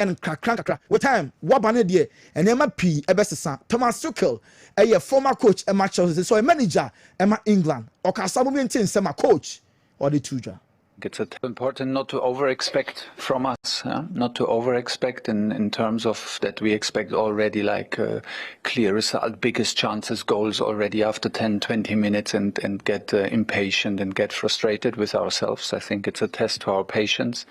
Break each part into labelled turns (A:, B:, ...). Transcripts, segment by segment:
A: and kakra with time wabane de and ema p ebesesa Thomas Tuchel a former coach e Chelsea so a manager e England or kasabo bi ntin say coach or the tuja.
B: It's important not to over-expect from us, not to over-expect in terms of that we expect already like a clear result, biggest chances, goals already after 10, 20 minutes and get impatient and get frustrated with ourselves. I think it's a test to our patience.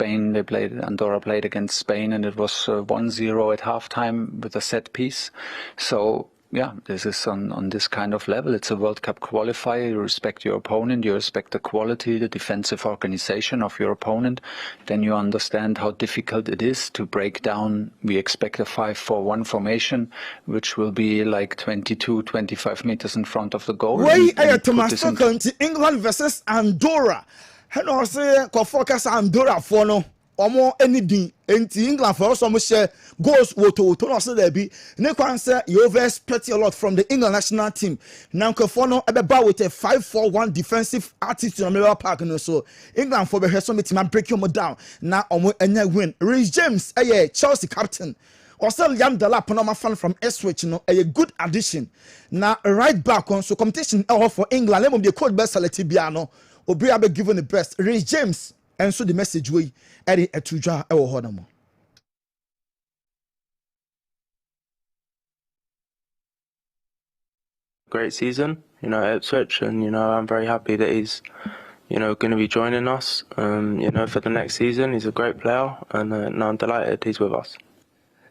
B: Andorra played against Spain and it was 1-0 at halftime with a set piece. So yeah, this is on this kind of level. It's a World Cup qualifier. You respect your opponent. You respect the quality, the defensive organization of your opponent. Then you understand how difficult it is to break down. We expect a 5-4-1 formation, which will be like 22, 25 meters in front of the goal.
A: Why are Thomas Tuchel England versus Andorra? And also, focus Andorra for no. Omo anything enti England for us almost share goals woto no say there be ne kwan say you over expect a lot from the England national team now no ebeba with a 5-4-1 defensive attitude on Memorial Park no so England for be so meeting and break you down now omo enya win. Reece James Chelsea captain also Liam Delap no fan from Ipswich no a good addition now right back on so competition for England let me be coach best select bia no obi abe given the best. Reece James and so the message we Eddie Etuja Ewo Hodamo.
C: Great season, Ipswich, and I'm very happy that he's, going to be joining us, for the next season. He's a great player, and I'm delighted he's with us.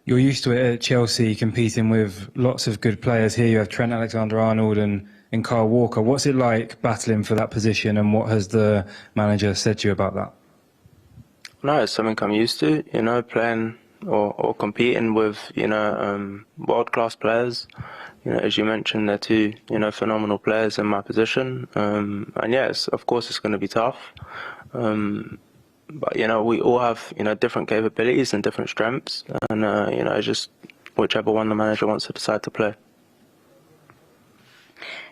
D: You're used to it at Chelsea, competing with lots of good players. Here you have Trent Alexander-Arnold and Kyle Walker. What's it like battling for that position, and what has the manager said to you about that?
C: No, it's something I'm used to, playing or competing with, world-class players. As you mentioned, they're two, phenomenal players in my position. And yes, of course, it's going to be tough. But, we all have, different capabilities and different strengths. And, just whichever one the manager wants to decide to play.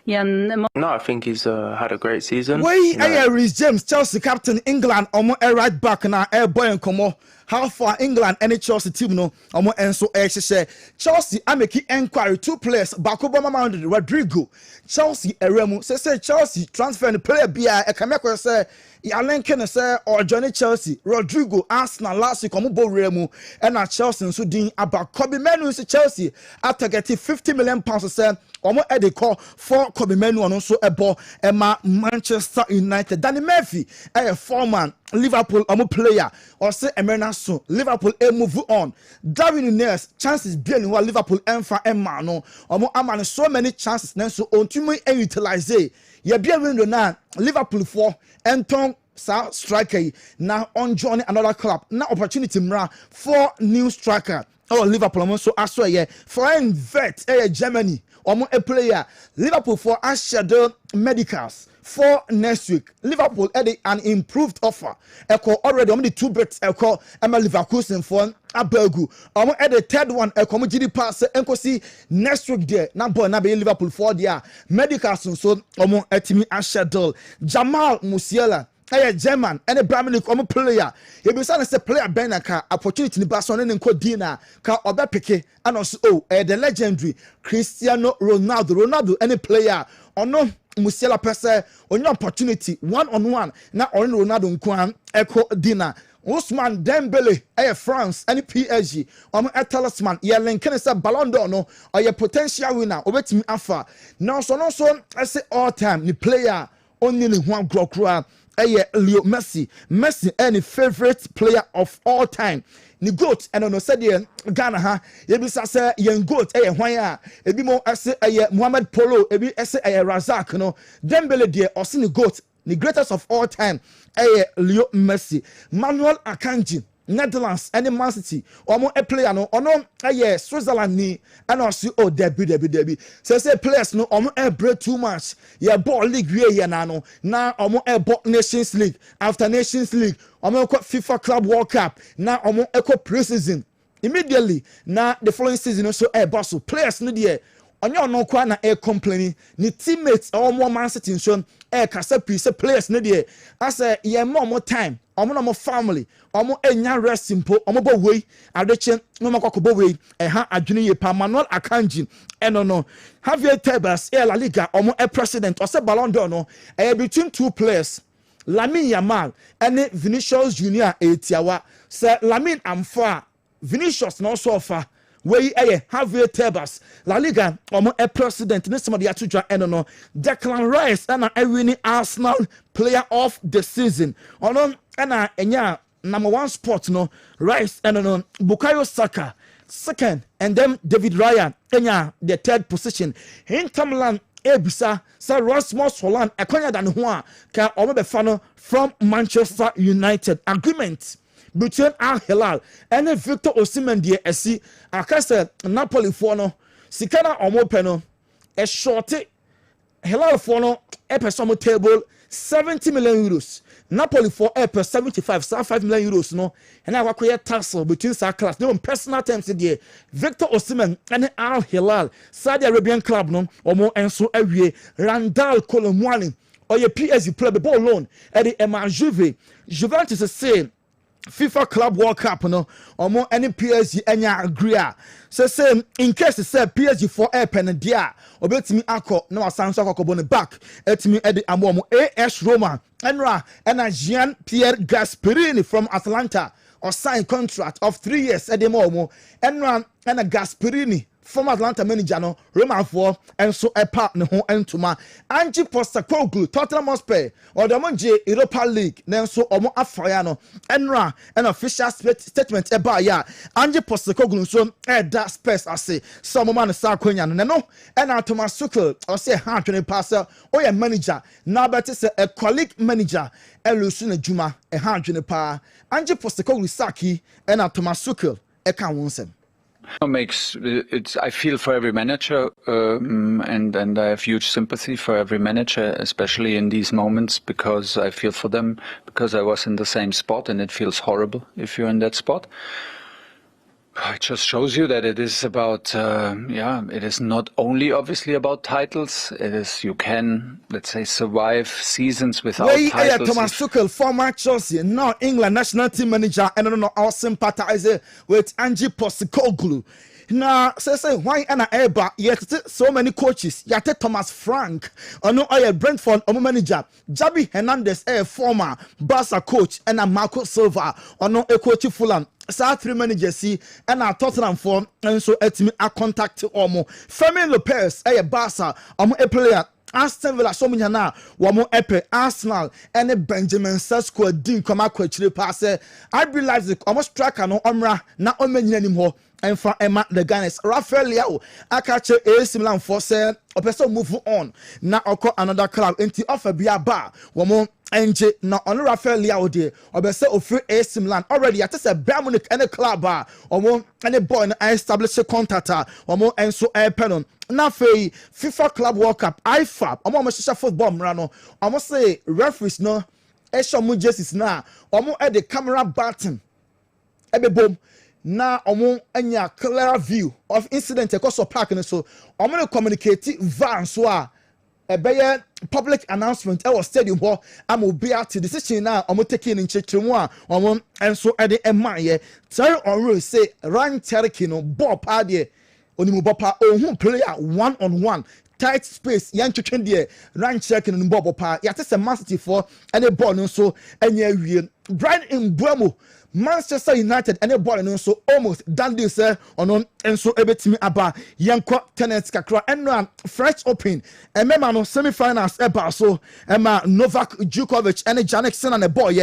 C: No, I think he's had a great season.
A: Reece James, Chelsea captain, England, right back now, boy and come how far England any Chelsea team no and so Chelsea I make inquiry 2 players back over Rodrigo Chelsea Eremu say Chelsea transfer the player bia e come say ya linking say or Johnny Chelsea Rodrigo Arsenal last week omo Remu and Chelsea so din about Kobe Menu say Chelsea after getting 50 million pounds say omo e dey call for Kobe Menu and also ebo Emma Manchester United. Danny Murphy a foreman Liverpool omo player or say Emerna so Liverpool move on. Darwin Nunes chances being while Liverpool enfa Emma no omo amane so many chances then so ontumi utilize ye bia window na Liverpool for Anton sa striker now on joining another club now opportunity mra for new striker Liverpool so aso ye foreign vet Germany a player Liverpool for schedule medicals for next week. Liverpool had an improved offer. Already the 2 bets Emma Leverkusen for Abegu. At the 3rd one GD pass see next week there. Now boy be Liverpool for their medicals so etimi schedule. Jamal Musiala German and a Brahmin player. He be say player Benaka opportunity in Barcelona and Codina ka Obepeke and also the legendary Cristiano Ronaldo any player or no Musiala per se on your opportunity 1-on-1 now on Ronaldo Nkwan Echo Dina Ousmane Dembele France any PSG talisman ye linkin say Ballon d'Or no or your potential winner obetimi afa now so I say all time the player only one grokra Leo Messi any favorite player of all time ni goat and no said Ghana ha ye bi say yen goat hwan a ebi mo say Mohamed Polo ebi say Razak no Dembele de or say ni goat the greatest of all time Leo Messi. Manuel Akanji Netherlands and Man City a player no Switzerland ni and also Debbie say players no break too much ball league we now Nations League after Nations League FIFA Club World Cup now pre-season immediately now the following season also boss players no there onye no kwa na complaining ni teammates or more Man City nso kasa piece players ne de asa ye more time omo no family omo enya rest simple omo bo wei adeche no makokobo wei ha adwene ye pa Manuel Akanji no Javier Tebas La Liga omo president or say Ballon d'Or no between two players Lamine Yamal and Vinicius Junior etiawa say Lamine amfa Vinicius no so far wey Javier Tebas La Liga omo president ne somebody atudwa no Declan Rice and winning Arsenal player of the season ono na enya number 1 spot no Rice and no Bukayo Saka second and then David Raya enya the third position Inter Milan ebisa Sir Rasmus Holland ekonya dan ho a ka omo be fa no from Manchester United agreement between Al Hilal and Victor Osimhen de esi akase Napoli for no sikana omo pe no e shorty Hilal for no e person table 70 million euros Napoli for per 75 so 5 million euros no and I work with tussle between sa class no personal terms there Victor Osimhen and Al Hilal Saudi Arabian club no omo enso awie Randal Colomwani or your PSG player the ball loan at the Juventus say FIFA Club World Cup no omo any PSG enya agree say in case say PSG for air pen dia obetimi akọ na wasanso akọkọbo ne back etimi edi amomo AS Roma enra ena Jean Pierre Gasperini from Atalanta or sign contract of 3 years edi mo enra ena Gasperini former Atlanta manager no Roma for and so epa ne ho entuma Ange Postecoglou Tottenham Hotspur or the monje Europa League nenso omo afaya no enra an official statement eba ya Ange Postecoglou so da Spurs ase some man sa kwanya no and Thomas Tuchel or say ha twene passer or your manager now better say a colleague manager elusu na juma ha twene pa Ange Postecoglou saki and Thomas Tuchel e kan wonsem
B: makes it's I feel for every manager and I have huge sympathy for every manager, especially in these moments, because I feel for them, because I was in the same spot and it feels horrible if you're in that spot. It just shows you that it is about it is not only obviously about titles. It is you can, let's say, survive seasons without titles.
A: Thomas Tuchel, former Chelsea, now England national team manager, and no all sympathizer with Ange Postecoglou. Now, say why and Eba yet so many coaches. Yet Thomas Frank, or no Brentford manager, Javi Hernandez, former Barca coach, and a Marco Silva, or no a coach Fulham. Sa 3 managers see and our Tottenham form and so at me a contact omo Fermin Lopez Barca a player Aston Villa so many na wamo epe Arsenal and Benjamin Sesko din come akwa pass I realize the almost track no omra na omenya nim ho and for Emma the Gunners Rafael Leao akache AC Milan for say a person move on na oko another club enti offer bia ba wamo enje na on Rafael Leao de obese ofre AC Milan already at say Bayern Munich any club omo any boy na establish contact omo enso penon na fei FIFA Club World Cup IFAB omo shisha football mra no omo say referees no e show mu jerseys na omo e the camera button e be bom na omo anya clear view of incident e course of park so omo no communicate van so a ebeye public announcement e was stadium ho am obi at decision na omo taking in chechemu a omo enso e de emaye Thierry Henry say Ryan Cherki no ball pa de onimu bopa ohun player 1-on-1 tight space yan twetwen de Ryan Cherki no ball pa ya tese Man City for any ball no so anya wie Brian Mbeumo Manchester United and a ball no so almost done this on and so ebetimi aba yanko tenants kakra and French Open and memano semi-finals eba so Emma Novak Djokovic and Jannik Sinner and a boy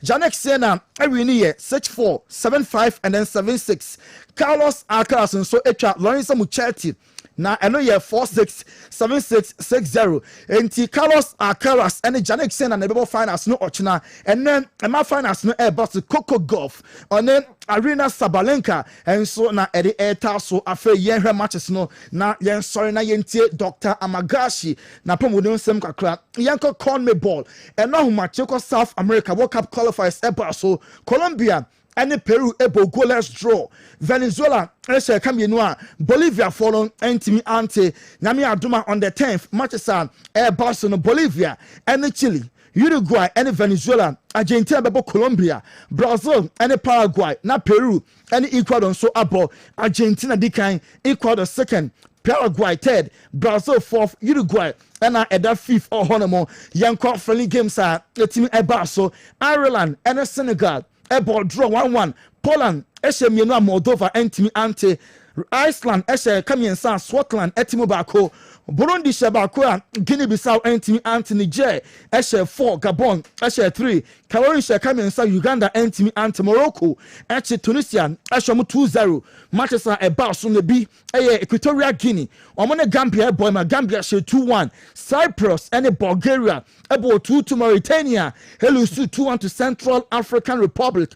A: Jannik Sinner every year 6-4 7-5 and then 7-6 Carlos Alcaraz and so echa Lorenzo Muchetti na eno ye 4-6 7-6 6-0 enti Carlos Alcaraz and Jannik Sinner and the finals no ochina and then Emma finals no about Coco Golf on then Arena Sabalenka and so na edi eta so afa yenhwe matches no na yen sorry na yentie Dr. Amagashi na pomodon sem kakra yanko corn me ball and no match ko South America World Cup qualifiers eba so Colombia ɛne Peru ebo goalless draw. Venezuela ɛhyɛ kamienu a Bolivia follow ntimi ante nyame adoma on the 10th matches a Barcelona Bolivia ɛne Chile. Uruguay and Venezuela, Argentina bebo Colombia, Brazil and Paraguay, na Peru and Ecuador so abo Argentina decline, Ecuador second, Paraguay third, Brazil fourth, Uruguay and at that fifth or honemo. Young friendly games are the team eba so Ireland and Senegal ebo draw 1-1, Poland, Eshemienua Moldova and team ante Iceland, Eshe Kamiensa, Scotland, Etimo Bako, Burundi Shabakua, Guinea Bissau, Antimi Anthony J, Eshe 4, Gabon, Eshe 3, Cameroon Kamiensa, Uganda, Antimi Ante Morocco, Eshe Tunisia, Eshe 2-0, Manchester Ebas on the B, Equatorial Guinea, Omone Gambia, Boyma Gambia, 2-1, Cyprus, and Bulgaria, Ebo 2 Mauritania, Helusu 2-1 to Central African Republic.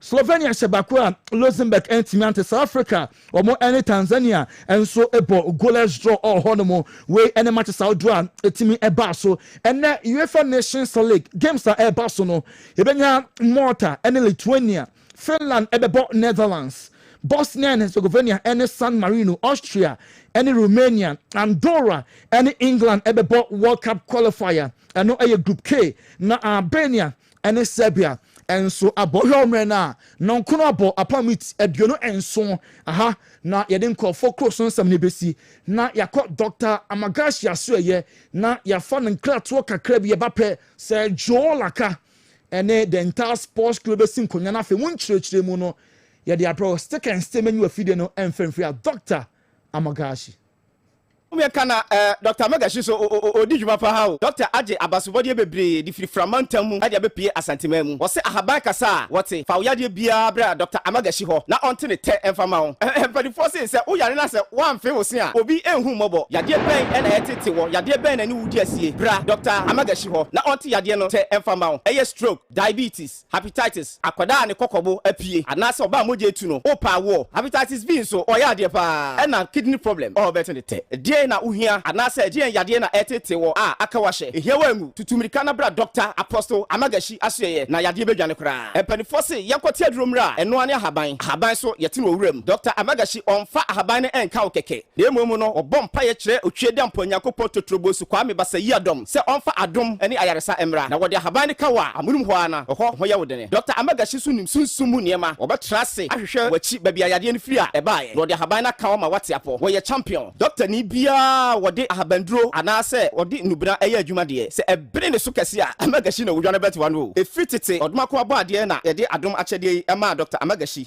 A: Slovenia Shabakua, Luxembourg and Timante South Africa, or more any Tanzania, and so a goalless draw or honomo, way any matches out draw a team a basso, and now UEFA Nations League games are a basso, Ibenya Malta and Lithuania, Finland and the Netherlands, Bosnia and Herzegovina and San Marino, Austria, and Romania, Andorra, and England and the World Cup qualifier, and no a Group K, na Albania and Serbia. And so abohyo mrena non kuno abo apamit eduno enso aha na yeden ko focus on some nebesi na yakọ Dr. Amagashi asoye na yafa nkrato kakra bi yebape se Joe Laka ene the entire sports club besin konya na fe munchirechire mu no ye dey apro stick and stay menu afide no enfremfria Dr. Amagashi
E: me kana Dr. Amagashi so odi djuma pa ha o Dr. Aje abasobode bebre di firi framantam ade abepie asantema mu wo se ahaban kasa wote fa woyade bia bra Dr. Amagashi ho na onte ne te emfama ho empadi force se wo yare na se wan fe wo se a obi enhu mobo yade ben na etete wo yade ben na ni wudi asie bra Dr. Amagashi ho na onte yade no te emfama ho eye stroke diabetes hepatitis akwada ne kokobo apie anase oba moje etu no opa wo hepatitis B so oyade pa na kidney problem o beto ne te na uhia anase die yade na etete wo a akawahye ehia wangu tutumirika na bra Dr. Apostle Amagashi asoye na yade bedwane kra empanifo se yakote aduromra eno ane ahaban so yete no wuram Dr. Amagashi onfa ahaban ne enka okeke na emom no obompa ye kire otwede amponyankopɔ totrobosu kwa me basa yiadom se onfa adom ene ayaresa emra na wode ahaban ne kawa amunum ho ana ho ya wodene Dr. Amagashi sunim sunsumu niema obetrase ahwehwe wachi babia yade ne firi a ebaaye wode ahaban na kawa ma wate apo wo ye champion Dr. ni bia wode ahabandro anase wode nubra eya adwuma de se ebere ne so kese a Amagashi na wodwane betwa no efitete odumako abo ade na yede adom achede ema Dr. Amagashi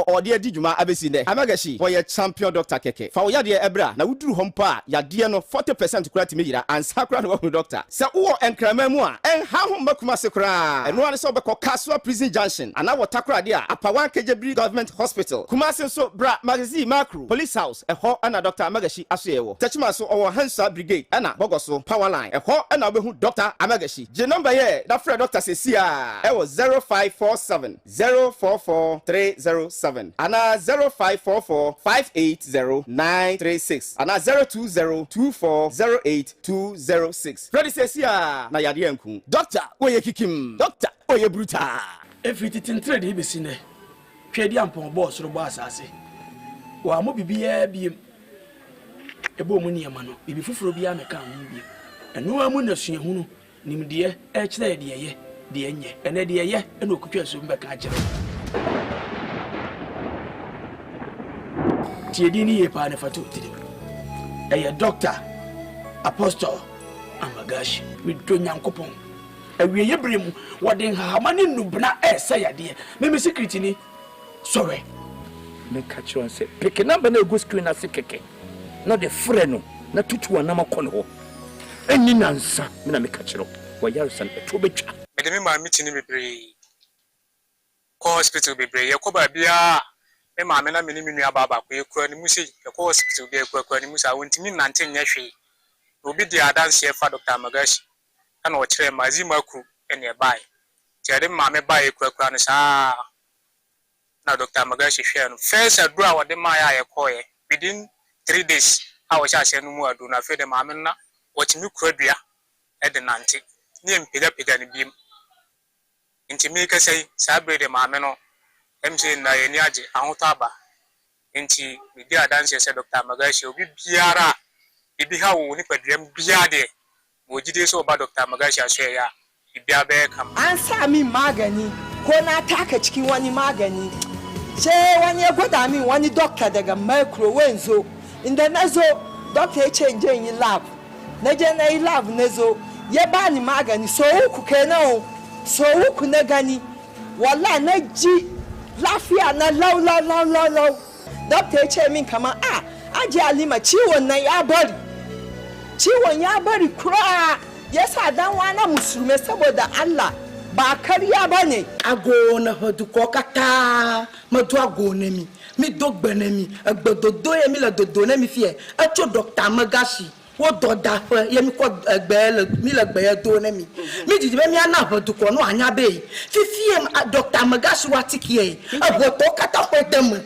E: ode adi dwuma abesi ne Amagashi wo ye champion Dr. keke fa wo yade ebra na wuduru hompo a yade no 40% kura timira ansa kura no wo doctor se wo enkrama mu a enha ho makuma se kura eno ane se obekọ Kasua prison junction ana wotakura de a apawan Kejebri government hospital Kumasi so bra magazine macro police house eho ana Dr. Amagashi asoyewo Tachima so our Hansa brigade ana bogoso power line eho ana obehu Dr. Amagashi je number here that friend doctor sesia e was 0547 044 307 ana 0544 580 936 ana 020 24 08 206 Freddy sesia na yade anku Dr. Oye kikim Dr. Oye bruta
F: everything trade be sine twedi ampon boss ro bo asase wa mo bibia biem ebo mu niema no bibi fufuro bia meka ho biem eno amu na suahunu nimde e kire de ye de enye ene de ye ena okutwa so mbeka kire tiedi ni ye pa ne fatu tiri eye Dr. Apostle Amagashi we do nyankopon awie ye bremu wode hahamane nubna ese yade me secret ni sorry
G: me catch you and say pick number na go screen na sekeke na de freno na tutu anama kono ho eni nansa me na me catch you wa yarsan eto betwa
H: me de me ma meeting ni bebre ko hospital bebre ye ko ba bia me ma me na me ni menu ababa ko ye kura ni musi ye ko hospital bia kura ni musa wontimi nante nya hwe obi di adanse ye fa Dr. Amagashi ana o kire mazimaku ene e bai tiade ma me bai kura no sa na Dr. Amagashi hwe no first adura wode ma ya ko ye within 3 days I was just no mu adu na fe de ma me na watimi kura dua e de nante ni empega ni biem intimi ka sei sa bre de ma me no MC na yeni aje ahotaba nti me dia dance say Dr. Magashi obi biara ibi ha wo ni padrem bia de wo jide so ba Dr. Magashi aso ya ibia be kam
I: an sa min magani ko na taka cikin wani magani sai wani ya gwada min wani doctor daga microwave zo inda nazo doctor ya ce in yi lab na je na yi lab nazo ya bani magani so uku kenan so uku na gani wallahi na ji lafiya na lau doctor ya ce min kaman aji Halima ciwon nan ya bari kura yasa dan wana musulmi saboda Allah ba kariya bane agona hodu kokata madu agona mi dogbene mi agbododo ye mi la dodo na mi fie acho Dr. Magashi wo doda fa ye mi ko egbe mi la gbe do na mi didi be mi ana hodu ko no anya be fifie Dr. Magashi watikie aboto kata ko dem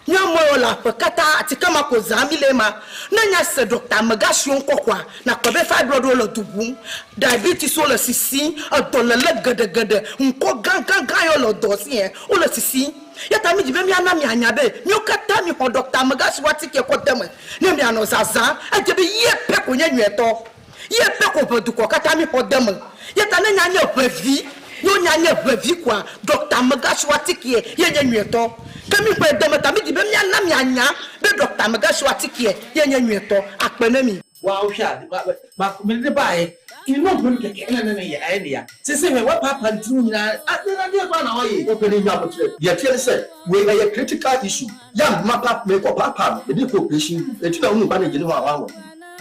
I: nyamo la kata atikama ko zamile ma na nya se Dr. Magashi onkokwa na ko be fibroid lo dubu diabetes lo sisi adolele gede nko gangan yo lo dosi o lo sisi yata mi jibe mi ana mi anya be mi okata mi ho Dr. Magashi watike ko dem ne mi ano zaza ajebe ye pe ko nya nyeto ye pe ko bodu ko kata mi ho dem yata na nya nya bavi yo nya nya bavi kwa Dr. Magashi watike ye nya nyeto kami pe dem ta mi jibe mi ana mi anya be Dr. Magashi watike ye nya nyeto apena mi
J: wa o hwa ba me de bae ino gbon keke na ye ai ne ya sese me wa papa ntru nyina na de ba na wa ye o pele nya botre ye tiele se we a critical issue ya ma papa me ko papa me di cooperation e ti na unu ba na je ni wa wa me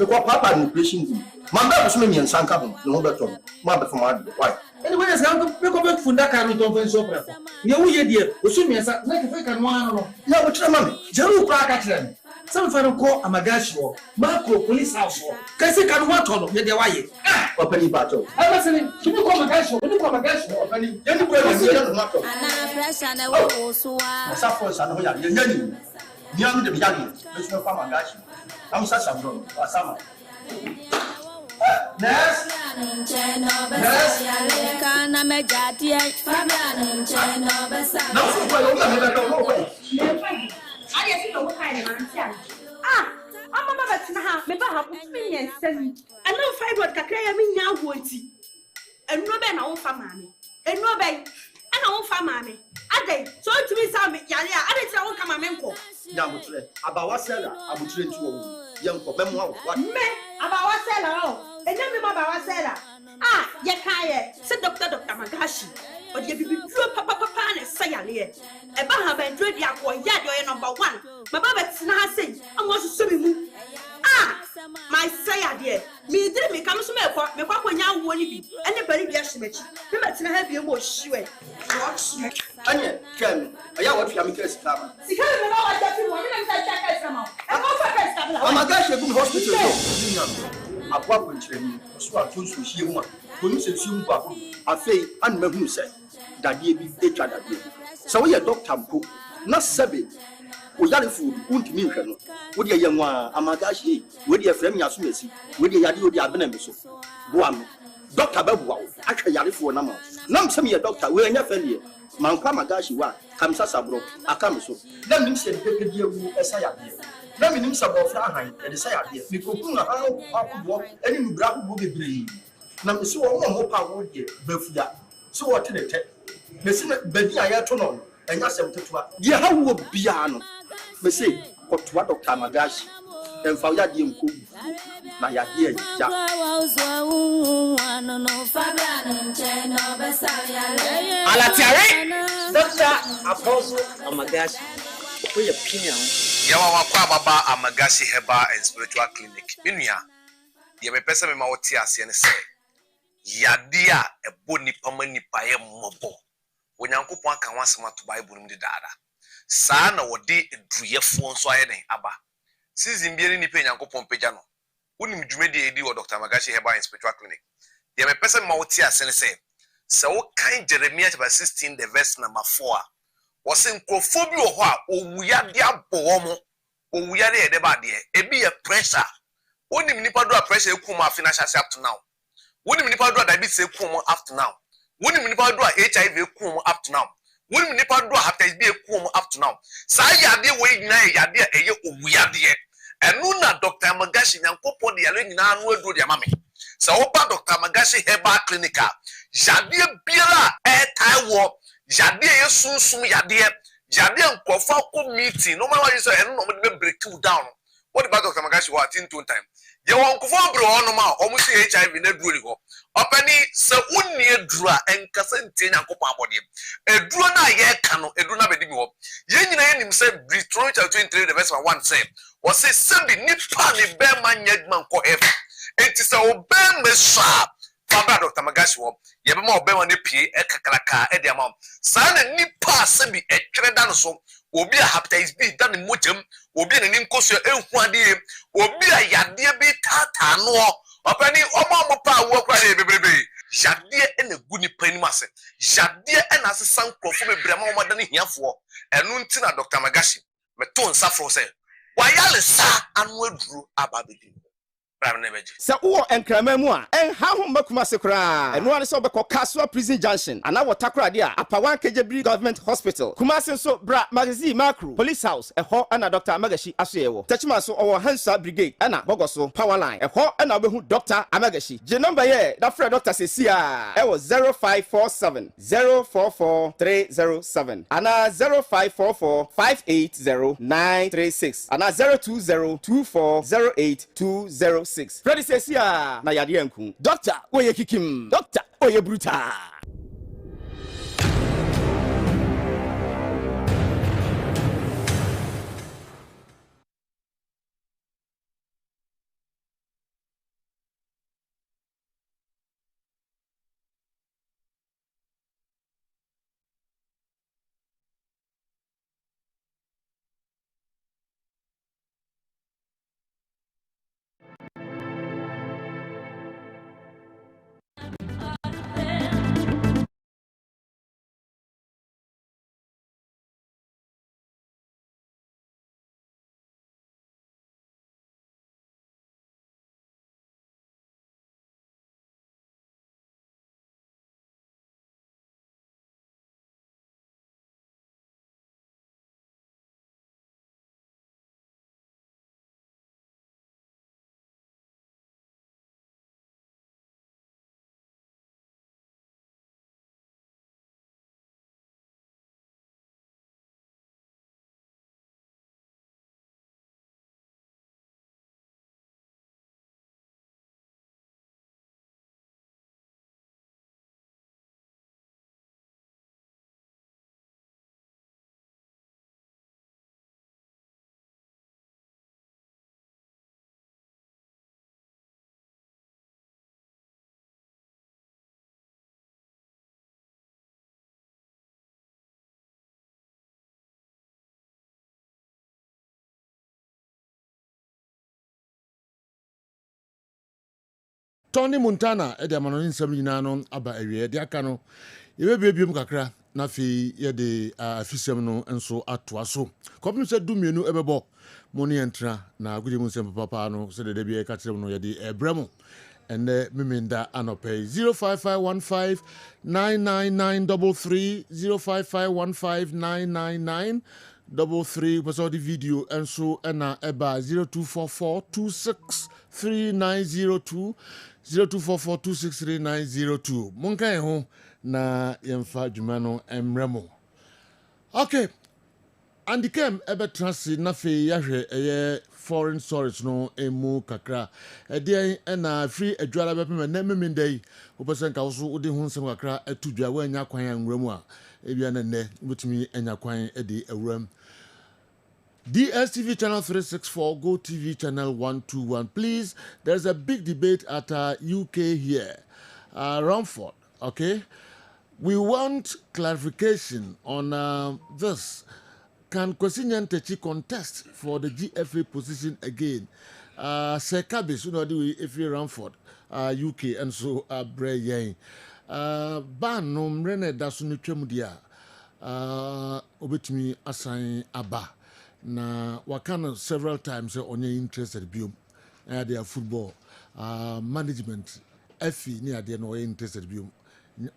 J: ko papa no operation ma ba so me mi nsanka ho no be to ma be fo ma de why anyway is how me ko be funda ka no to fen so prefo ye wo ye die o so mi nsa na ke fe ka no ano ya wo tire ma me jeru kra ka tire me some fan ko Amagashi wo macro police house wo kasi kan wa to no ye de wa ye opani bato aba sini kimi ko Amagashi opani ye ni ko ye no mato
K: ana pressure na wo so wa
J: sa for sa no ya ye nyani ni anu de bi yagi le so fa Amagashi am sa bro asama Yes.
K: Kana mejati Fabian Cheno besa.
J: No,
L: I'm about to have me back with me and send. I know fibroid kakaya me nya woti. And no be na wo fa mame. And no be. And I won't fa mame. Ade, so to me some yale ade tira won kama menko.
J: Ya mutre. Aba wasela, abutre ntu owu. Yenko be mo wa.
L: Me aba wasela o. Enye me aba wasela. Ye kaye. Se Dr. Magashi. O de bibi duro papa na say yale. E ba ha ben duro dia ko ya de number 1. My baba tina ha say, am was so me mu. My say ade. Me did me come so me kwa nya wo ni bi. Ene bari bi ahyemechi. Me matina ha bi mo hyiwe.
J: Anye, kem. Aya what you am case kama.
L: Sika me ba wa jafi mo, me na say check sama. E mo fa case kama.
J: Amagashi go hospital go. Akwa kwenchiremi, so atonso hie ho a. Konu se fiu mpa ko. Afei, an mahu se. Dadie bi etwa dadie. So we doctor mpo. Na sebe o yare fu untimi nhwe no wo de yenwa Amagashi wo de frame yaso mesi wo de yade wo de abena me so bo am doctor babuwa wo ahwe yare fu na ma nam sem ye doctor we anya fa ne mankwa Amagashi wa kamsa sabro aka me so na nim se de die wu esa yade na me nim se bo fra han de sa yade me ko kun na ha akobo ani nubra akobo bebre na me so wo mo pa wo de bafua so wo te ne te me se badi aya to no enya sem tetua ye ha wo bia no me say kotwa Dr. Amagashi emfa ya die mko na ya die ja
E: alatiare Dr. Apostle Amagashi we opinion
M: yawa wakwa baba Amagashi Herbal and Spiritual Clinic minua ye me pese me ma wote ase ne se yade a ebo nipa manipa ye mmobo onyankopon aka wasema to Bible nim de daada saa na wode eduyefo nso aye den aba season bi ni pe nyankopon pagya no wonim dwumedi edi wo Dr. Amagashi Herbal and Spiritual Clinic ye me pese ma wote ase ne se wo kan Jeremiah chapter 16 the verse number 4 wo se nkrofo bi wo ho a owuyade abo mo owuyade e de ba de ebi ye pressure wonim nipa do a pressure ekum financial up to now wonim nipa do a diabetes ekum up to now wonim nipa do a HIV ekum up to now When nipa do hepatitis B ekum up to now. Sa yade we nyina yade eye owuyade. Enu na Dr. Magashi nyankopon de yale nyina no aduro de amame. Sa oba Dr. Magashi Herbal Clinic yade biara taiwo yade ye sunsum yade yade nkofo ko meeting no matter what you say enu no me break you down. What about Dr. Magashi what in two time? Ye won kofo bro ono ma o mu si HIV na duro ni ho. Opani se unni edura enkasa ntie nyankopon abode. Eduro na ye ka no eduro na bedi mi ho. Ye nyina ye nim se Retrospective chapter 23 the verse 1 say was say sebi nipa ni be man yegman ko heaven. Enti se obe mesha Fabra Dr. Magashi wo ye be ma obe won pie kakraka e de amam. Sa na nipa sebi etwere da no so obi a hepatitis B da ne mojem obi na ni nkoso ehu ade obi a yade bi tata no opani omo pa wo kwa de bebrebe yade ena gu ni panim ase yade ena asesan krofo bebre ma omo da ne hiafo enu nti na Dr. Magashi meto nsa fro se wa yale sa anu aduru ababedi
E: Sa uwo enkrama mu a enha ho makuma se kra eno ane so be Kaswa Prison Junction ana watakra dia apawan Kejebri Government Hospital Kumasi so bra magazine macro police house eho ana Dr. Amagashi asoyewo techima so owo Hansa Brigade ana bogoso power line eho ana obehu Dr. Amagashi je number ye da frɛ Dr. Sesia ewo 0547 044 307 ana 0544 580 936 ana 020 2408 206 Freddy Sesia na yade enku Dr. Oye Kikim Dr. Oye Bruta
N: Tony Montana e de amano nsam nyina no aba awie de aka no ye bebiom kakra na fi ye de afisem no enso atoa so kopim se du mienu ebebo mo ne entra na agudi mu nsem papa no se de bia ka kire no ye de ebremo ene miminda anope 05515 99933 05515 99933 was all the video and so ena eba 0244263902 0244263902 monka ho na yemfa dwuma no emremo. Okay, and kem ebe transi na fe yahwe eye foreign stories no emu kakra ede na free adwala bepem na memendai opesan ka so ode hu nsem kakra atudwa wa anya kwan anwuramu a ebia na ne botumi anya kwan ede awuram. DSTV channel 364, Go TV channel 121. Please, there's a big debate at UK here, Romford. Okay, we want clarification on this. Can Kwesi Techi contest for the GFA position again? Sekabis, you know, if you Romford, UK, and so Bray Yang. Ban no mrene dasunu chemudia. Obetumi assign Aba. Na wakana several times onye interested biom their football management efi ni ade no interested biom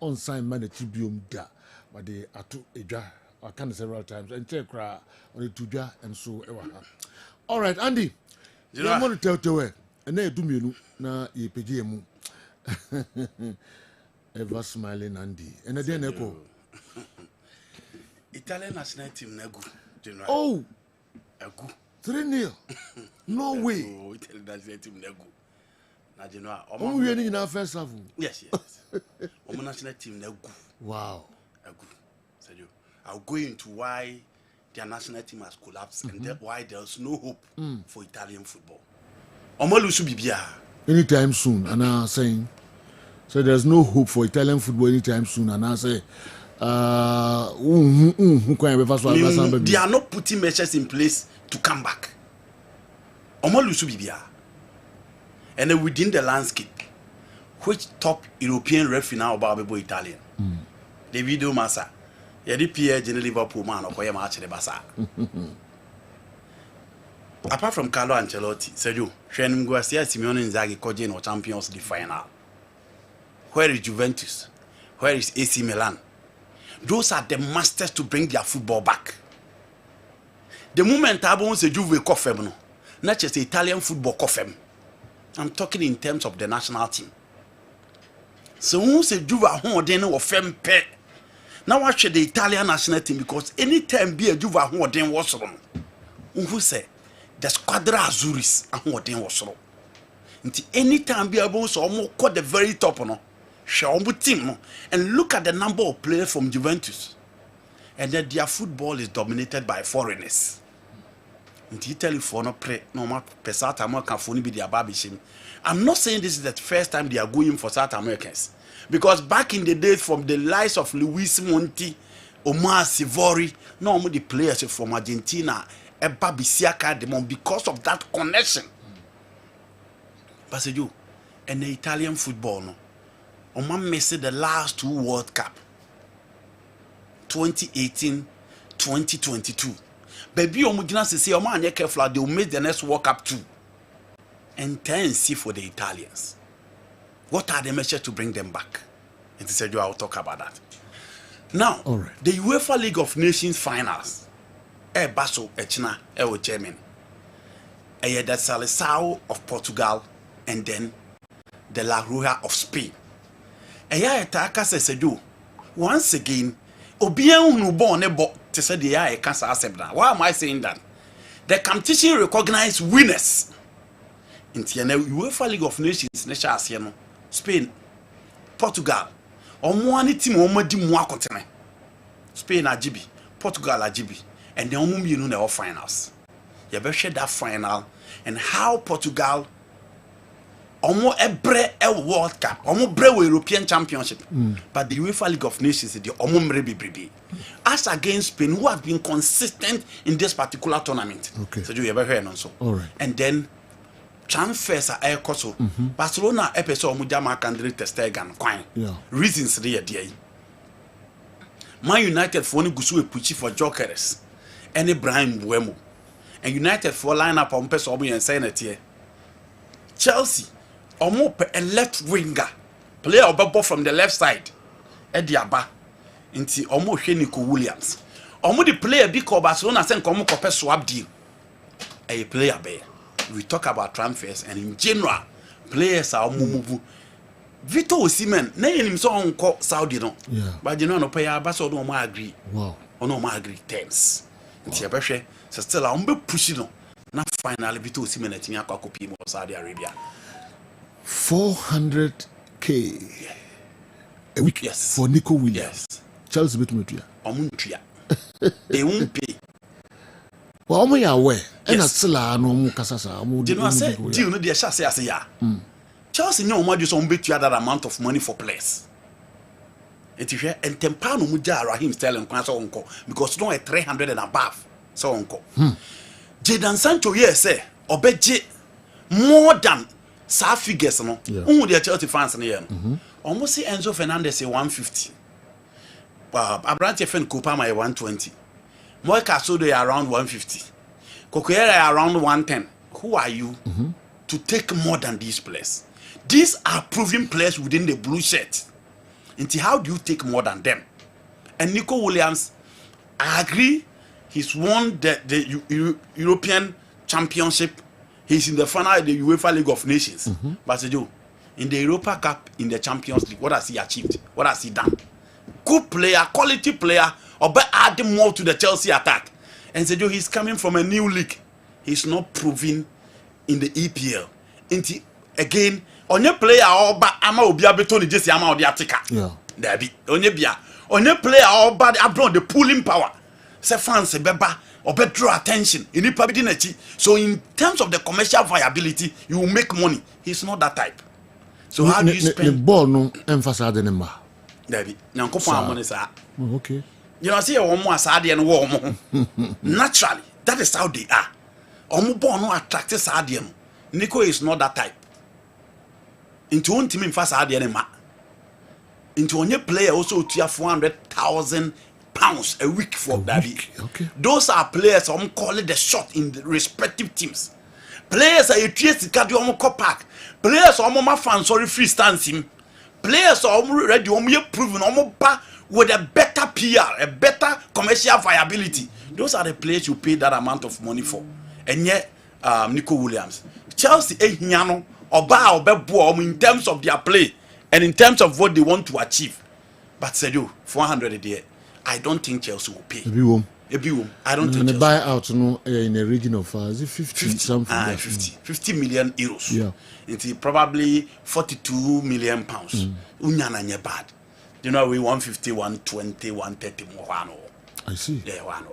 N: on sign man tibium da but they atu eja I can several times and check on the tuja and so all right Andy you want to tell and then do me na ye pege mu ever smiling Andy and then echo
O: Italian national team nagu general
N: oh
O: agu
N: 3-0 no way
O: oh Italian national team nagu na general
N: omo we ni na first half
O: yes omo national team nagu
N: wow
O: agu Sergio I'll go into why their national team has collapsed and why there's no hope for Italian football omo lusu bibia
N: anytime soon and I'm saying so there's no hope for Italian football anytime soon and I say they are
O: not putting measures in place to come back. And then within the landscape, which top European referee now about Italian? Davido Massa. Yadi Pierre General Liverpool man or Koya March de Bassa. Apart from Carlo Ancelotti, Sergio, Shenim Guasia, Simeone Inzaghi, Kojin or Champions League final. Where is Juventus? Where is AC Milan? Those are the masters to bring their football back. The moment I want to Juve Kofem, no, not just Italian football Kofem. I'm talking in terms of the national team. So who say Juve home then or Fem pe? Now watch the Italian national team because anytime be a Juve home then was wrong. Who say the Squadra Azuris home then was wrong. Until anytime be able to almost cut the very top no. Team, and look at the number of players from Juventus, and then their football is dominated by foreigners. I'm not saying this is the first time they are going for South Americans, because back in the days from the likes of Luis Monti, Omar Sivori, no more the players from Argentina, because of that connection. But you and the Italian football no. Oman missed the last 2 World Cup 2018 2022 baby omugina say Oman ye careful they will make the next World Cup too and then see for the Italians what are the measures to bring them back and said you I will talk about that now right. The UEFA League of Nations finals Basel China Germany the Seleção of Portugal and then the La Rioja of Spain. Once again, why am I saying that? The competition recognizes winners. In the UEFA League of Nations, Spain, Portugal, Spain Ajibi, Portugal Ajibi, and the finals. You better share that final and how Portugal almost every World Cup, almost every European Championship, but the UEFA League of Nations is the almost as against Spain, who have been consistent in this particular tournament. Okay. So you ever heard also. All right. And then transfers are air coso. Barcelona episode Mujama candidate Testegan coin. Yeah. Reasons there. Man United for only Gusu Pucci for Jokers, and Brian Buemo, and United for lineup on Pesobi and Senate. Chelsea. Omo a left winger player obo from the left side Ediaba inti omo hwe Nico Williams omo the player because Barcelona send omo kope swap deal a player be we talk about transfers and in general players are omo move Victor Osimhen na yenim so onko Saudi no but you know no pay Barca no agree wow no agree terms inti e be hwe so still omo be push no na finally Victor Osimhen atimi akwakopi mo Saudi Arabia
N: 400K a week for Nico Williams. Yes. Charles Bitmutia.
O: Omuntia. They won't pay.
N: Well, I'm aware. And that's la no mukasasa.
O: Do you know say do you know the chance say ya? Chelsea no mo just on bet you that amount of money for players. It is and tempano muja Raheem Sterling kwan so onko because no 300 and above so onko. Jadon Sancho yes say obeje more than sa figures no who the Chelsea fans na here no almost see Enzo Fernandez say 150 Abrante Fen Kopama 120 Moika Sodo around 150 Kokoyera around 110 who are you to take more than these players? These are proven players within the blue shirt Into how do you take more than them? And Nico Williams, I agree, he's won the European Championship. He's in the final of the UEFA League of Nations. But in the Europa Cup, in the Champions League, what has he achieved? What has he done? Good player, quality player, or better adding more to the Chelsea attack. And Sergio, he's coming from a new league. He's not proving in the EPL. Into again, on your player or ba ama obia betoni jesi ama odi atika.
N: Yeah.
O: There be on your player or ba abroad the pulling power. Say fans beba or better draw attention. You need probably energy. So in terms of the commercial viability, you will make money. He's not that type. So how do you spend
N: the ball no emphasize the number?
O: There be. Now come for money sir.
N: Okay.
O: You know, see one more Saudi and warm. Naturally, that is how they are. Omubo no attractive Saudi. Nico is not that type. Into one team in fast Saudi and ma. Into one player also to £400,000 a week for David.
N: Okay.
O: Those are players call it the shot in the respective teams. Players are trace the park. Players are my fans sorry free stance him. Players are ready proven with a better PR, a better commercial viability. Those are the players you pay that amount of money for. And yet, Nico Williams, Chelsea, in terms of their play and in terms of what they want to achieve. But Sergio, 400 a day, I don't think Chelsea will pay. I don't think
N: the
O: Chelsea
N: buyout in a region of 50 something.
O: 50 million euros.
N: Yeah.
O: It's probably 42 million pounds. Unyana bad. You know, we 150, 120, 130 more.
N: I see.
O: Yeah,
N: wow.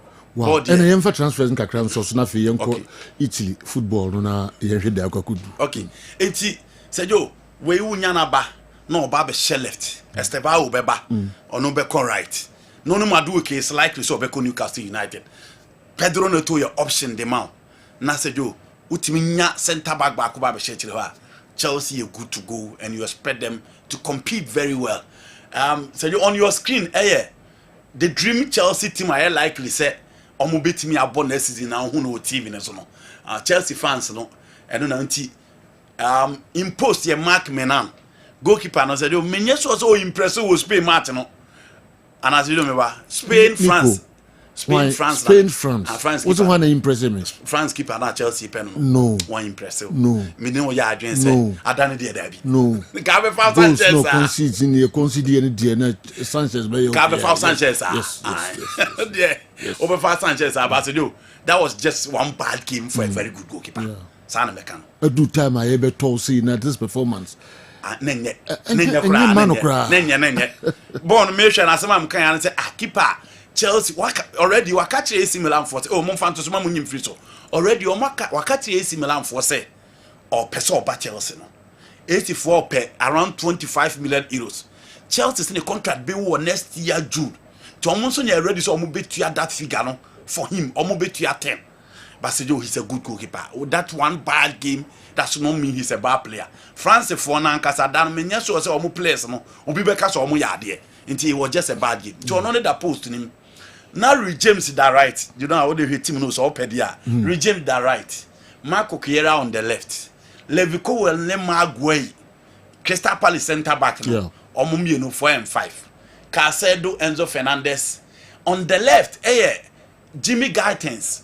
N: And I am for transfers in Kakram, so na fi yanko Italy football no na yenhwe da kwakudu.
O: Okay. Enti Sergio, we unyana ba no ba be share left. Esteva wo beba. Ono be con right. No Madueke is likely so be Newcastle United. Pedro Neto your option the man. Na Sergio, utiminya center back ba ko ba be share chile Chelsea are good to go and you expect them to compete very well. Sergio, on your screen, the dream Chelsea team I likely say omo betimi abon next season na hu no TV ne so no. Chelsea fans no eno na nti impose ye Mark Menan goalkeeper no Sergio menye so impressive with Spain match no. And as you know me Spain France
N: France. What's one impressive me?
O: France keeper na Chelsea pen
N: no.
O: One impressive.
N: No.
O: Me no ya adwen say adane de derby.
N: No.
O: Gabe fa Sanchez.
N: No concede in the concede any dey na Sanchez be.
O: Gabe fa Sanchez.
N: Yes.
O: Yeah. Over fa Sanchez that was just one bad game for a very good goalkeeper. Yeah. Sana mekan.
N: A do time I ever told see na this performance.
O: Nenye born me hwe na asema am kan ya say keeper Chelsea already wakachi AC Milan for say mo fan to so mo nyim free so already o wakachi AC Milan for say or person ba Chelsea no 84 per around 25 million euros. Chelsea in a contract be wo next year June to omo so nya ready so omo betua that figure no for him omo betua 10. But Sergio, he's a good goalkeeper. That one bad game does not mean he's a bad player. France for Nankasa dan menya so say omo players no obi beka so omo yade until it was just a bad game. So none that post to him. Now James that right. You know how they hit him no so pedia. James that right. Marco Chiera on the left. Levico will name Maguay. Crystal Palace center back no. Omo mienu 4 and 5. Casedo Enzo Fernandez on the left. Jimmy Gaitens.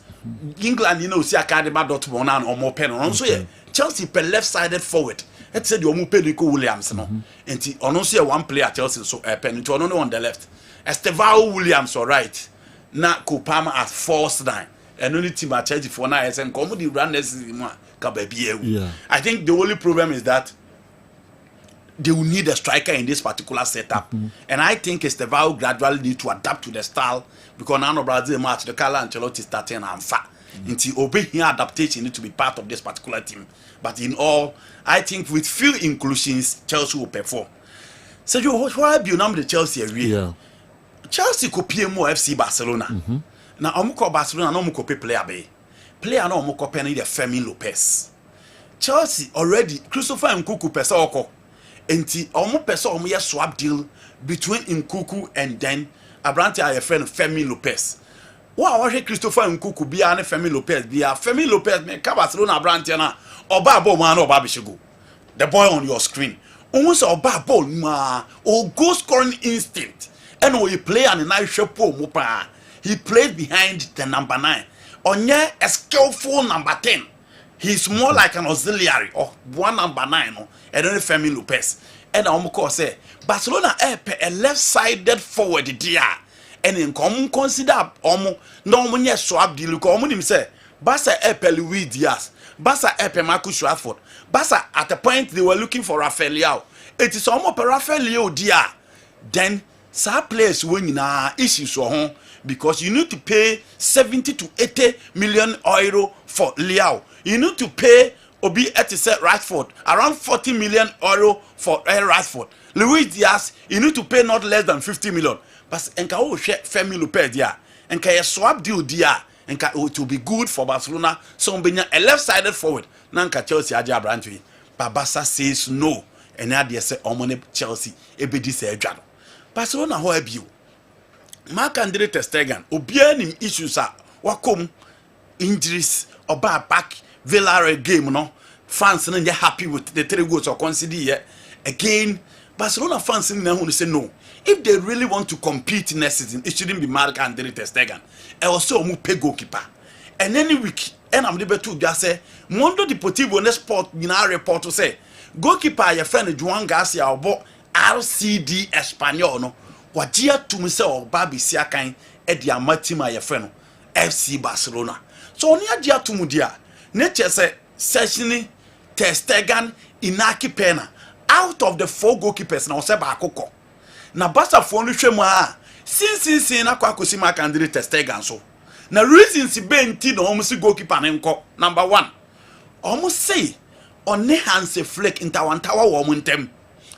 O: England, you know, see Academy Dortmund and Omo Pen on so Chelsea per left-sided forward. Let's say the Omo Nico Williams no. And on see one player Chelsea so pen to on the left. Estevao Williams all right. Na Kopama at false 9. And only team at Chelsea for 9 and come the run next season
N: yeah.
O: I think the only problem is that they will need a striker in this particular setup. And I think Estevao gradually need to adapt to the style because now Brazil match the Carlo Ancelotti starting and fat. Until obey here adaptation need to be part of this particular team. But in all, I think with few inclusions, Chelsea will perform. So why be you number the Chelsea area?
N: Yeah.
O: Chelsea could PMO FC Barcelona. Now Omuko Barcelona no muko player be. Player no Omuko penny the Fermin Lopez. Chelsea already Christopher Nkunku pesa oko. Enti omo pesa omo ye swap deal between Nkunku and then Abrante a friend Fermin Lopez. Wa Christopher Nkunku bia ne Fermin Lopez bia Fermin Lopez me ka Barcelona Abrante na oba abo man oba bishego. The boy on your screen. almost a bad ball or goal scoring instinct and we play an nice shapo mupa he plays behind the number 9 onye a skillful number 10 he's more like an auxiliary or one number 9 no and only Femi Lopez and say Barcelona a left-sided forward there and in common consider no one yes swap deal common him say Barca Luis Diaz Barca Marcus Rashford Barca at the point they were looking for Rafael Leao it is almost Rafael Leao there then some players win issues home because you need to pay 70 to 80 million euro for Leao you need to pay Obi Etise Rashford around 40 million euro for Rashford Luis Diaz you need to pay not less than 50 million but enka o hwe Femi Lopez dia enka ye swap deal dia enka it will be good for Barcelona so benya a left-sided forward na enka Chelsea aja Brantwe Babasa says no and na dey say omone Chelsea ebedi say adwa no Barcelona ho abio Marc-André ter Stegen obia nim issues a wakom injuries oba back Villarreal game no fans no dey happy with the 3 goals or consider here again Barcelona fans na who say no if they really want to compete next season it shouldn't be Marc-André ter Stegen e also mu pay goalkeeper and any week and I'm able to just say Mundo Deportivo ne sport nyina report to say goalkeeper your friend Juan Garcia obo RCD Espanyol no wajia tum se oba bisia kan e dia matima your friend FC Barcelona so oni ajia tum dia ne chese session ter Stegen Inaki Pena out of the 4 goalkeepers na ose ba akoko na Barca for no hwemu a since na kwa kosi Marc-André ter Stegen so na reasons benti na omo si goalkeeper ne nko number 1 omo say onne Hans Flick intawantawa wo omo ntem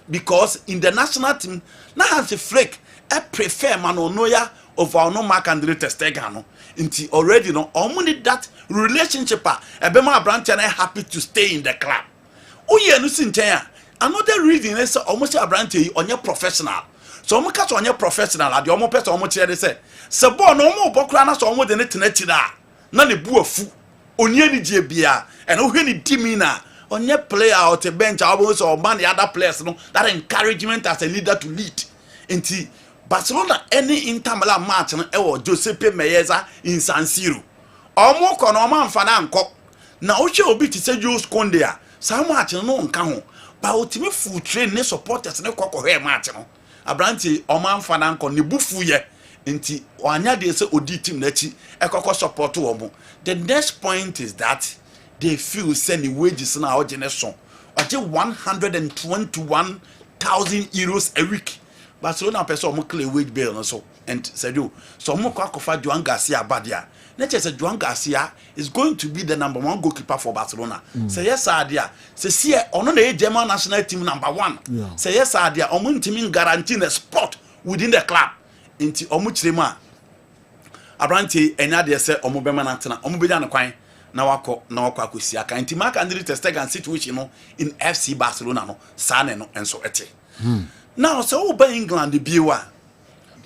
O: because in the national team na Hans Flick I prefer Mano Neuer over no Marc-André ter Stegen no inti already no omo need that relationship e be ma branch na happy to stay in the club oye no sinten a another reason is almost a branch onye professional so omo ka so onye professional ade omo person omo kire say se ball no omo bokra na so omo de ne tenachi na ne bu afu onye ni je bia and ohwe ni dimi na onye player out the bench abo so man the other players no that encouragement as a leader to lead inti Barcelona any Inter Milan match no e wo Giuseppe Meazza in San Siro omo ko no omo amfa na nko na o hwe obi ti se Jules Koundé a sa match no nka ho ba otimi full train ne supporters ne kokko match no abranti oman fana nko ne bufu ye nti wanya de se odi team na chi ekoko support wo mo the next point is that they feel send wages na oje ne so oje 121,000 euros a week Barcelona person mo clear wage bill no so and said you so mo kwa kofa Juan Garcia badia na che say Juan Garcia is going to be the number 1 goalkeeper for Barcelona say yes adia say see ono na German national team number 1 say yes adia omo ntimi guarantee the spot within the club inti omo chirema abranti enya de say omo bema na tena omo beja na kwan na wako akosi aka inti Marc-André ter Stegen situation no in FC Barcelona no sane no enso ete now so oba England biwa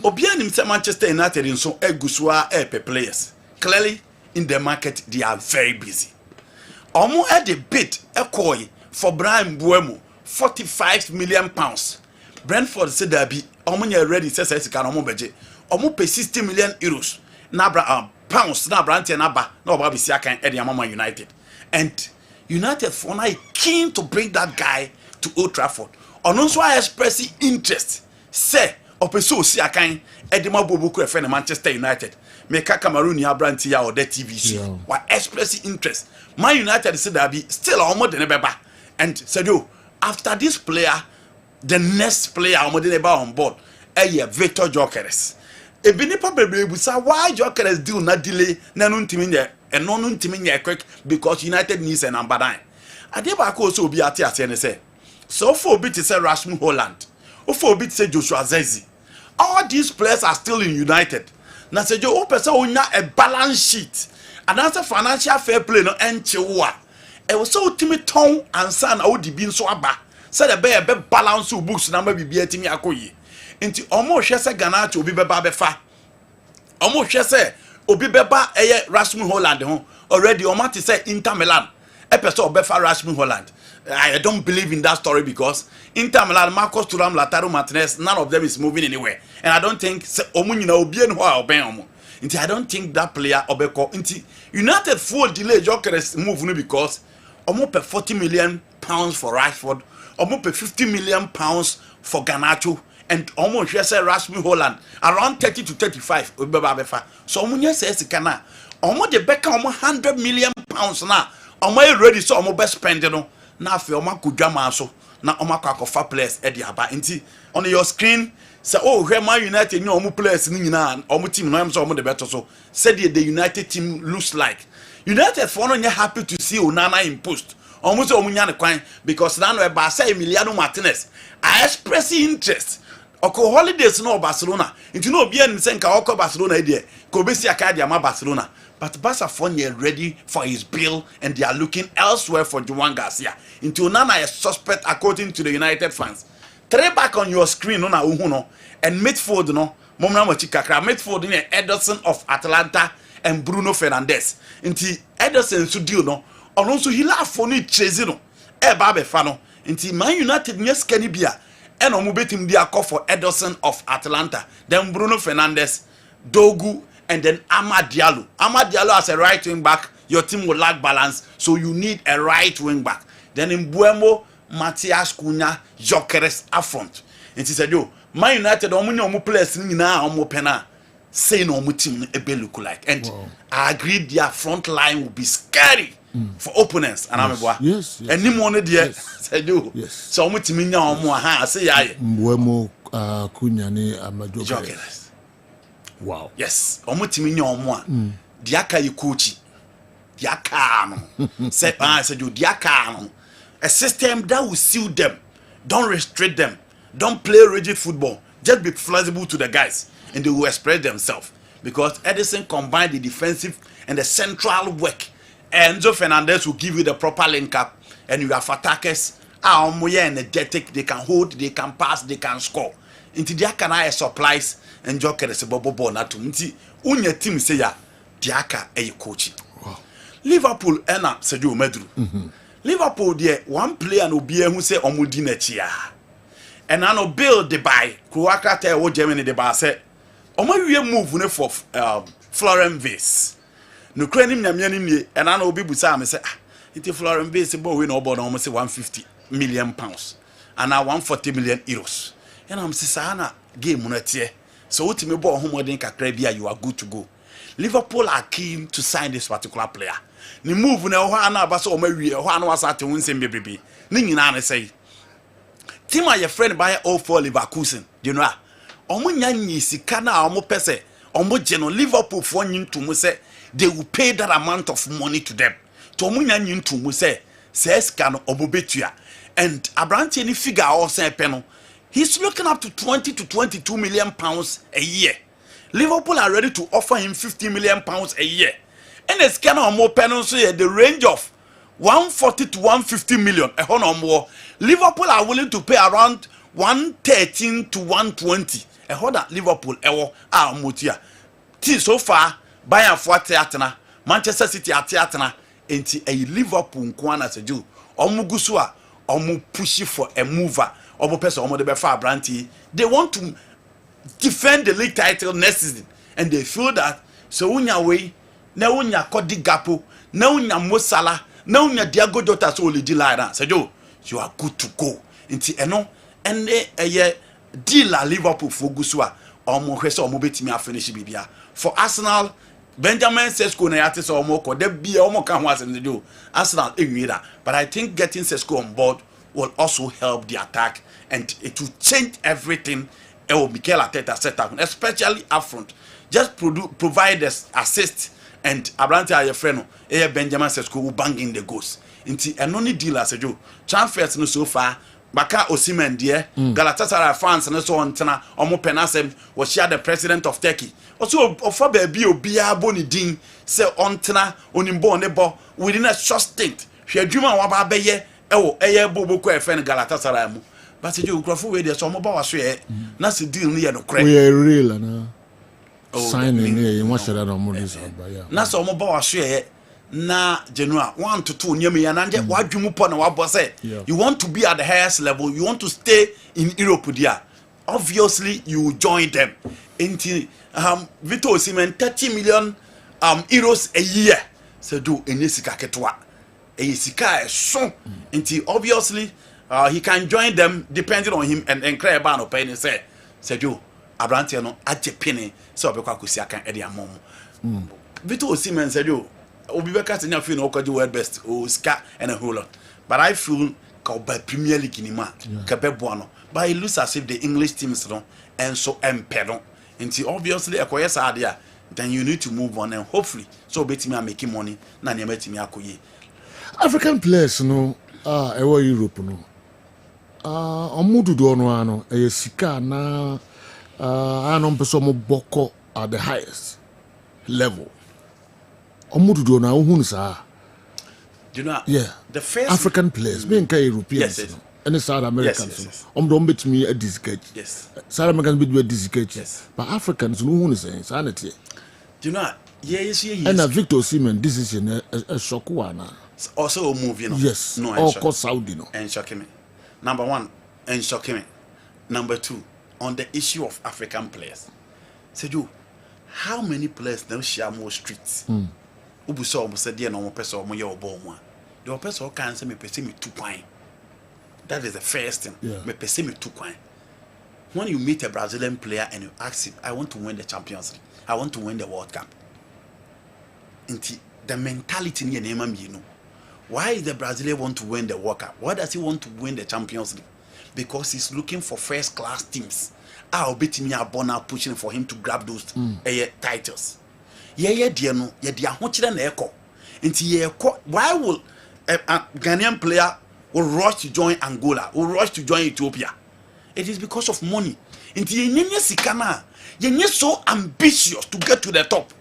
O: obia nim say Manchester United nso egusua players clearly in the market they are very busy omo at the bid ekoi for Brian Buemo 45 million pounds Brentford said that be omo nya ready say sika no omo beje omo pay 60 million euros na pounds na Brantje na ba na oba bi sia kan e de Mama United and United for now keen to bring that guy to Old Trafford ono so express interest say opeso sia kan e de maboboku e fe na Manchester United make Cameroon ya Brantje ya or the TV wa express interest Man United said that be still omo de ne beba and said yo after this player the next player omo de ne ba on board Victor Gyökeres ebini pa bebre busa why Gyökeres deal na delay na no ntimi nye and no ntimi nye quick because United needs a number 9 adeba ko so obi ate ase ne say so for obi to say Rasmus Holland o for obi to say Joshua Zirkzee all these players are still in United na say jo o person onya a balance sheet and answer financial fair play no enchewa e wo so ultimate ton ansa na o di bi nso aba say the be balance books na ma bibia timi akoyi nti omo hwe se Ghana to obi beba befa omo hwe se obi beba eye Rasmus Holland ho already omo te say Inter Milan Episode Befa Rashmi Holland. I don't believe in that story because Inter Milan, Marcos Thuram, Lautaro Martinez, none of them is moving anywhere. And I don't think I don't think that player Obeko Inti United full delay Jokeres move because almost pay 40 million pounds for Rashford, almost pay 50 million pounds for Garnacho, and almost just say Rashmi Holland around 30 to 35. So Omunye says Kana almost the Becca almost 100 million pounds now. Almost ready so almost best spending no. Now for Oma Kujama so now Oma Kakofa players Eddie Aba inti on your screen. So where Man United no omu players ni na omu team no am so omu the better so said the United team looks like United for no happy to see Onana imposed almost omu nya ne kwan because now we ba say Emiliano Martinez I express interest oko holidays no Barcelona into no be any sense ka oko Barcelona there ko be si aka dia ma Barcelona but Barca for ready for his bill and they are looking elsewhere for Juan Garcia into Onana is suspect according to the United fans. 3 back on your screen no na uhuno and midfield no momna machi kakra midfield ni Ederson of Atalanta and Bruno Fernandes inti Ederson so deal no ono so hila afo ni chezi no e ba be fa no inti Man United nyes kani bia e no mo betim dia call for Ederson of Atalanta then Bruno Fernandes Dogu and then Amad Diallo as a right wing back your team will lack balance so you need a right wing back then in Buemo Matias Cunha Jokeres up front. And he said, yo, Man United, omu players ni na omu pena say no omu team ebe look like. And I agree their front line will be scary for opponents. And
N: yes.
O: And ni money there said yo. So omu team nya omu aha say yaye.
N: Mbwemo Cunha ni Jokeres. Wow.
O: Yes, omu team nya omu diaka yi coach. Diaka no. Say said yo diaka no. A system that will suit them. Don't restrict them. Don't play rigid football. Just be flexible to the guys and they will express themselves. Because Edison combined the defensive and the central work. Enzo Fernandez will give you the proper link up. And you have attackers are more energetic. They can hold, they can pass, they can score. Into Diaka na supplies and Joker is a bobo na to Nti unye team say ya Diaka a coach. Liverpool end up Sergio Medru. Liverpool there one player no be who say omudi na chia and I no build the buy Kuwaka tell what Germany the buy say omo move ne for Florent Vase no kranim nyamia ni and I no be busa me say it Florent Vase bo we no board almost say 150 million pounds and now 140 million euros and I'm say sana game no tie so what me bo homodin kakra bia you are good to go. Liverpool are keen to sign this particular player. Ni move na ho ana abaso o mawie ho ana wasate wonsem bebrebe ni nyina na say team your friend by all for Leverkusen you know omo nya nyi sika na omo pese omo je no Liverpool for nyinto mu say they will pay that amount of money to them to omo nya nyinto mu say sika no omo betua and Abrante ni figure all say pe no he's looking up to 20 to 22 million pounds a year. Liverpool are ready to offer him 50 million pounds a year. And it's kind of more penalty the range of 140 to 150 million. More. Liverpool are willing to pay around 113 to 120. Liverpool mutia. So far, Bayern for Teatana, Manchester City at Teatana, and a Liverpool Kwana to do. Omugusua, omu push for a mover. Omo person omo de befa Branty. They want to defend the league title next season, and they feel that so unya way. Na unya Cody Gakpo, na unya Mo Salah, na unya Diego Jota so le deal like that. Say yo, you are good to go. Inti eno ene deal la Liverpool for gusua omo hwese omo betimi afinish bibia. For Arsenal, Benjamin Sesko na yate so omo ko de bia omo kan ho asem do. Arsenal enwira, but I think getting Sesko on board will also help the attack and it will change everything. Mikel Arteta set up, especially up front. Just provide us assist. And Abrante your friend, Benjamin Sesko who bang in the goals. Inti enoni deal as a Joe. Transfers no so far. Baka Osimhen there. Galatasaray fans and so on. Tana Omo Penasem was share the president of Turkey. Also, offer baby obia boni din say on tana onimbo nebo within a short stint. She adwuma waba beye eye bobo ko e friend Galatasaray mu. But you grafo we there so mo ba waso e na se deal ni ye no correct.
N: We are real na. Signing here, you must share that on money.
O: Na so mo ba waso e na general 1 to 2 nyame ya nanje wadwumu po na wabo say you want to be at the highest level, you want to stay in Europe there, obviously you join them into Victor Osimhen 30 million euros a year so do enyesika ketwa eyesika so into obviously he can join them depending on him and cry about no pay say do Abrante no agye pene so obekwa akosi akan e de amom Victor Osimhen said you obi beka senya feel no kwaji world best o ska and a whole lot, but I feel ka by Premier League ni ma ka be boano but it looks as if the English teams no and so empedo until obviously akoye sa ade a then you need to move on and hopefully so betimi making money na ne betimi akoye
N: African players no ewo Europe no omududo no ano sika na anon peso mo boko at the highest level omududo na ohun sa
O: you know
N: the first African players being Europeans
O: yes.
N: and South Americans don't bet me a discage South Americans be a discage but Africans no ohun say sanity
O: you know yes
N: and Victor Osimhen decision a shock one
O: also a move you know
N: yes no all cost Saudi no
O: and shocking me number 1 and shocking me number 2 on the issue of African players said you how many players now share more streets ubu so omo said there no mo person omo ye obo mo the person can say me person me 2 kwan that is the first thing me person me 2 kwan when you meet a Brazilian player and you ask him I want to win the Champions League, I want to win the World Cup, into the mentality near name you know why is the Brazilian want to win the World Cup, why does he want to win the Champions League? Because he's looking for first class teams. I'll bet me a bonner pushing for him to grab those titles. Dear no, dear hochida na eko. Into why will a Ghanaian player will rush to join Angola, will rush to join Ethiopia? It is because of money. Into yenye sikana, yenye so ambitious to get to the top.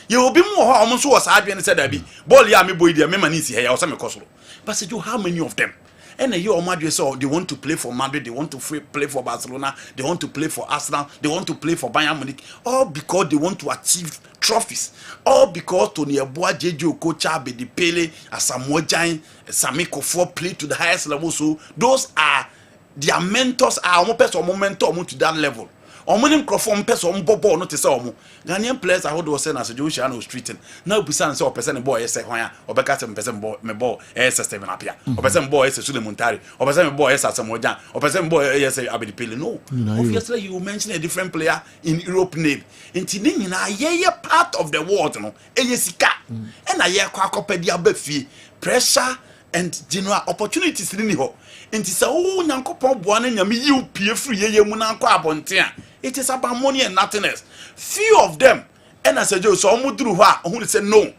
O: You will be more almost was hard when said abi. Ball ya me boy dear me manisi here or some kosolo. But say you how many of them? And you Madrid so they want to play for Madrid, they want to play for Barcelona, they want to play for Arsenal, they want to play for Bayern Munich, all because they want to achieve trophies, all because Tony Eboa, JJ Okocha, Bedi Pele, Asamoah Gyan, Sami Kofo play to the highest level. So those are their mentors, are more mentor to that level. Omonim crofom person bobo no te say omo Ghanaian players are hold say na so Joshua no streeting now busan say o person boy yes hwan o beka say person boy me boy yes Steven Apia o person boy yes Suleiman Tari o person boy yes Asamoah Gyan o person boy yes Abedi Pele no obviously you mention a different player in Europe name nti ni nyina ye part of the world no sika and na ye kwa akopedia ba fie pressure and general opportunities ni ho nti say o nyankopon boa na nyame yi opie free ye mu na akwa abonte a it is about money and nothingness. Few of them, and I said, so Mudru, who said no.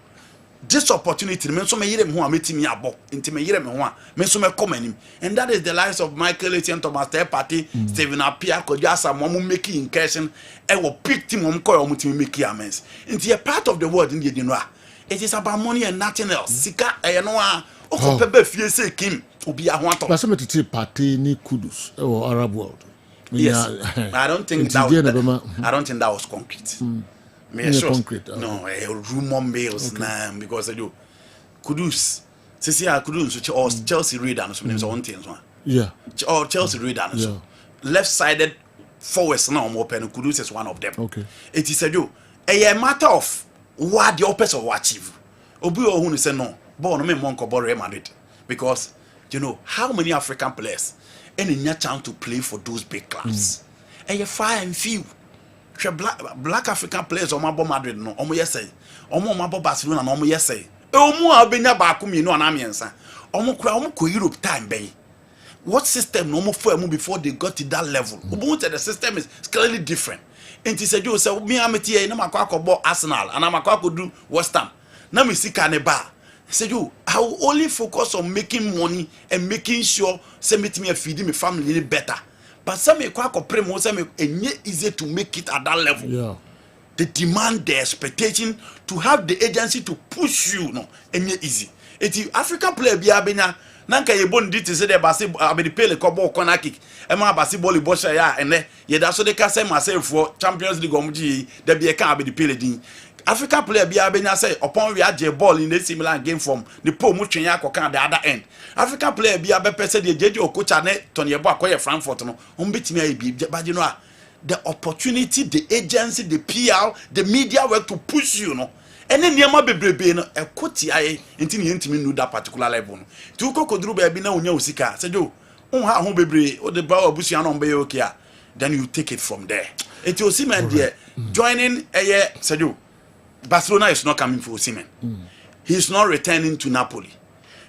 O: This opportunity, men so me yire me ho ameti me abo, inti me yire me ho a, men so me come him. And that is the lives of Michael Etienne, Thomas Party, Stephen Apia, Kodjasa, Momu making incursion, and will pick him on call muti make amends. Into a part of the world in the it is about money and nothing else. Sika, o pebe fie say kim, obi a ho ato.
N: But some to party ni kudus or Arab world.
O: Yes, I don't think that was concrete.
N: Concrete.
O: No, rumor mills because I do. Kudus, Kudus, or Chelsea Reader, so one thing.
N: Yeah.
O: Or Chelsea Reader, so left-sided forwards now open. Kudus is one of them.
N: Okay.
O: It is a matter of what the opposite will achieve. Obi who say no, but no me monko Real Madrid because you know how many African players. And in your chance to play for those big clubs. And you fire and few. Black African players on my Madrid no omo yesay. Omo my Barcelona no omo yesay. Omo abenya ba kum no anamiensa. Omo kura omo ko Europe time ben. What system no omo for before they got to that level? Omo the system is clearly different. And he said you say me ameti e na makwa akọbọ Arsenal and makwa akodu West Ham. Na me sika ne ba. Say you, I will only focus on making money and making sure say me feeding my family better. But some me kwa premo say me easy to make it at that level.
N: Yeah.
O: The demand, the expectation to have the agency to push you no easy. Eti African player bi abenya nanka ye bon dit say the basi Abedi Pele ko ball corner kick. E ma basi ball bosha ya ene ye da so de ka say myself for Champions League omji da bi e kan Abedi Pele din. African player be abenya say upon we a ball in the similar game from the po mu twenya akoka the other end. African player be abepɛ say the JJ Okocha ne Tony Ebo akoye Frankfurt no umbetimi ayi bi but you know the opportunity, the agency, the PR, the media work to push you no. And then niema bebrebe no ekoti aye enti ne ntimi know that particular level no. Tu ko koduru ba bi na onya osika say do ha ho bebre o de ba obusua no mbe okay a then you take it from there. Enti Osimhen there joining Sedu. Barcelona is not coming for Osimhen. He's not returning to Napoli.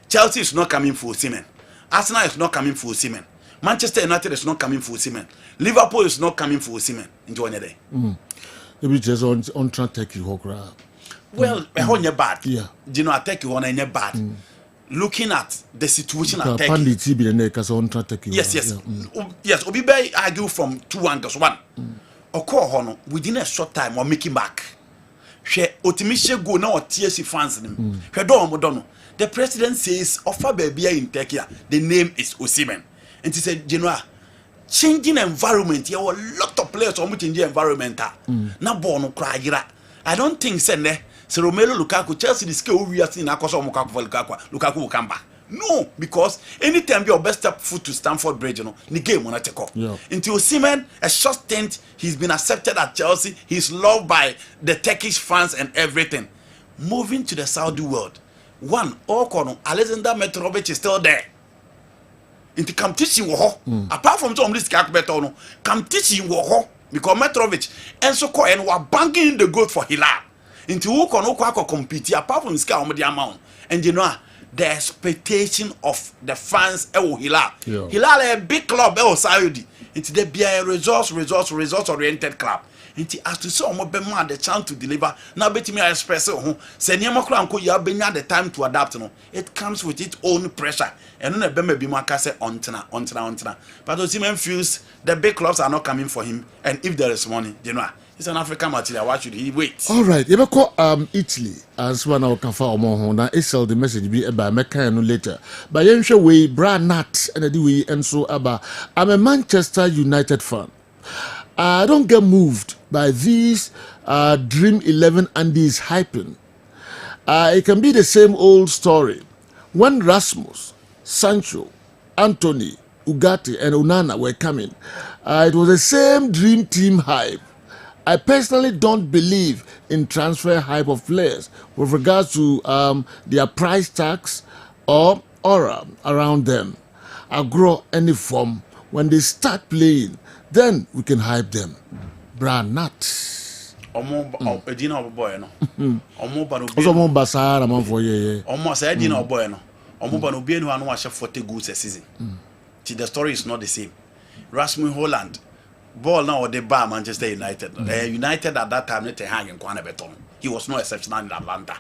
O: Chelsea is not coming for Osimhen. Arsenal is not coming for Osimhen. Manchester United is not coming for Osimhen. Liverpool is not coming for Osimhen. Into one day.
N: Maybe just on track take you hokra.
O: Well, bad.
N: Yeah.
O: You know, I take you on bad. Looking at the situation at Turkey. Yes. Obibe argue from 2 angles. One. Oko within a short time or making back. She otimishe go na TSC fans nim. The president says offer baby in Turkey. The name is Osimhen. And he said, Genoa, changing environment. There were a lot of players who changing environment. Na bono cry. I don't think send so Romelu Lukaku Chelsea the scale we are seeing akoso Lukaku will come back. No, because anytime your best step foot to Stamford Bridge, the game will not take off. Until Osimhen, a short stint, he's been accepted at Chelsea. He's loved by the Turkish fans and everything. Moving to the Saudi world, Alexander Mitrovic is still there. Into competition, apart from some of this calculator, competition because Mitrovic and so and were banking the goal for Hilal. Into who can compete apart from this amount. And you know the expectation of the fans Hilal. Hilal a big club Saudi. It's the be a results oriented club. It's as to so more the chance to deliver. Now bet me I express say Niamakranko you have been the time to adapt. It comes with its own pressure. And then the be maka say on. But Osimhen feels the big clubs are not coming for him. And if there is money, you know. It's an African material. Why should he wait?
N: All right. You call Italy as one of Kafa Omo na sell the message be about Mecca later. But you show we brand nut and the way and so about. I'm a Manchester United fan. I don't get moved by these Dream 11 and these hyping. It can be the same old story. When Rasmus, Sancho, Anthony, Ugarte, and Onana were coming, it was the same dream team hype. I personally don't believe in transfer hype of players with regards to their price tags or aura around them. I grow any form. When they start playing, then we can hype them. Brand nuts.
O: Edina boy no.
N: Basara man for ye.
O: Almost Edina boy no. Banu bien who anu 40 goals a season. The story is not the same. Rasmus Holland. Ball now the bar Manchester United. United at that time not hanging Kwana Beton. He was no exceptional in Atlanta.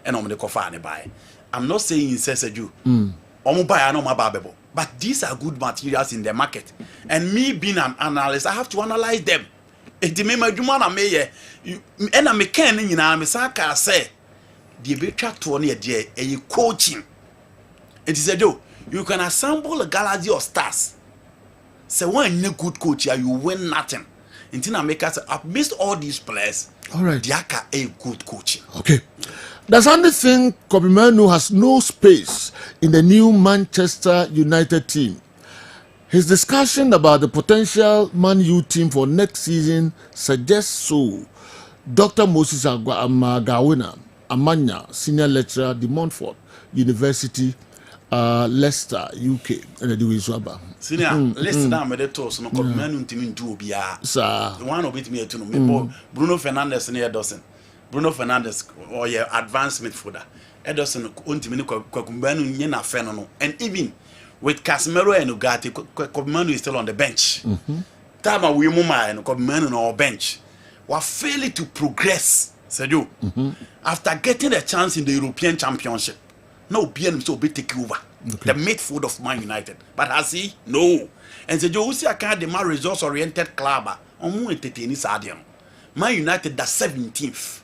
O: And the Kofani buy. I'm not saying in Seseju. Buy no babebo. But these are good materials in the market. And me being an analyst, I have to analyze them. And the me juma me and I can in Misaka say the better to one a coaching. It is a do. You can assemble a galaxy of stars. So when you good coach here, you win nothing. Until make us amidst all these players.
N: All right.
O: Diaka a good coach.
N: Okay. Does Andy think Kobe Manu has no space in the new Manchester United team? His discussion about the potential Man U team for next season suggests so. Dr. Moses Agawina Amanya, senior lecturer at the Montfort University, Leicester, UK, and the Wizwaba.
O: Senior, Leicester down with the toast, no Manu team to be
N: sir.
O: One of it me to know. Bruno Fernandes near Dawson. Bruno Fernandes or your advanced midfielder. Ederson ultimately Kokumbanu Yena Fenono. And even with Casemiro and Ugarte, Kokumanu is still on the bench. Tama we muma and Kokumanu on our bench. We're failing to progress, said you. After getting a chance in the European Championship. No BN so be take over. The midfield of Man United. But has he? No. And the Josia can't demand results oriented club. Omu entertaining Sadian. Man United the 17th.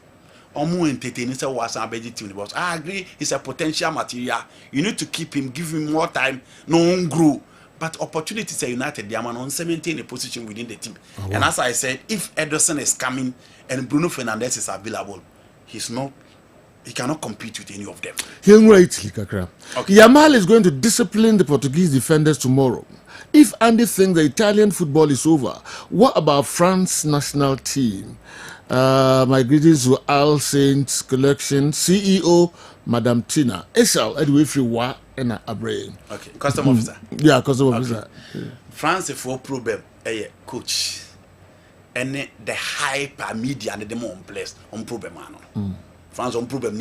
O: Omu entertaining was a better team. I agree, he's a potential material. You need to keep him, give him more time, no grow. But opportunities are United, they are on 17 a position within the team. And as I said, if Ederson is coming and Bruno Fernandes is available, he cannot compete with any of them.
N: Italy, Kakra. Okay. Yamal is going to discipline the Portuguese defenders tomorrow. If Andy thinks the Italian football is over, what about France national team? My greetings to All Saints Collection CEO, Madam Tina. Eshal, Edwin Friwa, and Abraham.
O: Okay, custom officer.
N: Yeah, custom officer.
O: France for problem, coach. And the hyper media and the more place on problem. France on problem,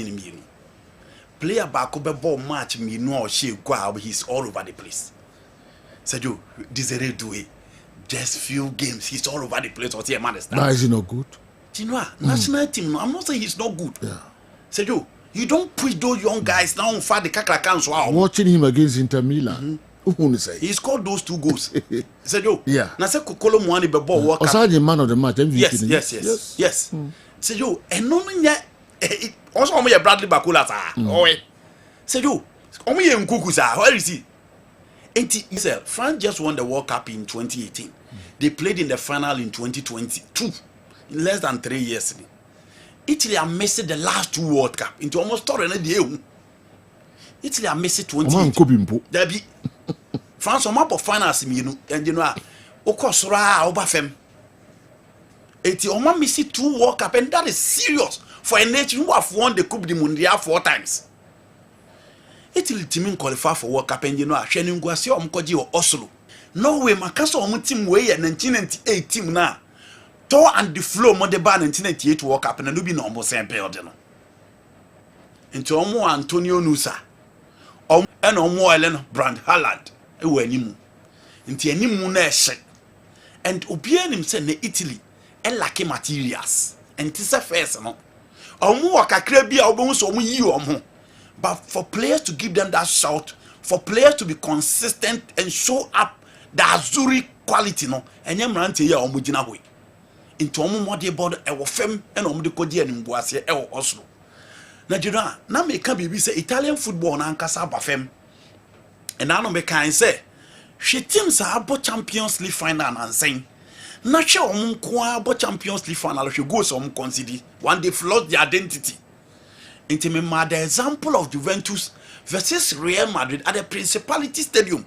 O: player back over ball match, me no she go, he's all over the place. Sergio, Desiree Doué, just few games, he's all over the place. What's your man?
N: Why is he not good?
O: You know, national team, I'm not saying he's not good. Yeah. Sergio, you don't push those young guys now on far the Kakrakan.
N: Watching him against Inter Milan.
O: He scored those 2 goals. Sergio,
N: yeah.
O: Now say Kokolo Mwani be ball work.
N: Also the man of the match, MVP.
O: Yes. Sergio, and no man also omo ye Bradley Bakula sa. Sergio, omo ye Nkuku sa. Where is he? France just won the World Cup in 2018. They played in the final in 2022. In less than 3 years. Italy are missing the last 2 World Cup into almost 3 years. Italy are missing 2018. There be France on map of finals, and you know, Okosora Obafem. Iti Oma missing 2 World Cup, and that is serious for a nation who have won the Coupe du Mondial 4 times. Italy team qualify for World Cup, and you know, Shenin Guasi Omkoji or Oslo. Norway, Makaso team way at 1998 team now. Tour and the flow more the ban 1998 World Cup, and be normal same period. Into Omo Antonio Nusa. And Omo Ellen Brand Haaland. Ewenimu. Into any muneshe. And Obian himself in Italy. And lack materials. And tis a face, no. Omo wakakrebia obons omu yi omo. But for players to give them that shout, for players to be consistent and show up the Azuri quality, no. And yamrante ya omu jinahwe. Into omu modi board ewo fem and omu de kodi and mbuase ewo Oslo. Nigeria, na me can be say Italian football na ankasa bafem. And now me can say she teams are about Champions League final and saying na she omu about Champions League final she goes some consider one they lost their identity. Into me the example of Juventus versus Real Madrid at the Principality Stadium.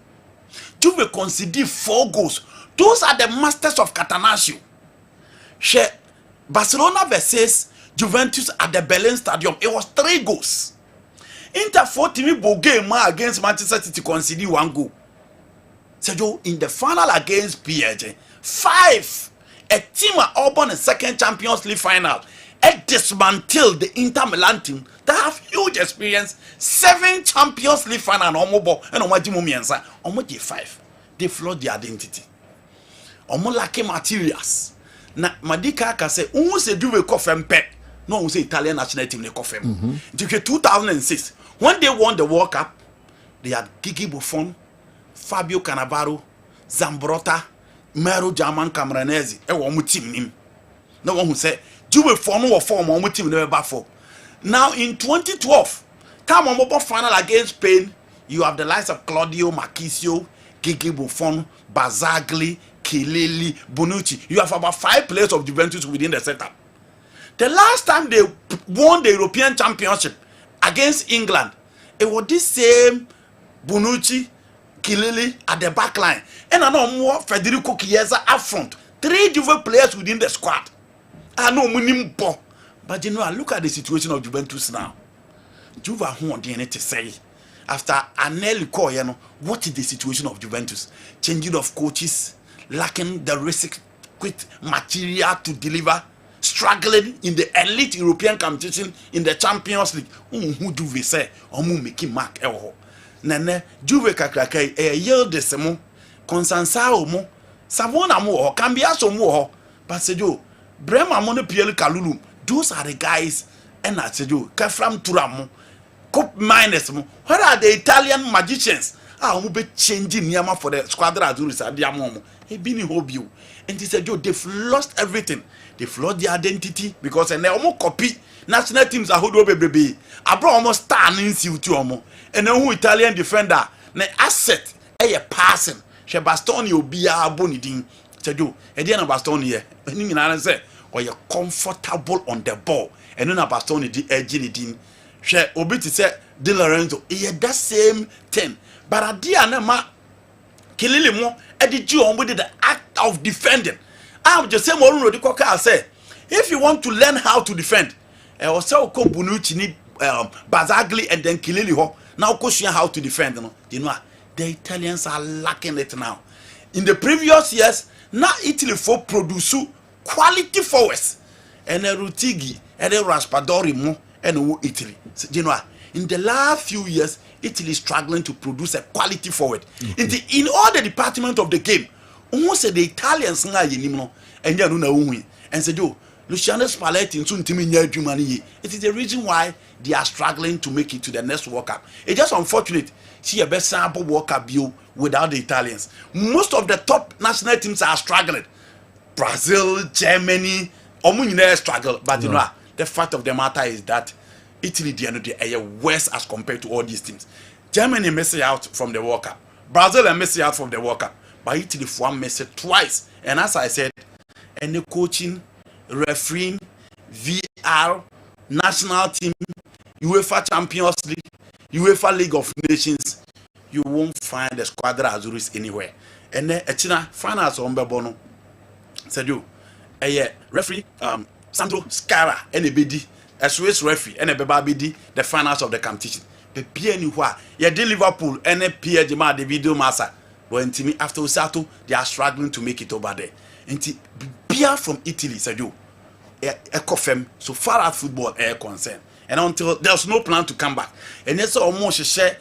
O: Juve conceded 4 goals. Those are the masters of Catanaccio. She Barcelona versus Juventus at the Berlin Stadium. It was 3 goals. Inter 40 game against Manchester City conceded 1 goal. So in the final against PSG, 5. A team at Auburn in second Champions League final. It dismantled the Inter Milan team that have huge experience. 7 Champions League final and almost 5. They flawed their identity. Almost lacking materials. Na Madika can say, se Juve kofem pe. No, say Italian national team ne kofem. In 2006, when they won the World Cup, they had Gigi Buffon, Fabio Cannavaro, Zambrotta, Mero German Camoranesi. One team nim. No one who said Juve form one team never for. Now in 2012, time on mobile final against Spain, you have the likes of Claudio Marchisio, Gigi Buffon, Bazzagli, Chiellini, Bonucci. You have about 5 players of Juventus within the setup. The last time they won the European Championship against England, it was this same Bonucci, Chiellini at the back line. And I know more Federico Chiesa up front. 3 Juve players within the squad. I know Munimpo. But you know, look at the situation of Juventus now. Juve want to say. After Anelli call, you know, what is the situation of Juventus? Changing of coaches, lacking the risk quit material to deliver, struggling in the elite European competition in the Champions League. Who do we say? Omu make mark eho. Nene Juve kakrakai yield the semo consansa omo savona mo kambia so mo but sejo Brema mo ne Pierre Kalulu. Those are the guys and sejo Kefram Turamo Cup minus mo. What are the Italian magicians? Who be changing Yama for the squadra Azuris at Diamomo. He been in hobby. And they said, they've lost everything. They've lost their identity because and they almost copy national teams are who baby. Abro almost star in Siutuomo. And then who Italian defender, ne asset, a passing. She Bastoni Obia Bonidin. Said you, a dear Bastoni, and say, or you're comfortable on the ball. ɛno na Barcelona di edge ne din hwɛ obi te sɛ De Lorenzo that same thing but adia na ma kilili mo edi ji on with the act of defending I'm just saying more di koka say if you want to learn how to defend or say ko Bonucci ni Bazzagli and then kilili ho now question how to defend no you know the Italians are lacking it now in the previous years now Italy for produce quality forwards and Rutigi and Raspadori mo and Italy you know in the last few years Italy is struggling to produce a quality forward in all the department of the game almost the Italians nga yenimno and ya no na wu and said yo Luciano Spalletti nso ntimi nya adwuma ne ye it is the reason why they are struggling to make it to the next World Cup. It's just unfortunate see a best sample World Cup bio without the Italians. Most of the top national teams are struggling. Brazil, Germany, omunyina struggle but you know the fact of the matter is that Italy the end of the day are worse as compared to all these teams. Germany missing out from the World Cup. Brazil are missing out from the World Cup. But Italy for missed twice. And as I said, any coaching, refereeing, VR, national team, UEFA Champions League, UEFA League of Nations, you won't find the Squadra Azuris anywhere. And then China finals on Bebono said you a referee Sandro Scara and a BD a Swiss referee and a BD the finals of the competition. The PNU yeah de Liverpool and a Pierre Jema the video massa when Timmy after Usato they are struggling to make it over there. And beer from Italy said you a confirm so far as football are concerned. And until there's no plan to come back. And that's almost share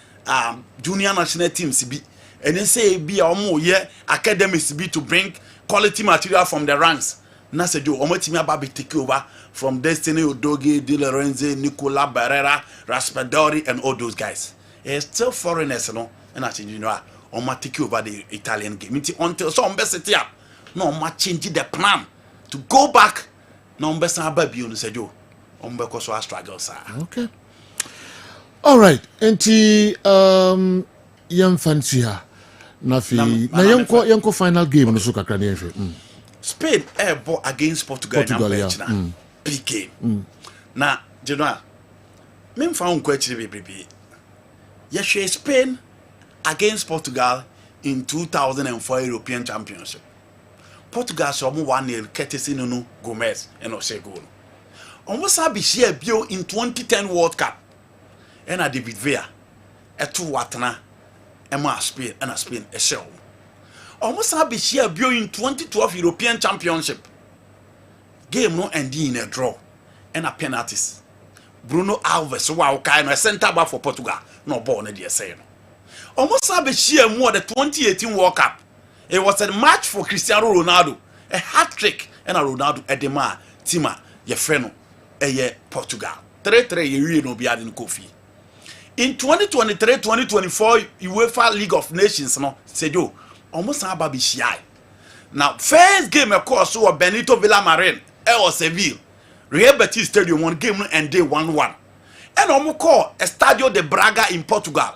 O: junior national teams be and then say be almost academics be to bring quality material from the ranks. Nasejo omotimi ababe take over from Destiny Udogie, De Lorenzo, Nicola Barrera, Raspadori and all those guys. It's still foreigners, no, and I think you know take over the Italian game. Until some best up, no change the plan to go back. No best baby on Sejo. Because I struggle, sir.
N: Okay. All right. Enti young fancy ha. Nafi. Na yanko final game no so kakra ne hwe.
O: Spain ball against Portugal na big game. Na Genoa. Me mfa unko akire bebrebe. Ye hwe Spain against Portugal in 2004 European Championship. Portugal so mo 1-0 courtesy no Gomez and Osego. Almost be share bio in 2010 World Cup. And a David Villa, a 2 watana, Emma Spain and a Spain a shell. Almost be share bio in 2012 European Championship. Game no ending in a draw and a penalties. Bruno Alves, wow, kind of center back for Portugal. No ball, no dear saying. Almost be share more the 2018 World Cup. It was a match for Cristiano Ronaldo, a hat trick, and a Ronaldo Edema, Tima, your friend. Portugal 3-3 you no be adding coffee in 2023-2024 UEFA League of Nations no said you almost about be shy now first game of course so Benito Villamarin or Seville Real Betis Stadium one game and day 1-1 and almost call Estadio de Braga in Portugal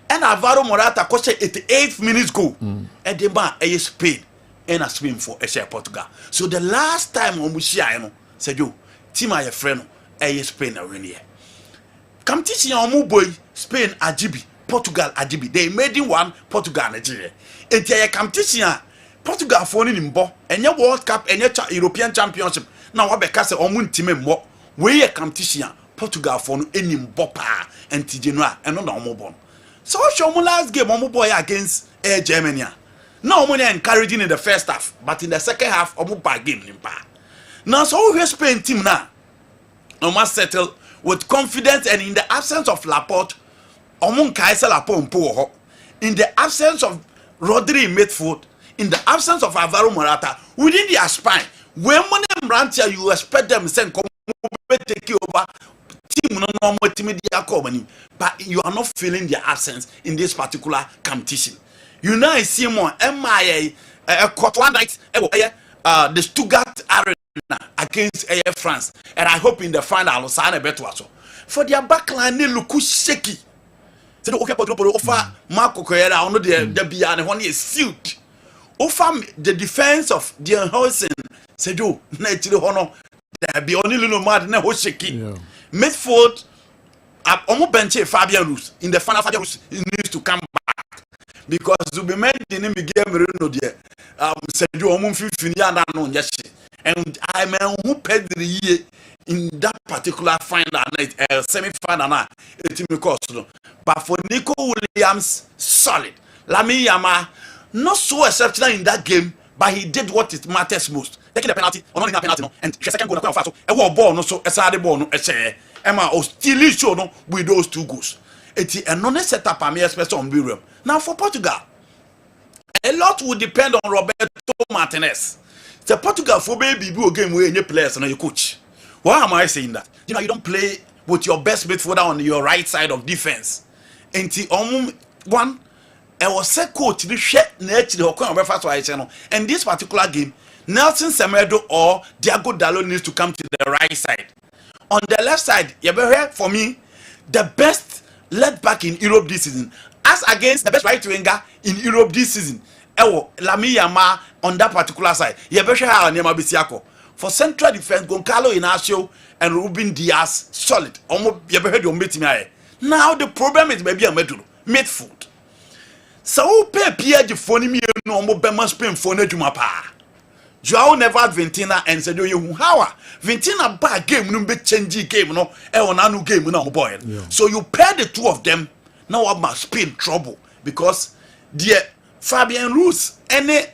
O: and Alvaro Morata coach 88 minutes goal and the man a Spain and a Spain for a Portugal so the last time almost shy no said you team your friend Spain are really. Come teaching your boy Spain Ajibi, Portugal Ajibi. They made in one Portugal Nigeria. And they come teaching Portugal for in Bo and your World Cup and your European Championship. Now what because omun team mo we come teaching Portugal for any Bopa and Tijinwa and no more bon. So show mo last game omo boy against Germany. Now money encouraging in the first half, but in the second half omo bad game nimpa. Now, so we Spain team now, must settle with confidence and in the absence of Laporte, Kaiser Laporte, in the absence of Rodri midfield, in the absence of Alvaro Morata, within their spine, when money runs here, you expect them to send take over team no normal team but you are not feeling their absence in this particular competition. You know, I see more MIA one night the Stuttgart Arena against AF France, and I hope in the final Sana Betuaso for their backline they look shaky. So okay, but offer Marco Correa on the beyond one is sealed. Offer the defense of the Hosen said you naturally honor there be only little mad na ho shaky. Midfield almost bench Fabian Ruiz in the final. Fabian Ruiz needs to come back because Zubimendi didn't begin Merino there. Sergio Omunfi and I'm who paid the year in that particular final night, semi-final night. But for Nico Williams, solid. Lami Yama, not so exceptional in that game, but he did what it matters most. Taking the penalty, or not in a penalty, no, and the second goal, a ball, no, so a side ball, no, a share. Emma, or still show no with those 2 goals. It's a non setup, I mean, especially on William. Now for Portugal, a lot will depend on Roberto Martinez. The Portugal for baby do a game where any players and your coach. Why am I saying that? You know, you don't play with your best midfielder on your right side of defense. And one, I was a coach to share nature the and this particular game, Nelson Semedo or Diego Dalot needs to come to the right side. On the left side, for me, the best left back in Europe this season, as against the best right winger in Europe this season. Lami Yama on that particular side. For central defense, Goncalo Inacio and Ruben Diaz, solid. Now the problem is maybe a midfield. So pay Pierre phone me no more Bema Spain phone Jumapa. Joao never Ventina and said you how Ventina bad game no be change game no anu game no boy. So you pair the 2 of them. Now I must spin trouble because the Fabian Ruiz any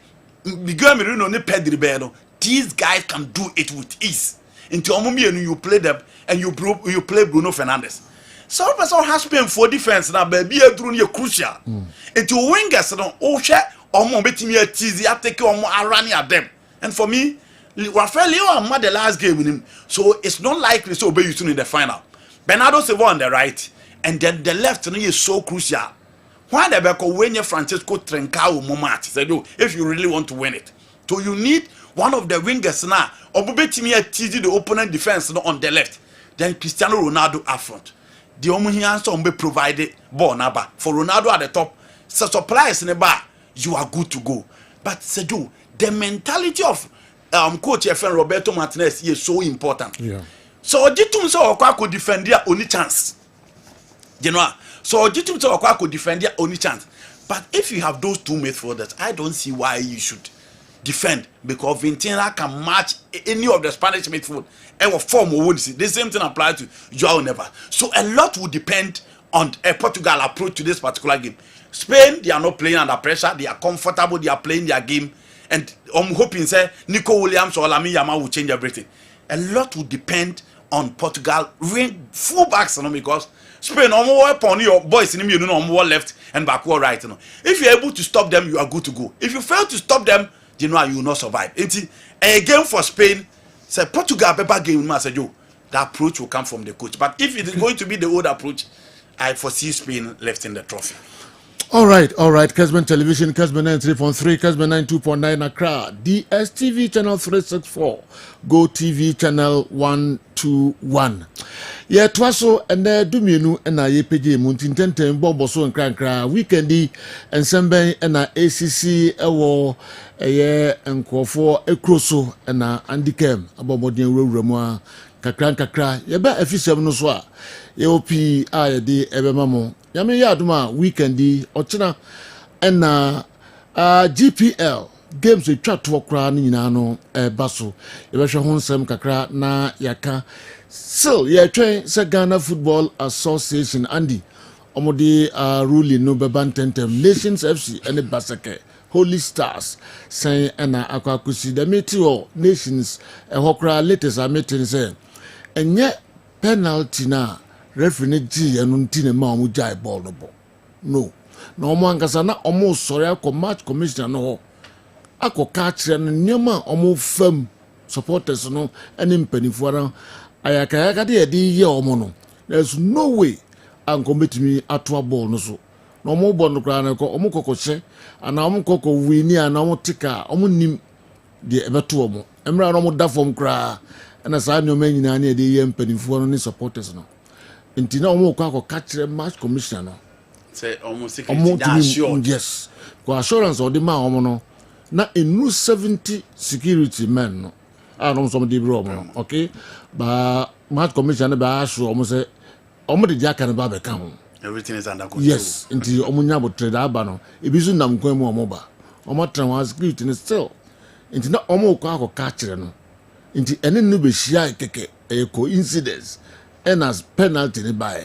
O: Miguel Merino ne Pedri Beno, these guys can do it with ease. Into you play them and you play Bruno Fernandes. Some person has been for defense now, baby, you're crucial. Into wingers, no, share or more betting me a teasy, I take on more running at them. And for me, Rafael Leo and the last game with him, so it's not likely so be soon in the final. Bernardo Silva on the right, and then the left is so crucial. Why the back when you Francisco Trencao Momat said, if you really want to win it, so you need one of the wingers now, or betting a teasy the opponent defense on the left, then Cristiano Ronaldo up front. The only answer be provided ball number for Ronaldo at the top. So supplies in the bar, you are good to go. But Sedu, the mentality of coach FN Roberto Martinez is so important. So Jitum so could defend their only chance. You know, so Jitum so could defend their only chance. But if you have those 2 midfielders, I don't see why you should defend, because Ventina can match any of the Spanish midfield and form the same thing applies to Joao Neves. So a lot will depend on a Portugal approach to this particular game. Spain, they are not playing under pressure, they are comfortable, they are playing their game, and I'm hoping say Nico Williams or Lami Yama will change everything. A lot will depend on Portugal full backs, because Spain upon your boys in you know left and backward right. If you're able to stop them, you are good to go. If you fail to stop them, you know you will not survive. A game for Spain, say Portugal paper game, the approach will come from the coach. But if it is going to be the old approach, I foresee Spain lifting the trophy.
N: All right. Kessben Television, Kessben 93.3, Kessben 92.9 Accra, DSTV channel 364, Go TV channel 121. Yeah, twaso and Dumienu and YPG Muntintente Boboso and Crankra, Weekendy and Semben and ACC Ewo, a year and Quafo, a Crosso and Andikem, Abomodian Ramo, Kakra, Yaba Efficient Noswa, AOP, IAD, Ebemamo. Yami Yaduma weekendi Ochina and GPL games we chat to okra ni no baso yebehwe ho nsem kakra na yaka still ye twen se Ghana Football Association Andy omodi ruling no bebantentem Nations FC and Baseke Holy Stars say na akwakusi the meteor Nations hokra latest meeting say enye penalty na referee G and ma omu jai ball no na omu ankasa na omu sori akọ match commissioner no akọ catch and nyema omu fam supporters no ene mpanifo ara ayaka de ye omu no there's no way anko metimi ato ball no so na omu ball no kra na ko omu kokose ana omu koko wini ana omu tika omu nim de ebeto omu emra na omu da form kra na sa nyoma nyina na de ye mpanifo no ni supporters no Intina omo kwa catch match commissioner no
O: say almost security
N: yes kwa assurance or the man omo no na enu 70 security men no I know some bro. Okay, but match commission ba show almost say almost the jack and ba come.
O: Everything is under control.
N: Yes, into omunya bo trade abano. Ebisu nam kwan mu omoba. Omo transcript ni still. Into na omo kwa ko catch no. Into ene no be shia keke a coincidence. And as penalty ni by.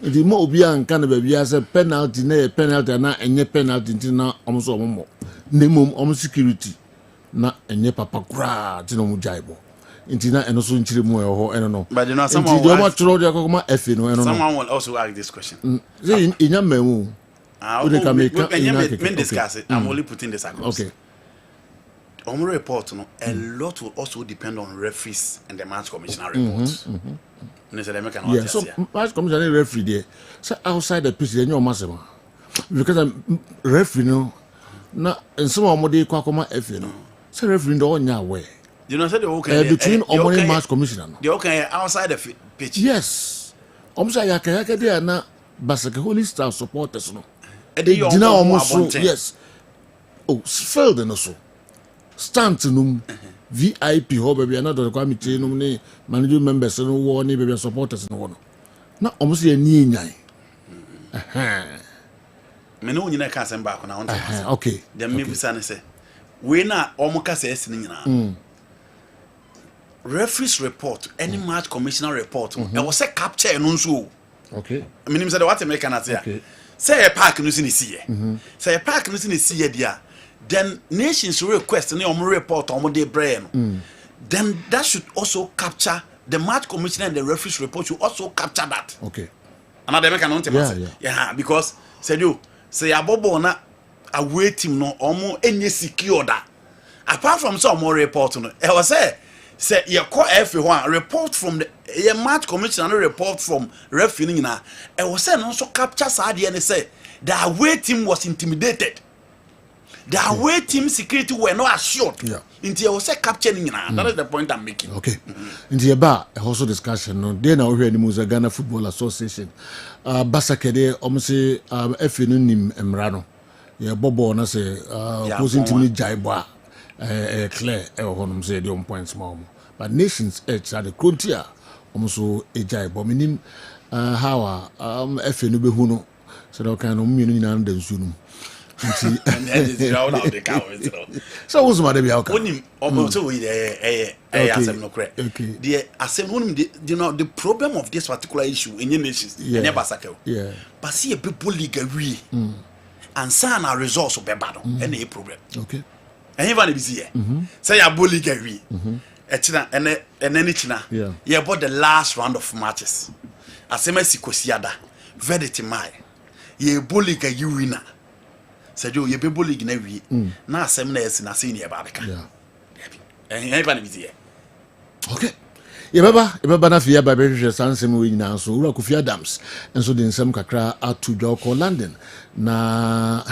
N: Into mo obi anka na ba bia say penalty na penalty na enye penalty into na omo so omo. Nemum omo security na enye papa kra ti no mu jaibo. Intina eno so nchire mu eho eno no.
O: But you know someone will
N: ask, no eno
O: someone will also ask this question.
N: Say inya memu.
O: We discuss it. I'm only putting this across.
N: Okay.
O: On report, no, a lot will also depend on referees and the match commissioner reports.
N: Yeah, so match commissioner referee there. So outside the pitch, then you're massive. Because I'm referee no, na and some of them kwa koma FA no. So referee no nya way.
O: You know, say the okay
N: between Omoni match commissioner.
O: The okay outside the pitch.
N: Yes. Omsa yaka there na Basake Holy Star supporters no.
O: Dina
N: almost yes. Oh, failed no so. Stand num VIP ho baby another committee num ne managing members no wo ne baby supporters no no. Na almost ye ni nyan.
O: Me no nyina ka sem ba ko na won.
N: Okay.
O: Dem me bisa ne say we na omo ka say esi nyina. Referees report, any match commissioner report, there was a capture no so.
N: Okay.
O: I mean, say what American na say. Say a park no see see. Say a park no see see dia. Then nations request any report on the brain. Then that should also capture the match commissioner and the referees report should also capture that.
N: Okay.
O: Another American yeah, because say you say abobo na away team no omo enye secure that. Apart from some more report no, I was say you call everyone report from the match commissioner report from referee na I was say no so capture sad and say the away team was intimidated. The away team security were not assured.
N: Yeah.
O: Until I was capturing that is the point I'm making.
N: Okay. Into about also discussion no. Then now here the Ghana Football Association. Basakede omse FA no nim emrano. Yeah bobo na say opposing team jaiba clear honum say the on points more. But nations edge at the frontier almost a jaiba minim how FA no be huno. So that kind of meaning na den sunu. So what's my baby outcome?
O: Onim omoto we asem no correct. The asem onim you know the problem of this particular issue in nations and Basake.
N: Yeah.
O: But see a people league we and sign our results of bad any problem.
N: Okay.
O: And even be here. Say a bully we. Etina and any china. Yeah, about the last round of matches. Asema sikosiada. Very timai. Ye bully you winner. Said you be bullying na wi na asem na esi na say ni e ba beka eh eba na bizie
N: okay ye baba na fia ba behwe sansem we nyina so ura Kofi Adams enso de nsem kakra atudwa ko London na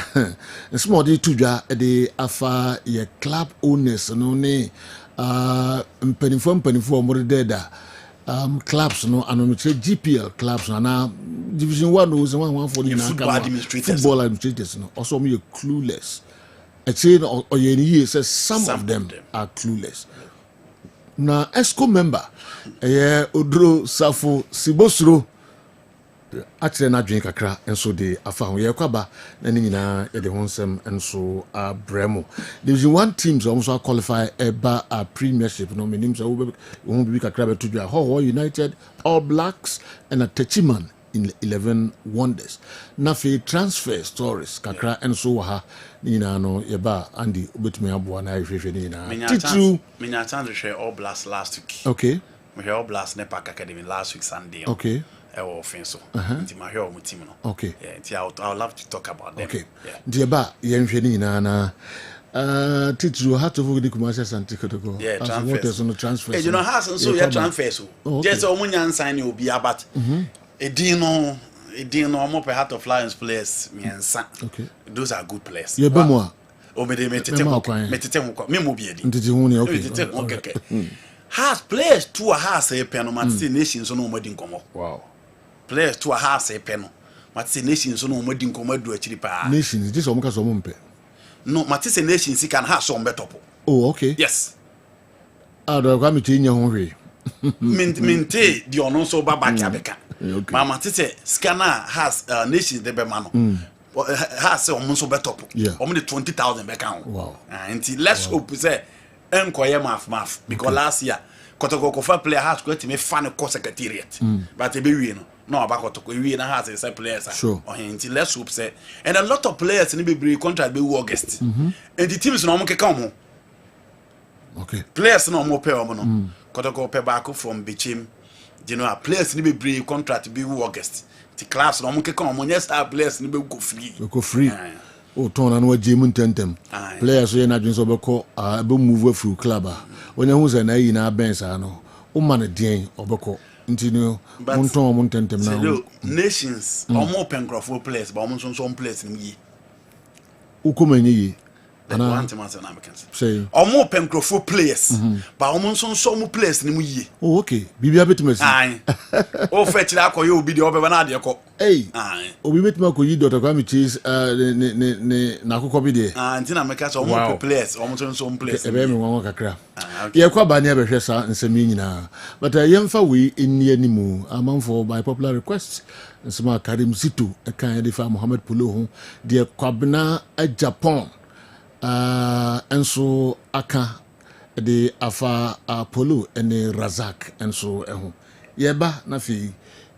N: nsmo de tudwa de afa ye club owners no ne mpanifo mo de da clubs no anometre GPL clubs na division 1 was one for the football administrators no also me clueless I say or ye says some of them are clueless na ESCO member Odro Safo Sibosro actually na drink kakra enso de afa ho ye kwaba na ni nyina ye de honsem enso bremo division 1 teams also qualify eba a premiership no menim so we be kakra be tudwa Ho United, All Blacks and a Techiman in 11 wonders na fe transfer stories kakra enso ha ni nyina no ye ba andi obetumi aboa na hwehwe ni nyina
O: titu menya chance share All Blacks last week.
N: Okay.
O: We hear All Blacks Nepak Academy last week Sunday.
N: Okay.
O: So team no.
N: Okay.
O: Yeah, I would love to talk about them.
N: Okay. Dear ba yenhwe ni na Titru had to vote the commercial santikotoko.
O: Yeah, transfers.
N: Hey,
O: you know how so yeah transfers. Just omunyan sign will be about Edino more per Heart of Lions players
N: okay.
O: Those are good players.
N: Yeah, bemo.
O: O me metete me mo bi edi.
N: Ntiti hu ni okay.
O: Has players to a house a pen on nations on wedding como.
N: Wow.
O: Players to a house a pen. Matse nations on wedding como do actually pa.
N: Nations this omuka so mumpe.
O: No, Matse nations can have some better.
N: Oh, okay.
O: Yes.
N: Ado kwa mi chinya hwe.
O: Minte the ono so baba kabeka. Mama tete scanner has nation de be mano. Has omo so betop. Omo de 20,000 beka ho.
N: Wow.
O: And let's hope say enkoye math because last year Kotoko for player has to me fan co secretariat. But e be we no about Kotoko we na has say players.
N: Sure.
O: Until let's hope say and a lot of players in be contract be August. And the teams no mo keka mo.
N: Okay.
O: Players no more pay no. Kotoko pay back from Bichim. You know, players ni be contract be August. The clubs no more keka mo yes players ni be go free.
N: Go free. O ton anu ajimu tentem. Players we na dwen so beko be move through club. Onya hu se na yi na ben sa no. O man den obeko. Nti no monton mo tentem na.
O: Nations more pengrofo players but omo so players ni yi.
N: Ukomanyi yi.
O: Say more pengrofo players but omo so players ni mu yi.
N: Oh okay. Bibia betimasi.
O: Aye. O fetch la koyo obi de obe na de ko.
N: Hey. Aye. Obi betima ko yi Dr. Kwame Cheese ne na akoko bi de.
O: Nti na meka so more players omo so players.
N: Ebe me won kakra. Ye kwa ba ne behwe sa nsemi nyina. But yemfa we eni animu amanfo by popular request. Nsema Karim Zito e kan de fa Mohamed Polo ho de kwabna a Japan. Enso aka de afa Polo ene Razak enso eho. Yeba na fi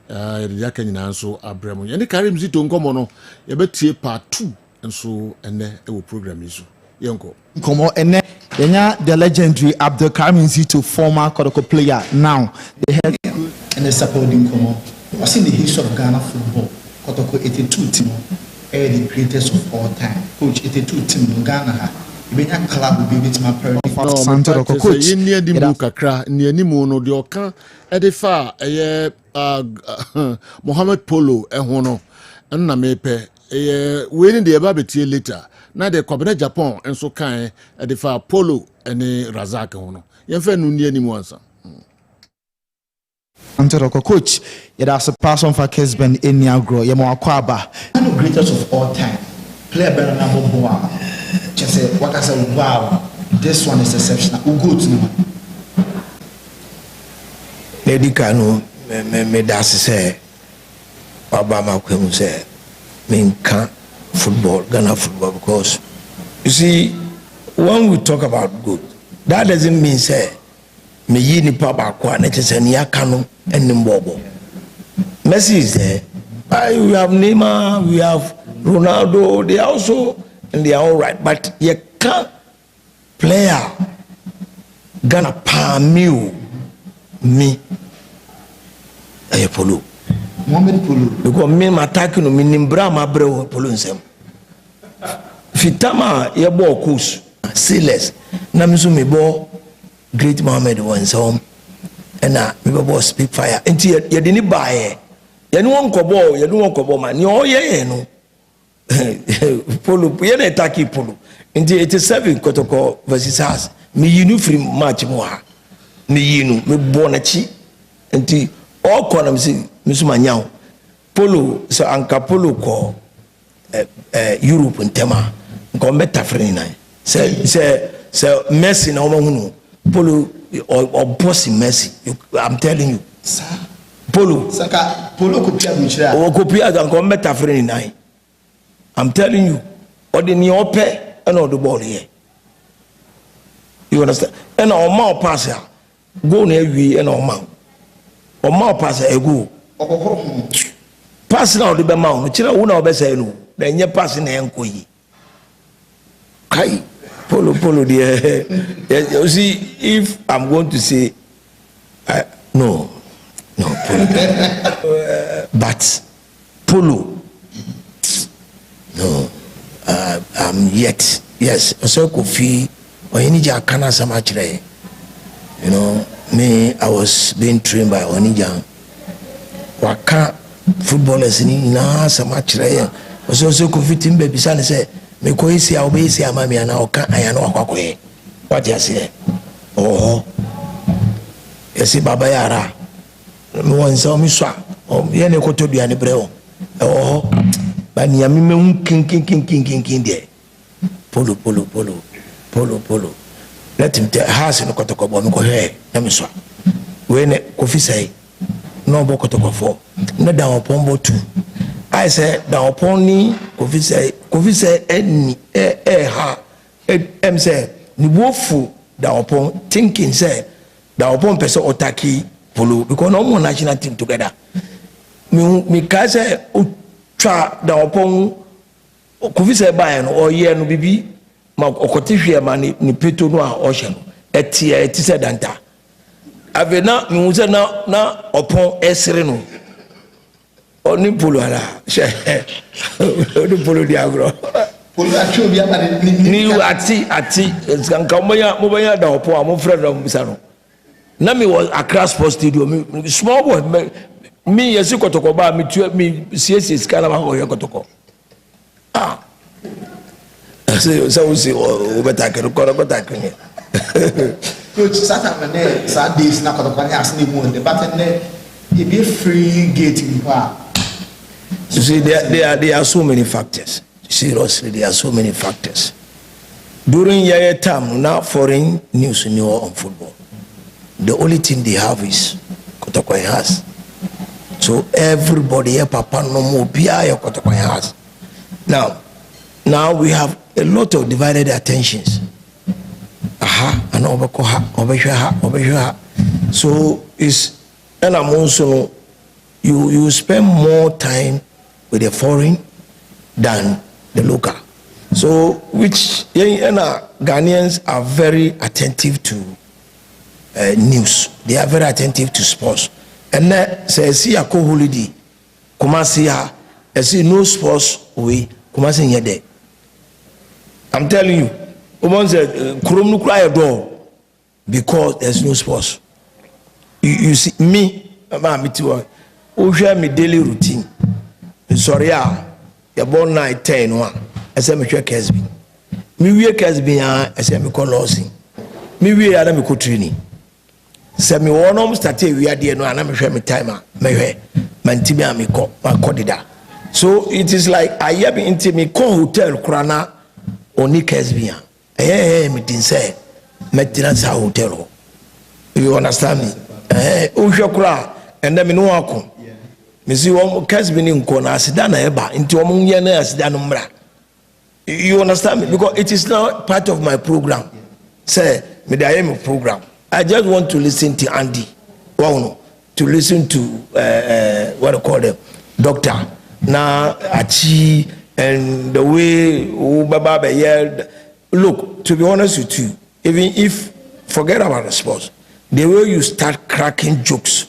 N: yaka nyina nso abremu. Ye ne Karim Zito nkomo no ye betie part 2 enso ene e wo program isu. Yenko.
A: Nkomo ene yenya the legendary Abdul Karim Zito, former Kotoko player. Now they have
P: and the supporting Nkomo. What's in the history of Ghana football? Kotoko 82 team the greatest of all time. Coach 82 team in Ghana. Ibenya club will be with my parents.
N: No, coach. Ni edi mu kakra, ni animu no de oka edifa eye Mohamed Polo ehwo no na mepe eye we ni de eba betie later. Na de kwabena Japan enso kan edifa Polo ene Razak ho no. Yemfa nu ni animu ansa.
A: Antoroko coach, that's a person for Kessben in Niagro, Yamakwaba.
P: One of the greatest of all time. Player better number one. Just say, what I said, wow, this one is exceptional. Who good to know?
Q: Lady Kano, me that's say, Obama Kwemu say, me can't football, Ghana football, because you see, when we talk about good, that doesn't mean say, me yi ni pa ba kwa na chese ni akano enim bobo. Messi is there. We have Neymar, we have Ronaldo, they are also and they are all right, but you can't player Ghana pa me Polo
P: Mohamed Polo
Q: because me mataki no me nimbra ma bre Polo nsem fitama ye bo course sealess na me so me bo great Mohammed once home and me bo speak fire enti ye de ni bae ye no nkobo man ni o ye no Polo ye na taki Polo enti 87 Kotoko versus us me yinu free match mo ha me yinu me bo na chi enti all corner me so manyao Polo so anka Polo ko Europe ntema nko meta free na se Messi na o hunu Polo or bossy Messi. I'm telling you. Sir. Polo.
P: Saka Polo kopia muchira.
Q: O kopia dan ko meta free nine. I'm telling you. Or the new ope and all the ball here. You understand? And our mouth pass here. Go near we and our mouth. Or mouth pass a go. Pass now the mouth. Chira una obese no. Then you pass in enko yi. Kai. Polo, dear. You see, if I'm going to say, no, Polo. But Polo, no, yet, yes, so Kofi, or any Jakana Samachre. You know, me, I was being trained by Onija. Waka footballers in Samachre, so Kofi Timbe Bisani say, me ko isi a obesi amami ana oka aya no akwakoe what you say oh esi baba yara me won so mi so o ye ne ko to duane bre o oh ba ni ami me kin de Polo let him tell has no kotoko bo me ko he na me so we ne Kofi say no bo kotoko 4 no down upon bo 2 I say down upon ni Kofi say any ha em say ni wofu down upon thinking say down upon person otaki polo because no more national team together me ka say twa down upon Kofi say buy no or year no bibi ma okotihwe ma ni peto no a ohye no eti se danta avena mi se na opon esre no oni polo ala she oni polo di agro
P: polo atwo bi ama
Q: ni ati nka mo ya da opon am friend am bisa no na me was Accra Sports Stadium small boy me yesi kotoko ba me CSC skala ba ho kotoko so see better can
P: coach Saturdays na kotoko ni asini mu de but e be free gate in pa.
Q: You see there are so many factors. Seriously, there are so many factors. During your time now foreign news new on football. The only thing they have is kotoko has. So everybody here papa no more bia kotoko has. Now we have a lot of divided attentions. And over. So it's and I'm also you spend more time with the foreign than the local. So which Ghanaians are very attentive to news. They are very attentive to sports. And then say see a holiday, Kumasi ha, see no sports we Kumasi here. I'm telling you, woman said, "Kurum no cry a door because there's no sports." You see me, me too. Who share me daily routine? Sorry, you're born 9, 10, 1. I say me share Kessben. Me we Kessben. I say me call nursing. Me we ada me ko training. Say me one start we are there no. I me share me timer. Me we mantimi am me call dida. So it is like I have been into me call hotel Kurana. Oni Kessben me tin say maintenance hotel. You understand me? Uhwekura and then me no akon me see one Kessben nko na asida na eba nti omo ye na asida no mra. You understand me? Because it is not part of my program. Say me dey am program. I just want to listen to Andy. Wow, to listen to what I call them doctor na achi and the way Baba yelled. Look, to be honest with you, even if forget about the sports, the way you start cracking jokes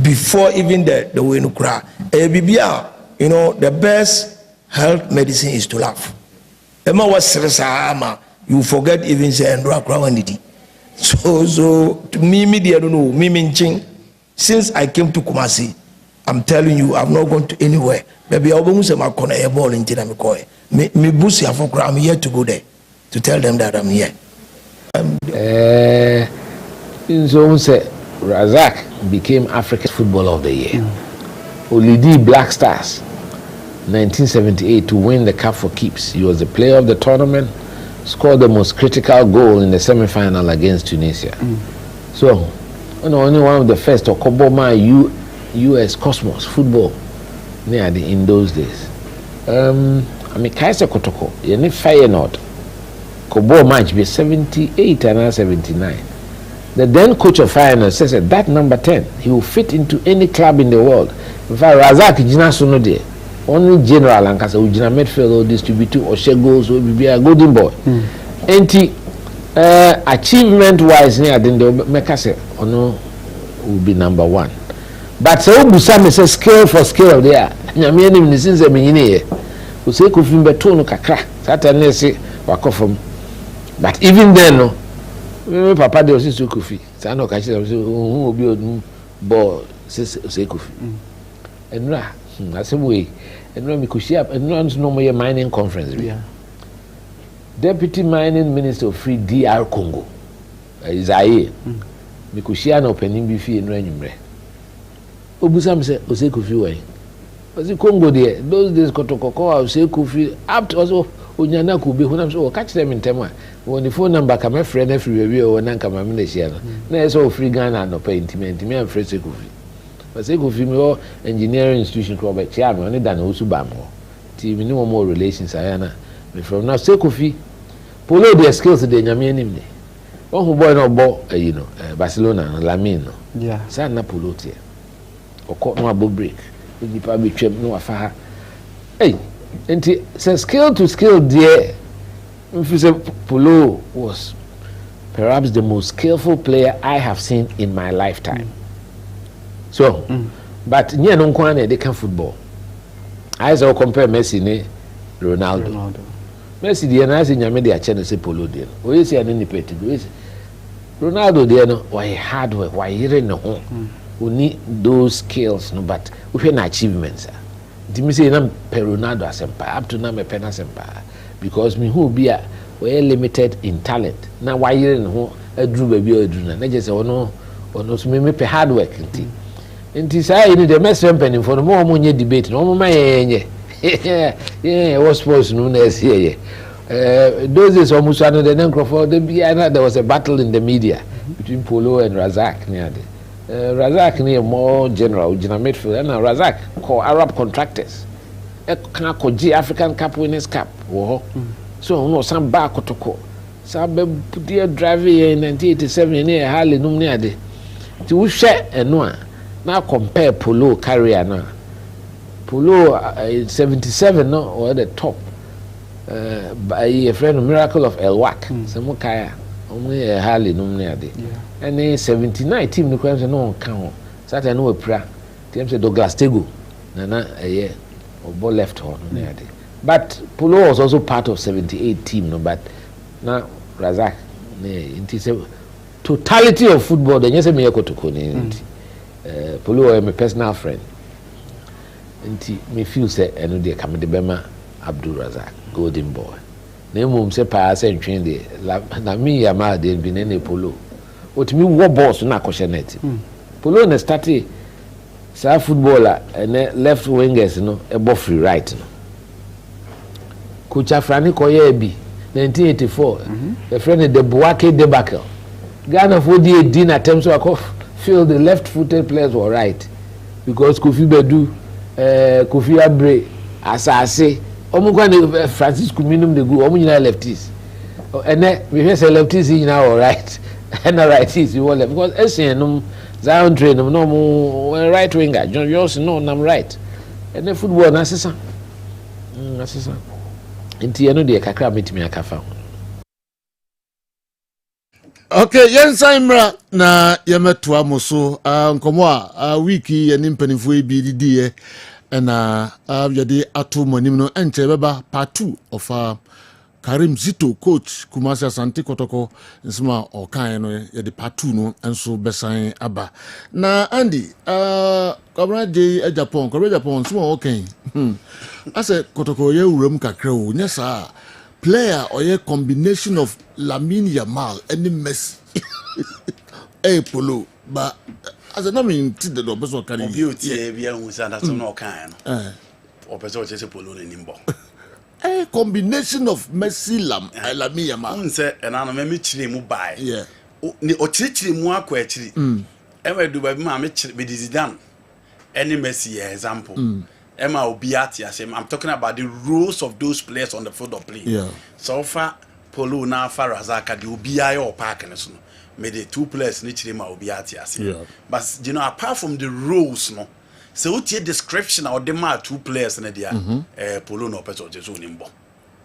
Q: before even the way you cry, you know, the best health medicine is to laugh. Emma was you forget even say and so to me media don't know me since I came to Kumasi, I'm telling you, I've not gone to anywhere. Maybe I'll be my corner a ball in Tinamikoy. Me boost ya for I'm here to go there to tell them that I'm here.
R: So say Razak became Africa's Footballer of the Year. Olidi Black Stars 1978 to win the cup for keeps. He was the player of the tournament, scored the most critical goal in the semi-final against Tunisia. So, you know, only one of the first to Koboma US Cosmos football in those days. I mean, Kaiser Kotoko, you need Feyenoord. Kobo match be 78 and 79. The then coach of Feyenoord says that number 10, he will fit into any club in the world. In fact, Razak Jina Sonode, only general and Kasa Ujina midfield or distribute or share goals will be a golden boy. Achievement wise, near then the Mekase ono will be number 1. But so Busam says scale for scale there. Nyame nim ni since me nyine we say Kofi beto no kakra Saturday say wako from. But even then no me papa dey say Kofi say no ka say who obi odun ball say Kofi enra asebwe enra me ko share enra no mo mining conference bi Deputy Mining Minister of Free DR Congo Isaie me ko share no opening bi fi enra nyumre Obusam say Kofi way was it Congo there? Those days Kotoko, I say Kofi up to also onyana ko be hunam so catch them in tema won the phone number ka my friend every we o na nka ma me na share no na eso free Ghana no pay intimate me am free Sekofi but Sekofi me o engineering institution ko be chia me oni da na osu ba mo ti me no more relations ayana me from now Sekofi polo the skills de nyame anim ne one who boy no bo you know Barcelona Lamine no
D: yeah
R: sa na polo tie okọ no abo break nipa be twem no afa ha hey nti say skill to skill there Mfuse Polo was perhaps the most skillful player I have seen in my lifetime. So, but nye no kwa na dey can football. I say compare Messi ne Ronaldo. Messi dey na say nyame dey ache no say Polo dey. O yesi ane ni peti. Ronaldo dey no why hard work, why yire ne ho. We need those skills no but we have achievements. Dimi say na per Ronaldo asempa up to na me pen asempa because me who be a we limited in talent. Na why yire ne ho adru ba bi adru na je say ono so me pe hard work nti say ni the mess pen for no mo nye debate no mo ma yenye yeah was sports no na see those is almost another Crawford there was a battle in the media between Polo and Razak near there. Razak near more general Ujina midfield and Razak call Arab contractors. Can call G African Cup Winners' Cup. So no some back to call. Some dear driver in 1987 near Harley Numniade. To share and no now compare Polo career now. Polo 77 no or the top by a friend of Miracle of El Wak. Some kaya only a Harley Numniade. And 79 team no crime no count. Saturday no pra. Team say Douglas Tego. Nana a year or ball left horn. But Polo was also part of 78 team no but now Razak it is a totality of football then yes me to Polo am a personal friend. Me feel say eno dey come the Bema Abdul Razak golden boy. Na mum say pa say ntwen dey na me ya ma dey bi na Polo. Otimi wo boss na akoshe net. Polo na start sa footballer and left wingers no e bo free right no. Coach Afrani Koye bi 1984 the friend the Boake debacle. Ghana for the 18 attempts to feel the left-footed players were right because Kofi Bedu Kofi Abre Asase omo Francis Kuminum de go omo nyina lefties. And we say lefties in now right. And the righties you want because SNM Zion train no more right winger John Johnson no I'm right and the football na sesa nti eno de kakra metimi akafa.
N: Okay, yensa imra na yemetua moso nkomo a wiki ye nimpanifo e bi didie na yede ato monim no enche beba part 2 of Karim Zito coach Kumasi Asante Kotoko nsema okan no yede part 2 no enso besan aba na Andy Kabra J Japan nsema okan ase Kotoko ye wuram kakra o nyesa player or a combination of Lamine Yamal and Messi. Hey Polo, but as a name the person can
O: beauty be that's no kind. Or person just Polo in Nimbo.
N: A combination of Messi Lamine Yamal.
O: Say and I know me chile mu buy.
N: Yeah.
O: Ni o chile mu akwa chile. Ewe do ba ma me chile be Zidane. Any Messi example. Emma Obiati, I'm talking about the roles of those players on the field of play.
N: Yeah.
O: So far, Polo na far Razaka, the Obiai or Park and so made the two players literally ma Obiati.
N: Yeah.
O: But you know, apart from the roles, no, so what your description of them are two players in the Polo no person just nimbo.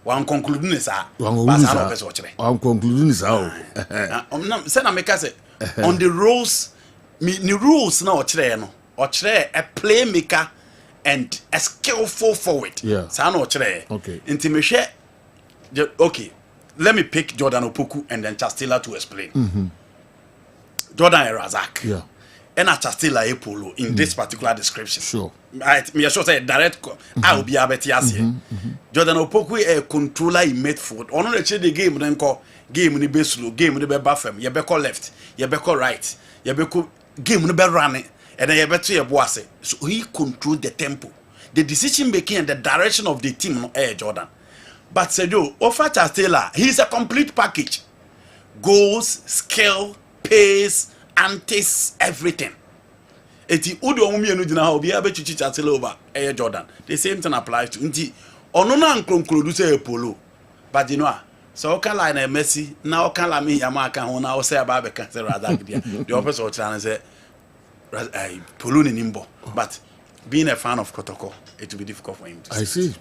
O: One conclusion is
N: one conclusion is how.
O: Say na make say on the roles, the rules now or a playmaker. And a skillful forward.
N: Yeah.
O: Okay. Intimate. Okay. Let me pick Jordan Opoku and then Chastela to explain. Jordan Razak.
N: Yeah.
O: And a Chastela Polo in this particular description.
N: Sure.
O: Me sure say direct. I will be able to Jordan Opoku a controller in midfield. On the game then call game in the base slow, game in the buffer. You be call left. You be call right. You be game in the be running. And then you better your boss. So he controlled the tempo, the decision making, and the direction of the team. Jordan, But Sergio, Ofacha Taylor, he's a complete package. Goals, skill, pace, antics, everything. Eti udo omu enu dina ha obi abechichi Taylor over Air Jordan. The same thing applies to Nti ono na nkronkro do say polo. But you know, so okala na Messi, na okala me yama aka ho na o say aba be kan say Razak dia. The opposite of trying say polo ni nimbo. But being a fan of Kotoko, it will be difficult for him to
N: I see.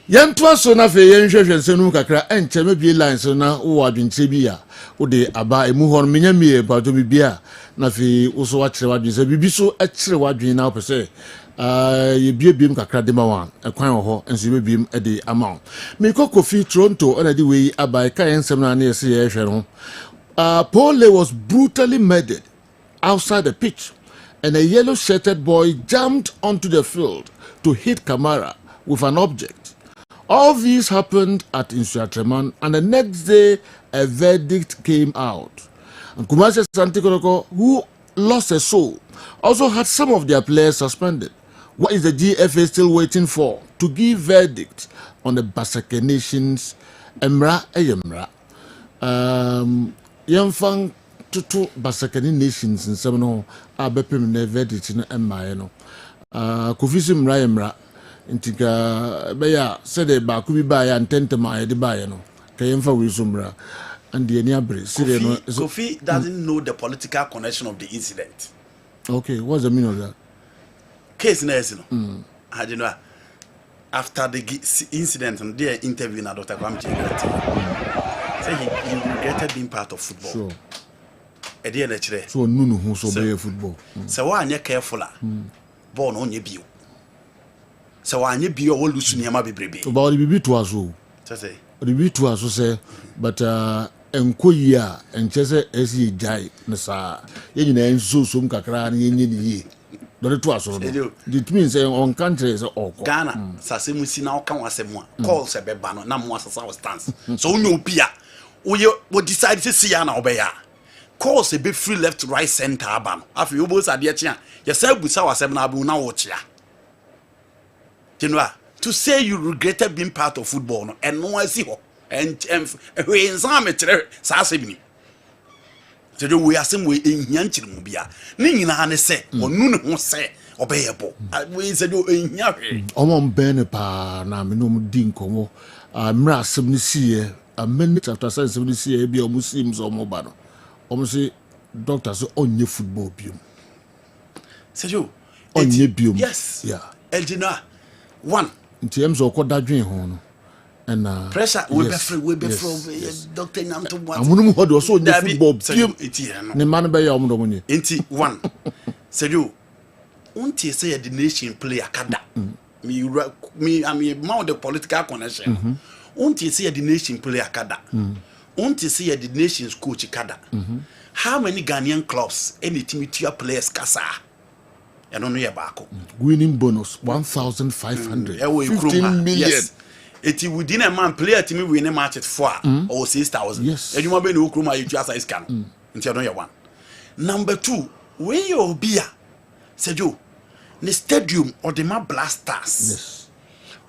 N: Yantwa so na fe yenhwehwe senu kakra enche mebie lines na wo adwinche bi a wo de aba emu hon menya mie ba to bibia na fe wo so wa kire wadwinse bibi so a kire wadwin na opese ye biebiem kakra de ma wan ekwan wo ho enso biebiem e de amount me Kofi Toronto na de we aba ka yensem na na yese ye hwe no Paul was brutally murdered outside the pitch and a yellow shirted boy jumped onto the field to hit Kamara with an object. All these happened at Insuatreman, and the next day a verdict came out. And Kumasi Santikoroko, who lost a soul, also had some of their players suspended. What is the GFA still waiting for to give verdict on the Basake Nations? Emra Eyemra. Yemfang tutu Basake Nations in Semino, Abepim ne verdict in Emma. Kufisi Emra. Intika beya sede ba ku bi ba ya ntente ma ya de ba ya no kayemfa we sumra and the eniabre sede no
O: Kofi doesn't know the political connection of the incident.
N: Okay, what's the meaning of that?
O: Case na no I don't know after the incident and their interview na Dr. Kwame say he regretted being part of football.
N: Sure.
O: E dey na kire
N: So nunu hu so be football.
O: So wa anya careful ball no nye bio. So wanye bio wo lusu niama bebrebe.
N: About the bibi to aso.
O: Say.
N: The bibi to aso say but enkoyi a enche se esi jai na sa ye nyina enso som kakra na ye nyi ni do to aso no. It means on country say oko.
O: Ghana sase musi na oka wasem a call se be ba no na mo asasa wo stance. So onyo obi a wo decide to see ya na obeya. Call se be free left right center aba no. Afi obo sade che a ye say busa wasem na abu na wo chia. To say you regretted being part of football no and no one see ho and we exam metre sa asebini to do we asem we ehia nchire mu bia ne nyina ne se onu ne ho se obeyebo we say do ehia hwe
N: omon ben pa na me no di nkomo mra asem ne sie a minute after asem ne sie bia omu sim so omo ba no omo say doctor so onye football biom
O: say you
N: onye biom
O: yes
N: yeah
O: eljina one
N: in terms of what that dream ho no and
O: pressure we be from doctor nam to what
N: amunum ho do so onye football biom ne man be ya omo do monye
O: enti one say you unti say the nation player kada me I mean more the political connection unti say the nation player kada unti say the nation's coach kada how many Ghanaian clubs any team players kasa I don't know about
N: winning bonus 1,500 15 million.
O: Yes. It within a man player to me win a match at 4 or 6,000.
N: Yes.
O: And you want to know Kruma you just size can. Until no one. Number 2, when you be said you the stadium or the map blasters.
N: Yes.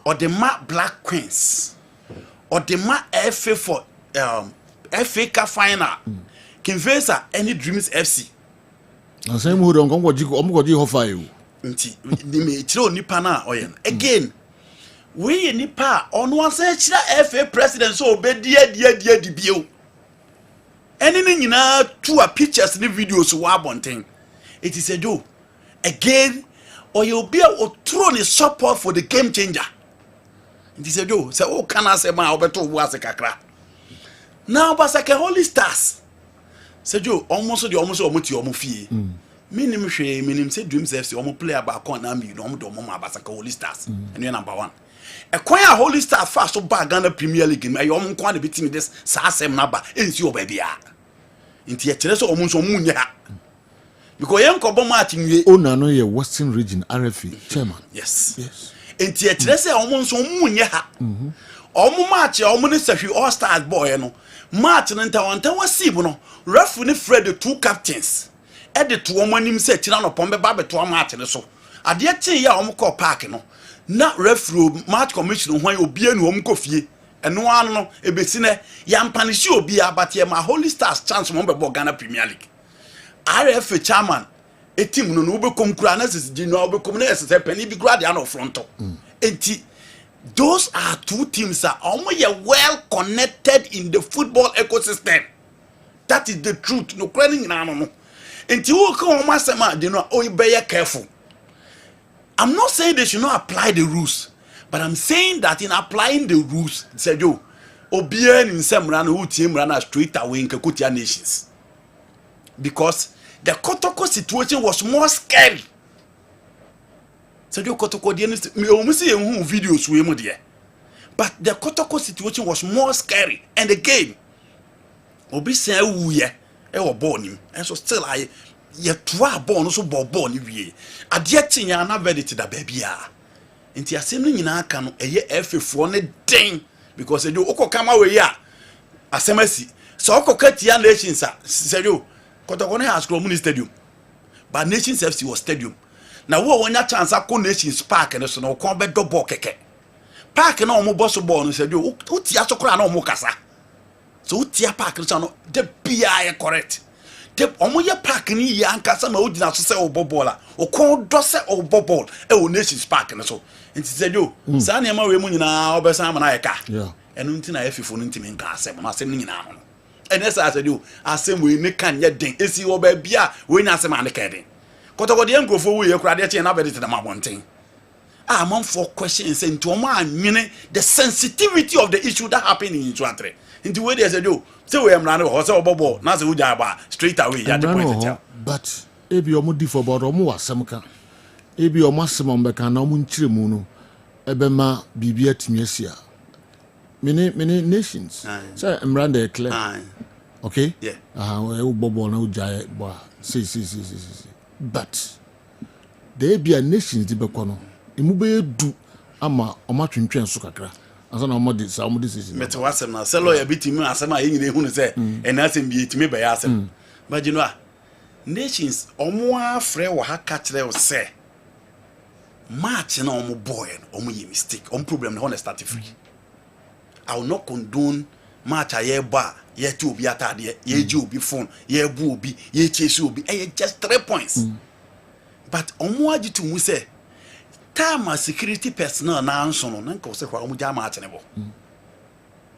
O: Or the map black queens. Or the map FA for FA Cup final. Can face any dreams FC.
N: Na say mo don kongo ji ho fa you
O: nti me chiro nipa na oyen again we nipa ono asa chira FA president so obedi adi bio eni ni nyina two pictures ni videos wa bonten it is a do again or you be a throw ni support for the game changer it is a do say o kana say ma obeto wo ase kakra now basake Holy Stars say Joe almost omoti omofie minim hwe minim say Dreams FC omo player ba kon na mi no omo abasaka Holy Stars and you number 1 e kwan a Holy Stars fast so ba Ghana Premier League me omo kwan na betim this sa asem na ba ensi oba bia nti e kire so omo so munye ha because yen ko bo match nwie
N: ona no ye Western Region RFA chairman
O: yes nti e kire so omo so munye ha omo match omo ne sahwi All Stars boy no match no nta wasi no referee ne Fred the two captains edit to omo anim say kira no pombe ba beto match ne so ade tie ya omo call park no na referee match commission hwan obi anu om kofie eno ano no ebesi ne ya mpanishi obi abatie ma Holy Stars chance mo be Ghana Premier League RFA chairman a team no be kom kura na sisi no be kom na sisi penny bi kura dey no fronto enti those are two teams that are well connected in the football ecosystem. That is the truth. No crying no. Until you come on, you know, oh, be careful. I'm not saying they should not apply the rules, but I'm saying that in applying the rules, said you, obien in some run who team run straight away in Kakutia nations. Because the Kotoko situation was more scary. Said you Kotoko me almost see videos we there. But the Kotoko situation was more scary. And again, obi say wuye e wo ball nim and so still I ye twa ball no so ball ni wie ade tinya na verdict da ba bia enti asem no nyina aka no eye efefo ne den because edo okokama we ya asem asi so okokatia nations a serio Kotoko no has club stadium but Nations FC was stadium na wo wonya chance akọ Nations Park ne so no ko be do ball keke park na omo boss ball no serio utia so kra na omo kasa. So tia park no the BI correct. The omoye park ni ya ankasa ma odina so se obobola. O kon do se obobol e o Nations Park no so. Nti se do sa na ma we mu nyina obesan ma na yeka. Yeah. Enu nti na efifo no ntimi nka asem no asem nyina no. Ene sa se do asem we ne kan ye den esi wo ba bia we nya asem ane ka den. Kotoko de engrofo we ye kura de che na be de na mabonten. Man for questions and to man the sensitivity of the issue that happened in Intuatre. Into where they said, say we am running horse or bobo, not the Ujaba, straight away.
N: But if you're more different about Omo Samka, if you're maximum Becanamun Chirimuno, Ebema Bibia Timesia. Many nations. So I'm running clear. Okay? Yeah. Bobo no jay, see. But there be a nations di Becono. Imube du ama omatwentwen so kakra ansa na omodi sa omodi sisi
O: meto wasem na se lawyer bitimi asem a yengine hu ne se enasem bi etimi be ya asem but you know nations omo afre wo ha ka kire wo se match na omo boy omo ye mistake omo problem na ho na start free. I will not condone match aye ba ye ti obi atade ye ji obi phone ye bu obi ye chase obi just 3 points but omo agi to mu se time security personnel na anso no nka se kwa omu jama atene bo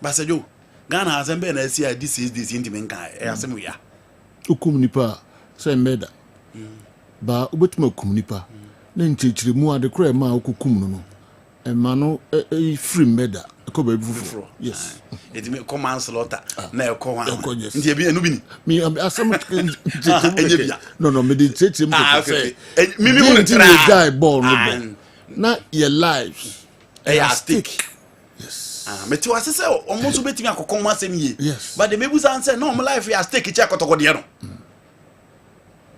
O: basajo Ghana azembe na sia this is this intime nka asem ya
N: okum nipa se meda ba obetuma okum nipa na nchechire mu ade kra ma okokum no ema no free meda ko ba bufufuro yes
O: it me command slaughter na e ko wan ndi e bi enu bi ni
N: mi asem no me dey chechire mu
O: say mi hu
N: try guy ball no na your lives
O: at stake. Yes. Meti wase se omo so betimi akokon ma sem ye. But the mebu san say no my life at stake che akotoko de no.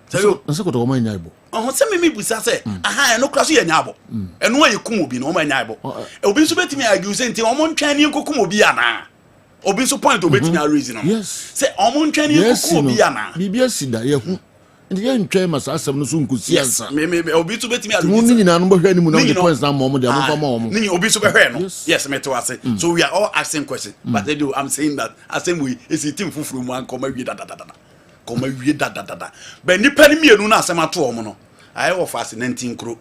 N: So kotoko ma nyaibo.
O: Se me busa say aha no klaso ye nyabo. Eno aye kum obi no ma nyaibo. Obi so betimi argue say nti omo ntwan ni kokum obi ana. Obi so point obetimi a reason no.
N: Yes.
O: Say omo ntwan ni kokum obi ana.
N: Bibia sida ye hu. And you ntwa masa asem no so nkusi ansa
O: me obi to betimi
N: mu ni nyina no bohwa ni mu no the points na mom de amfa mom
O: ni obi so behwe no yes me to ase so we are all asking questions but they do I'm saying that asem we is team fufuru mu anko ma wie da but ni pani mienu na asem ato omo no aye wo fast 19 kro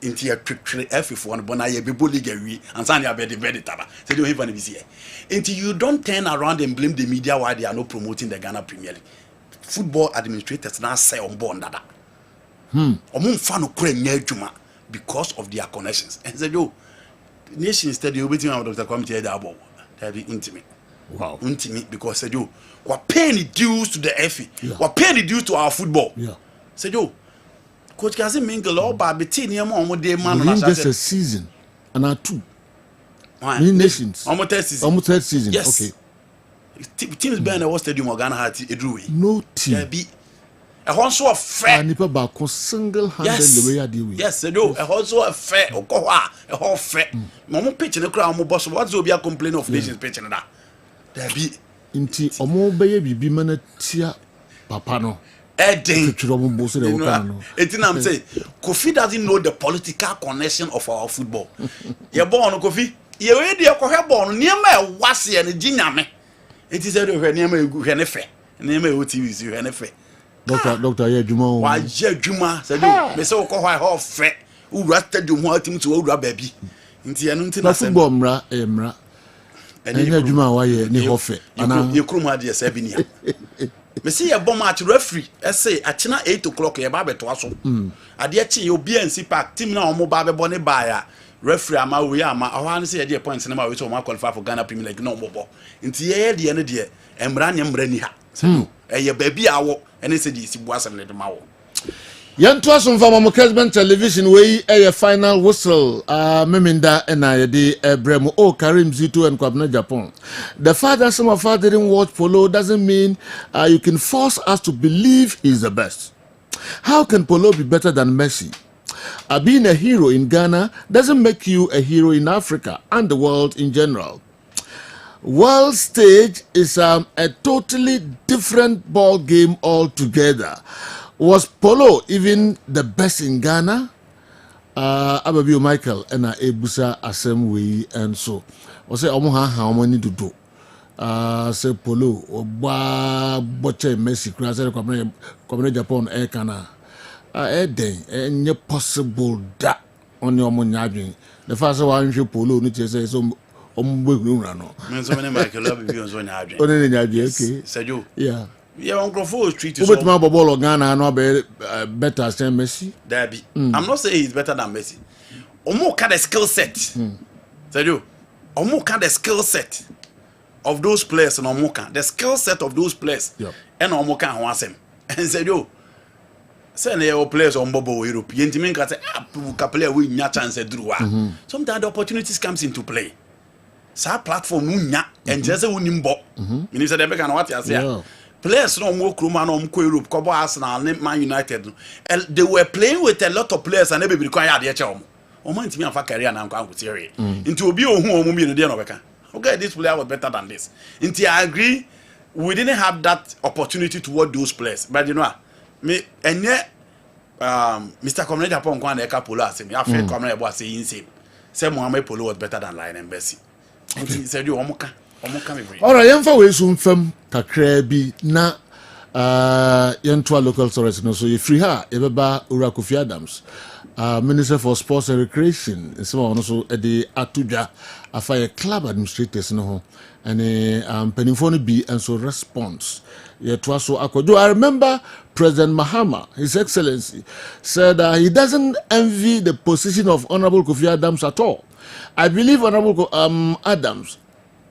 O: inti atwetwere F4 no bona ye bebo league awi ansa na be the taba say do even be here until you don't turn around and blame the media why they are not promoting the Ghana Premier League. Football administrators now say on board that omo fa no kura nya adwuma because of their connections and said yo nation study obetim am Dr. Kwame Tiede abo that be intimi because said yo we pay the dues to the FA we pay the dues to our football said yo coach Kessben mingle all ba betini am omo dey man
N: na just a season and two nations
O: almost third season
N: yes. Okay.
O: Teams behind the stadium Ghana had it
N: no team.
O: There be a horse of fair.
N: Nipa ba single-handed the way I deal with.
O: Yes, they do. A horse of fair. A whole fair. Momo pitch in the crowd. Mo boss. What's the be a complaint of nations pitching that? There be.
N: Inti omo beye bibi mana tia papa no. Edding.
O: I'm saying Kofi doesn't know the political connection of our football. You're born Kofi. You're already a born near my wasi and jinyame. It is a near my guhenefe. Near my OTVs, you henefe.
N: Doctor Juma.
O: Why Juma said, Meso Kohai Hoff, who ratted you want him to older baby.
N: Na football mra. Enya Juma why ni hofe.
O: You kruma dia sebinia. Me see a bomb at referee. I say at 8 o'clock. Your baby to us. Adiachi you be and see park team now. Mo baby bonny buyer referee. Ama we ama. I want to say a dear point. Cinema we so qualify for Ghana Premier League. No more. Into the end of the year. Embrani ha. Your baby awo. And it's a DC was and let them out.
N: Yan to us from Kessben television way a final whistle meminda and I de Bremo Karim Zito and Kwabna Japan. The fact that some of us didn't watch polo doesn't mean you can force us to believe he's the best. How can polo be better than Messi? Being a hero in Ghana doesn't make you a hero in Africa and the world in general. World stage is a totally different ball game altogether. Was polo even the best in Ghana? Ababio Michael and Ebusa Assembly and so. I say omoha how many to do. Say polo or boche Messi cross come Japan air kana. Day and possible that on your money. The first one you polo no say so no.
O: So many Michael love you on your
N: okay.
O: Said you.
N: Yeah.
O: Yeah, Uncle Fo's treat you.
N: But my ball Ghana no better than Messi.
O: Derby. I'm not saying he's better than Messi. Omo kind of skill set. Said you. Omo kind of skill set of those players and Omo the skill set of those players.
N: Yep.
O: And Omo can wants him. And said you. Send your players on Bobo European team can say player we nya chance drew. Sometimes the opportunities comes into play. Sa platform nya and just a winning ball. Minister Debe can what you say. Players no more Kruma no more Europe, Kobo Arsenal, Man United. They were playing with a lot of players and they be required their charm. Omo me afa career na nko theory. Into obi ohun omo mi no dey no beka. Okay, this player was better than this. Into I agree we didn't have that opportunity to watch those players. But you know, me enye Mr. Comrade Japan kwa na eka polo asem. Ya fe Comrade Ebo say insane. Say Mohamed Polo was better than Lionel Messi. He said you omo ka me bring.
N: All right, yemfa we sum fam kakra bi na yentoa local authorities no so you free her ebeba Ura Kofi Adams Minister for Sports and Recreation some ono so the atudwa afa club administrators no ho and penifo no bi and so response yetoa so akodo. I remember President Mahama, His Excellency, said he doesn't envy the position of Honorable Kofi Adams at all. I believe Honorable Adams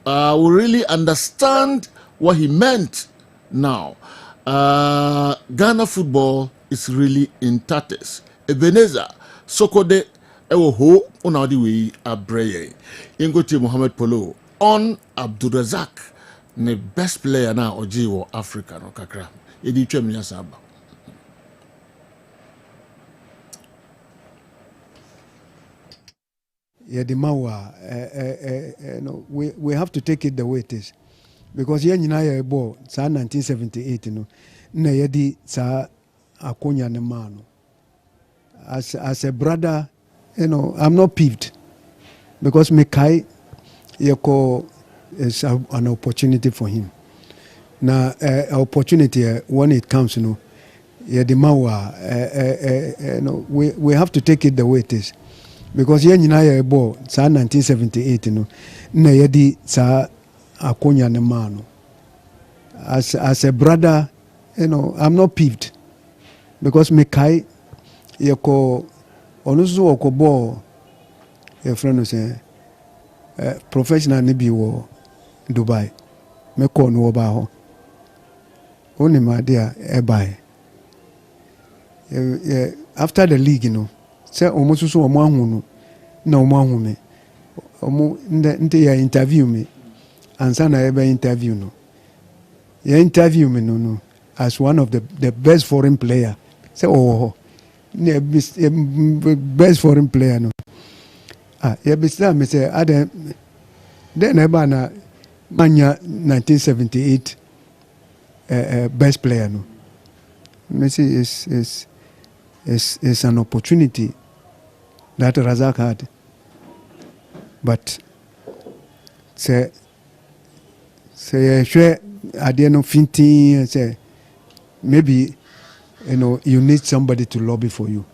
N: will really understand what he meant now. Ghana football is really in tatters. Ebenezer, Sokode, Ewoho, Unadiwi, Abreye. Ingoti Mohamed Polo, on Abdulrazak, the best player now, Ojiwo, Africa, no kakra. Edi Chemia Saba.
S: Yeah, the Mawa, no, we have to take it the way it is. Because here in a ball, 1978, you know, na yedi sa akonya ne mano. As a brother, you know, I'm not peeved because Mekai Yoko is an opportunity for him. Now, opportunity when it comes, you know, yeah, the Mawa, no, we have to take it the way it is. Because here in a ball, 1978, you know, na yedi sa akonya ne mano. As a brother, you know, I'm not peeved because Mekai Yoko onusu okobo your friend say professional nibi wo Dubai meko no ba ho oni ma dia e bai after the league, you know, say omususu omo ahunu na omo ahume omo nte ya interview me ansa na ebe interview no ya interview me no as one of the best foreign player say best foreign player no ya bisa me say then eba na manya 1978 best player no Messi is an opportunity that Razak had, but say sure I didn't know 15 say maybe you need somebody to lobby for you,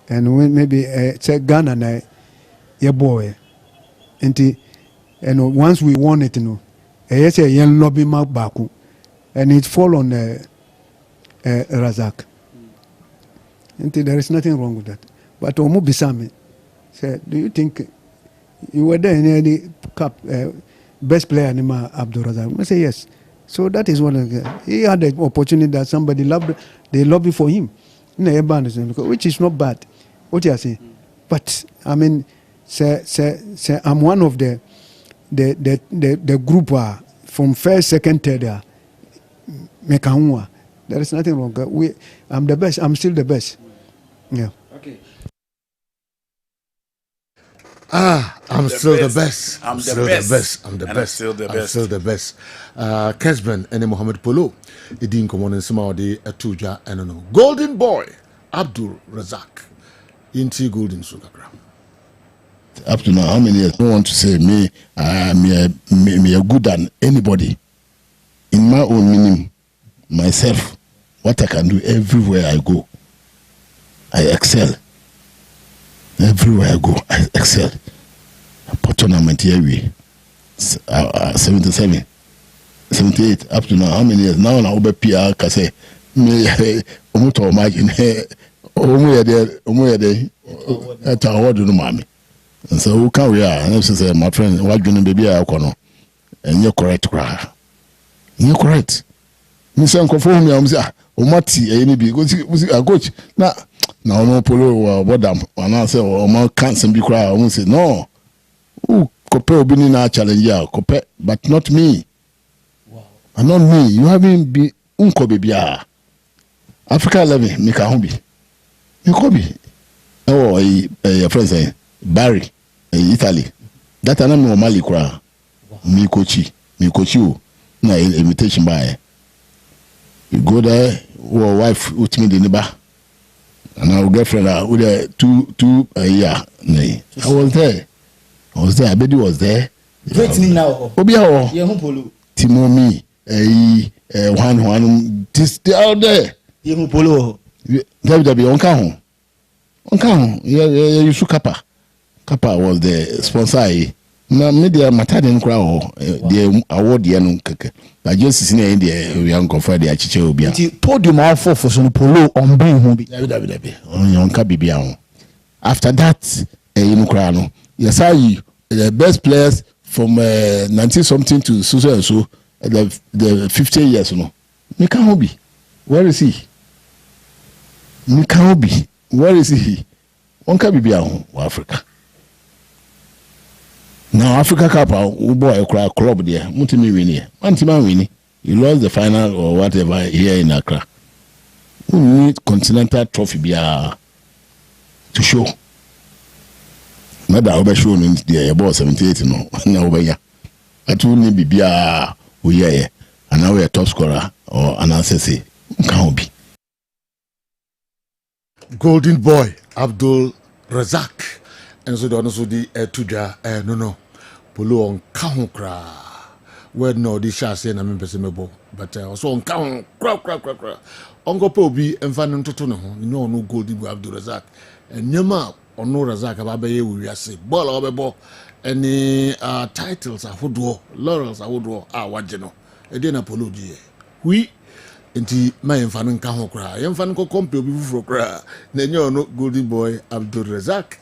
S: and when maybe say Ghana na your boy, and once we won it, yes a young lobby mark baku, and it fall on Razak. And there is nothing wrong with that. But Omo Bisame said, do you think you were there in any cup best player Nima Abdul Razak? I say yes. So that is one of the, he had the opportunity that somebody they lobby for him. Which is not bad. What you are saying? But I mean say I'm one of the group from first, second, third Mekanwa. There is nothing wrong. I'm the best. I'm still the best. Yeah.
N: Okay. I'm still the best. I'm still the best. I'm the best. I'm still the best. Kessben and Mohamed Polo. Idin common in some of the Atuja and no. Golden Boy Abdul Razak. Inti Golden Sugagram.
T: Up to now, how many years? I don't want to say me are good than anybody. In my own meaning, myself, what I can do everywhere I go, I excel. Everywhere I go, I excel. For tournament here we 77, 78 up to now. How many years? Now I will be PR. Can say me omuto imagine omu yede at award no mami. And so who can we are? And say my friend, what you baby I kono. And you're correct, you're correct. Mr. Conform me, I'm saying, Omati, any be coach. Now, no polo or Bodam, and I say, or my cancer be cry. I won't say, no. Who compare being a challenge, compare, but not me. Wow. And not me. You haven't been unko baby. Africa 11, make a hobby. You could be. Oh, a friend say, Barry, Italy. That I know Mali cry. Me coach you. Na invitation by. You go there, your wife with me the neighbor, and our girlfriend with two a year. I was there. I bet you was there.
A: Waiting now.
T: Obia. Timomi. One. This out there.
A: You polo.
T: Be on count. You should Kappa. Kappa was the sponsor. Na media matter den kra ho the award ye no keke but just seen in the we am confer the achiche obi a
A: podium for so no polo on bring ho bi
T: dabi on yon ka bibia ho. After that you kra no yes the best players from 19 something to so the 50 years no me can ho bi. Where is he? Me can ho bi. Where is he? On ka bibia ho Africa. Now Africa Cup, boy, club there. Mutimi winning. You lost the final or whatever here in Accra. We need continental trophy to show. Not that over show in the about 78 no. Now over here. I told me be we here and now we are top scorer or an answer can't be.
N: Golden Boy Abdul Razak. And so don't also the tuja no polo on count cra where no the shall say na me pesemebo but also on count cra ongo po bi emfa no toto ne ho no Golden Boy Abdul Razak and nyama ono Razak abaye we wiase ball obebo any titles ahodo laurels ahodo waje no e dey na polo die wi enti ma emfa no nka ho cra emfa no kompe obi fufuro cra na nyo Golden Boy Abdul Razak.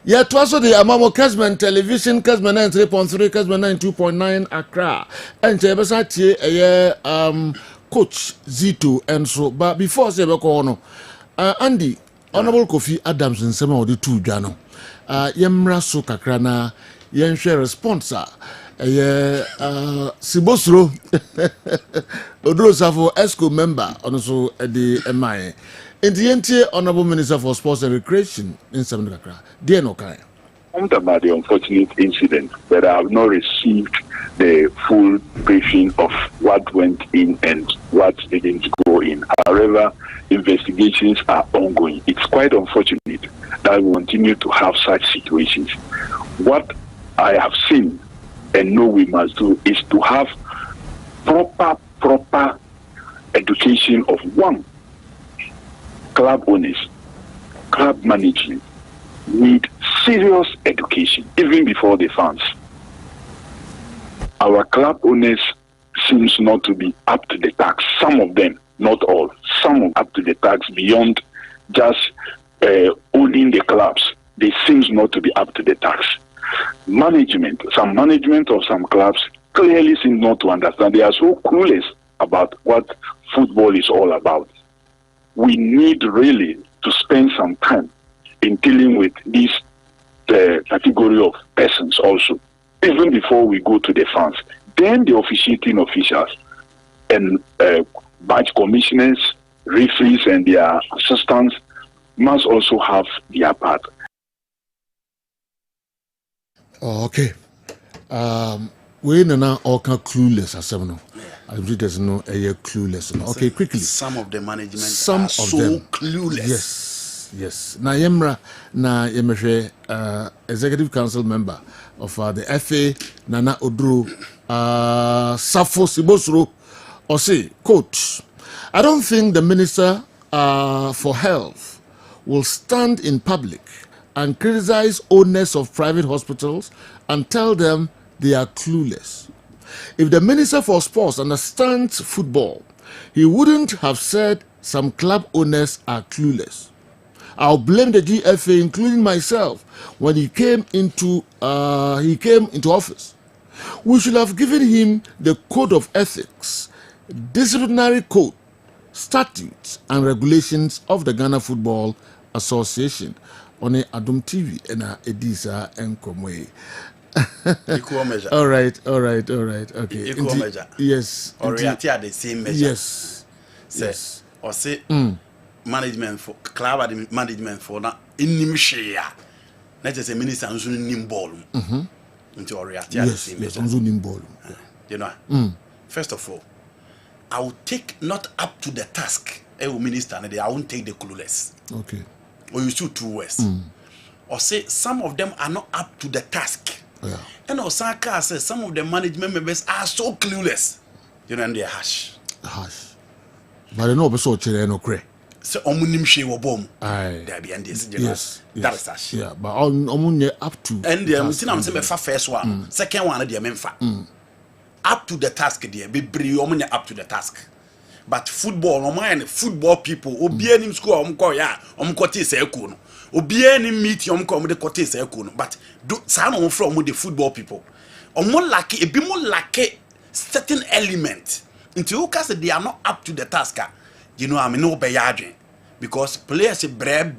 N: Yeah, to also the Amamo Kessben Television, Kessben 93.3, Kessben 92.9 Accra. And Coach Zito and so. But before Sebeko, Andy, Honorable Kofi Adams and some of the two Jano. Yemra so kakrana, share responsa. Sibosro Odrosafo ESCO member, also the MI. In the NTA, Honorable Minister for Sports and Recreation in Seven Accra, dear Nokai.
U: About the unfortunate incident, but I have not received the full briefing of what went in and what didn't go in. However, investigations are ongoing. It's quite unfortunate that we continue to have such situations. What I have seen and know we must do is to have proper education of one. Club owners, club management need serious education even before the fans. Our club owners seems not to be up to the task. Some of them, not all, some up to the task beyond just owning the clubs. They seems not to be up to the task. Some management of some clubs clearly seem not to understand. They are so clueless about what football is all about. We need really to spend some time in dealing with this category of persons also, even before we go to the fans. Then the officiating officials and badge commissioners, referees and their assistants must also have their part.
N: Oh, okay. We now all can clueless as well. I believe there's no clueless. Okay, quickly.
O: Some of the management are so clueless.
N: Yes. Na Yemra, na Yemre, executive council member of the FA, Nana Odru, Safo Sibosro, or say, coach, I don't think the minister for health will stand in public and criticize owners of private hospitals and tell them they are clueless. If the Minister for Sports understands football, he wouldn't have said some club owners are clueless. I'll blame the GFA, including myself, when he came into office. We should have given him the code of ethics, disciplinary code, statutes, and regulations of the Ghana Football Association on Adum TV and Edisa and Komwe.
O: Equal measure.
N: All right. Okay.
O: Equal measure.
N: Yes.
O: Or react at the same measure.
N: Yes.
O: Yes. Or say management for club management for na inimshia. Let us say minister unzu nimball. Into or react at the same measure.
N: Yes, unzu nimball.
O: You know. First of all, I will take not up to the task. I won't take the clueless.
N: Okay.
O: Or you shoot 2 words. Or say some of them are not up to the task.
N: Yeah.
O: And Osaka says some of the management members are so clueless. You know, and they're harsh.
N: But they know so no cray.
O: So omunim she wo bom.
N: Aye.
O: There be and this.
N: Yes.
O: That is harsh.
N: Yeah, but omunye up to.
O: And the I'm saying first one, second one they memfa. Up to the task there. Be bri omunye up to the task. But football, no mind football people, obi anim school omko ya, omko te se eku no. Obi anim meet omko omde kote se eku no. But sa no from the football people. Omo lack ebi mo lack certain element. Until you can say they are not up to the task. You know, I mean no be yadwen. Because players bre.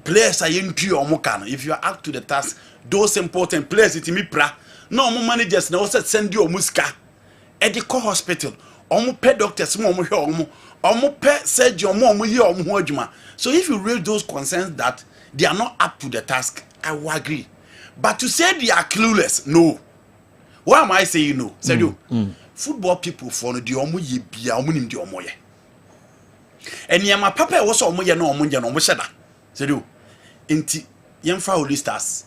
O: Players are into omo. If you are up to the task, those important players it me pra. No omo managers na also send you omuska. At the hospital. Omo pay doctors mo omo hwe omo pay surgeon mo omo ye omo ho adwuma. So if you raise those concerns that they are not up to the task, I will agree. But to say they are clueless, no. Why am I saying no? Say you football people for the omo ye bia omo nim the omo ye. And yama papa was omo ye no omo sheda. Say you enti yemfa holy stars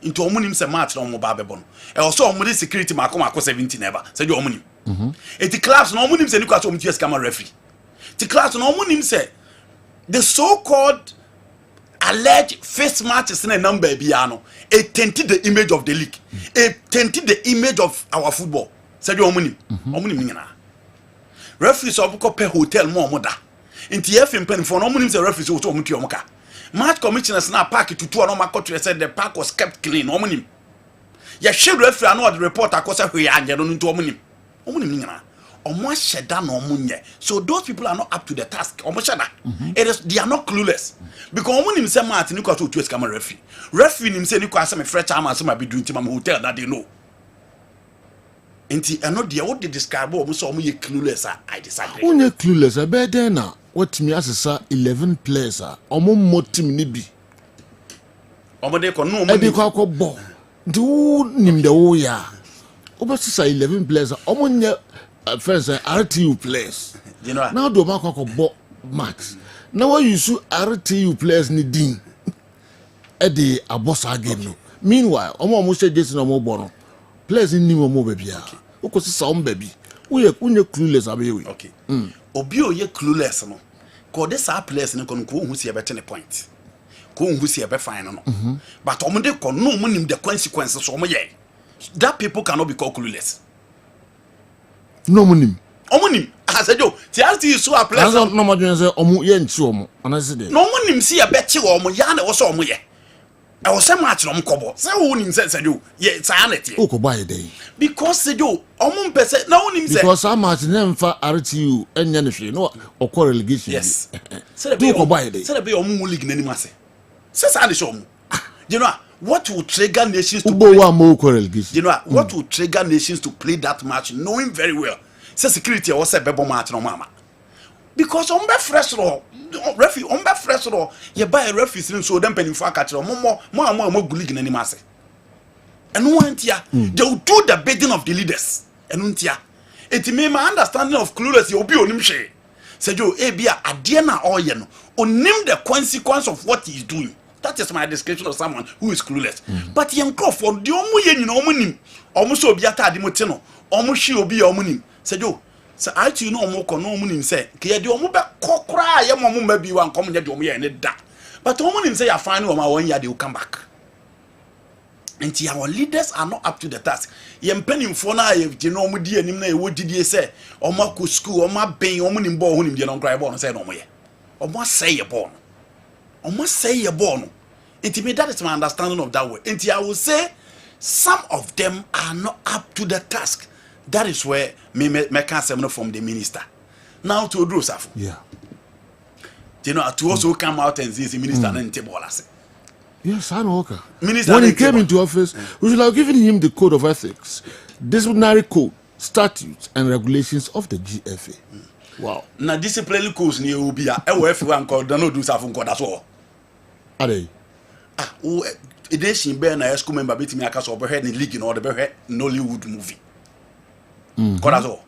O: into omo nim se match no omo ba bebo. E also omo the security mako 17 never. Say you omo nim. The class no munim say you kwase omtias kama referee. The class no munim say the so-called alleged first matches in a number biano it tainted the image of the league. It tainted the image of our football. Say you omunim. Omunim nyina. Referees obuko pe hotel mo omoda. Inti FM pen for no munim say referees so omutu omoka. Match commissioners na park to two no makoto said the park was kept clean. Omunim. Ya she referee no the report akosa hwe anje no ntu omunim. So those people are not up to the task. It is, they are not clueless. Because omunim say Martin you to twist camera referee. Referee nim say you kwase me fresh am so be doing team hotel that they know. Enti eno dey what they describe omo so omo ye clueless I disagree.
N: Omo clueless e be den na what me asesa 11 players omo motim ni bi.
O: Omo dey ko no omo.
N: E dey ko akobọ. Do nim the wo ya. Over 11 players, omunye first RTU players.
O: You know.
N: Now do makoko bo. match. Now you see RTU players need din. Ede abosa game no. Meanwhile, omo say Jason omo bono. Players in new omo baby. Okay. Some baby. Unye clueless abewe.
O: Okay. Obi o ye clueless no. Ko de sa players no kon ko hu se be ten point. Ko hu se be fine no. But omo de ko no omo nim the consequences so omo ye. That people cannot be called clueless.
N: No monim.
O: Omonim. Asajo, ti RTU so a players.
N: No mo dwen say omo ye nchi omo. Anase de.
O: No monim se ye be chi omo ya na wo so omo ye. I was a match on Cobo. So, who says, yes, sanity.
N: Oh, buy day.
O: Because they do, Omum Pese, no one himself.
N: Because I'm at them for RTU and Yanisha, no, or core relegation.
O: Yes. So, the buy day. So, the be Omu League Nenimase. Says Alishom. You know, what will trigger nations to play? You know, what will trigger nations to play that match, knowing very well. Say security was a bebo match no mama. Because on be fresh raw, referee on be fresh raw, you buy a referee so them penny for catch more gulig in any mass. And one tia, they will do the bidding of the leaders. And untia, it may my understanding of clueless you'll be on him share. Said you, Abia, Adiana or Yeno, on name the consequence of what he's doing. That is my description of someone who is clueless. But young Crawford, the Omu Omunim, almost Obiata Dimoteno, almost she will be Omunim. Said you. So I too know more no munim say ke de omo be kokra ye mo ma bi wan kom ye de omo ye ne da but omo nim say ya find o ma 1 year they will come back and our leaders are not up to the task ye mpanimfo na ye je no omo di anim na ye wodidie say omo ko school omo ben omo nim ball hunim de no cry ball no say no omo ye omo say ye ball omo say ye ball no it that is my understanding of that way and I will say some of them are not up to the task. That is where me can say from the minister. Now to do Safo.
N: Yeah.
O: You know, to also come out and see the minister and table.
N: Yes, I know.
O: Minister
N: when he came into office, we should have given him the code of ethics, disciplinary code, statutes, and regulations of the GFA. Wow.
O: Now disciplinary codes near Ubia, everyone called don't do Safo. That's all.
N: Are they?
O: It is in Bena school member beating me a cast of head in league in order to Nollywood movie. That's all.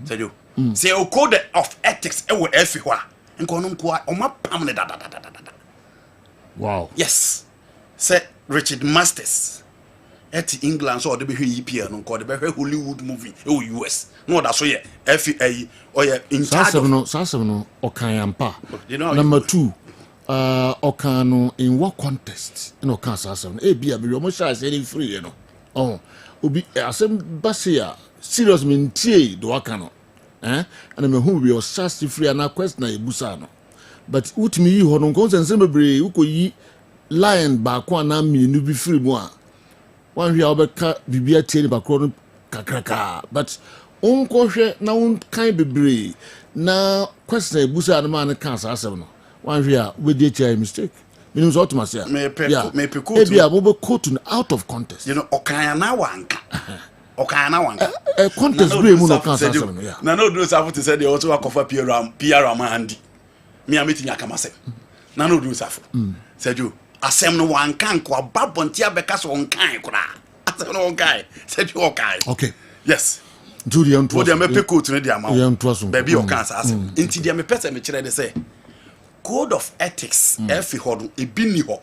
O: Say you. Say a code of ethics everywhere. And Konunqua on my permanent.
N: Wow.
O: Yes. Say Richard Masters at England so the be here no called the Hollywood movie US. No, that's so yeah. FA or yeah in charge of
N: Sasano Okayampa. You know number 2. Okano in what contest? No Sasano. Be almost any free, you know. Oh. Obi asem basia serious mentie do akano and me hu we o shasti free na question na ebusa no but utimi yi ho no nko sense bebre ukoyi lion ba ko na mienu bi free mu a wan hwe obeka bibia tie ni ba kro no kakraka but onko hwe na un kan bebre na question ebusa no ma na kan asem no wan hwe a we dey try mistake means automacy. Me quote out of context.
O: You know, Okayana wanka. Okayana wanka.
N: A contest brave no cancer.
O: Na no do safu to say they also work for PR Amandi. Me a meeting yakamase. Na no do safu. Said you, asem no wanka nko babontia beka so nkan kura. Asem no nkan. Said you okay.
N: Okay.
O: Yes.
N: Julian
O: to them me quote no dia ma. Baby o cancer asem.
N: Mm.
O: Inti dia me pese me kire de say code of ethics every hodon e bi ni ho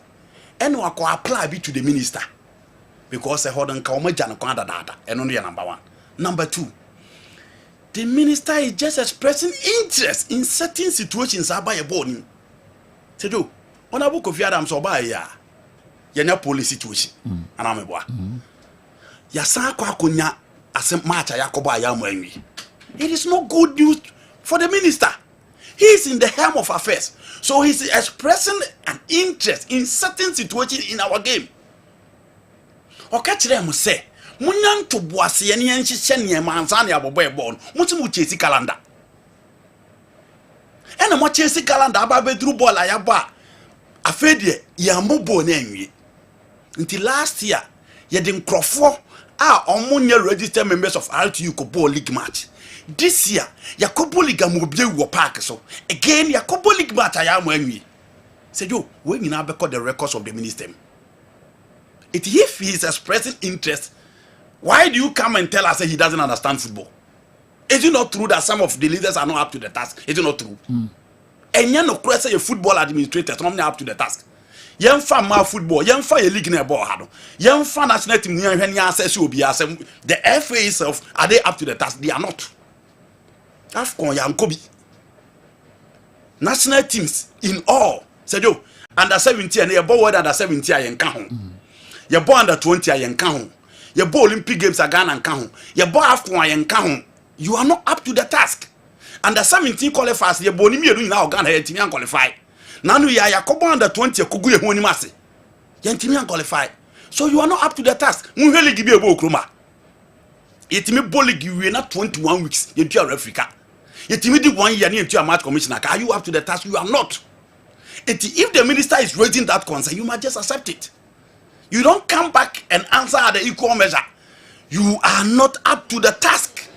O: eno akọ apply bi to the minister because e hodon ka o maja no kan dada eno no number 1. Number 2, the minister is just expressing interest in certain situations about your body. Say do honorable Kofi Adams oba ya nya police situation ana meboa ya san akọ akonya asem match yakobo ayamu anwi. It is not good news for the minister. He is in the helm of affairs. So he's expressing an interest in certain situations in our game. Okachire mu say, munyan to boase ye ne nhihye ne mansa ne abobo e ball. Mutu chesi calendar. Ena mo chesi calendar aba bedru ball ayaba. Afedie ya mobo na anwie. Until last year, ye de nkrofo a omunye registered members of RTU ko ball league match. This year, Yakobo League amobie wo park so. Again, Yakobo League match ayamu anwi. Say yo, when you now record the records of the minister. If he is expressing interest, why do you come and tell us that he doesn't understand football? Is it not true that some of the leaders are not up to the task? Is it not true? And you know, say a football administrator, not up to the task. Young fan my football, young fan a league in a ball hado. Young fan national team when you say you be as the FA itself, are they up to the task? They are not. AFCON young Kobe. National teams in all, said you under 17 and your ball under 17 I can your ball under 20 I can your ball Olympic Games are Ghana and can your ball AFCON I can. You are not up to the task. Under 17 qualifiers, your ball you now Ghana team and qualify. Now you are Yakobo under 20 kugu ye honi mase. Yentimi an qualify. So you are not up to the task. Munheli gibi ebo okroma. Yetimi boli giwe na 21 weeks yentu a Africa. Yetimi di 1 year ni yentu a match commissioner. Are you up to the task? You are not. If the minister is raising that concern, you must just accept it. You don't come back and answer at the equal measure. You are not up to the task.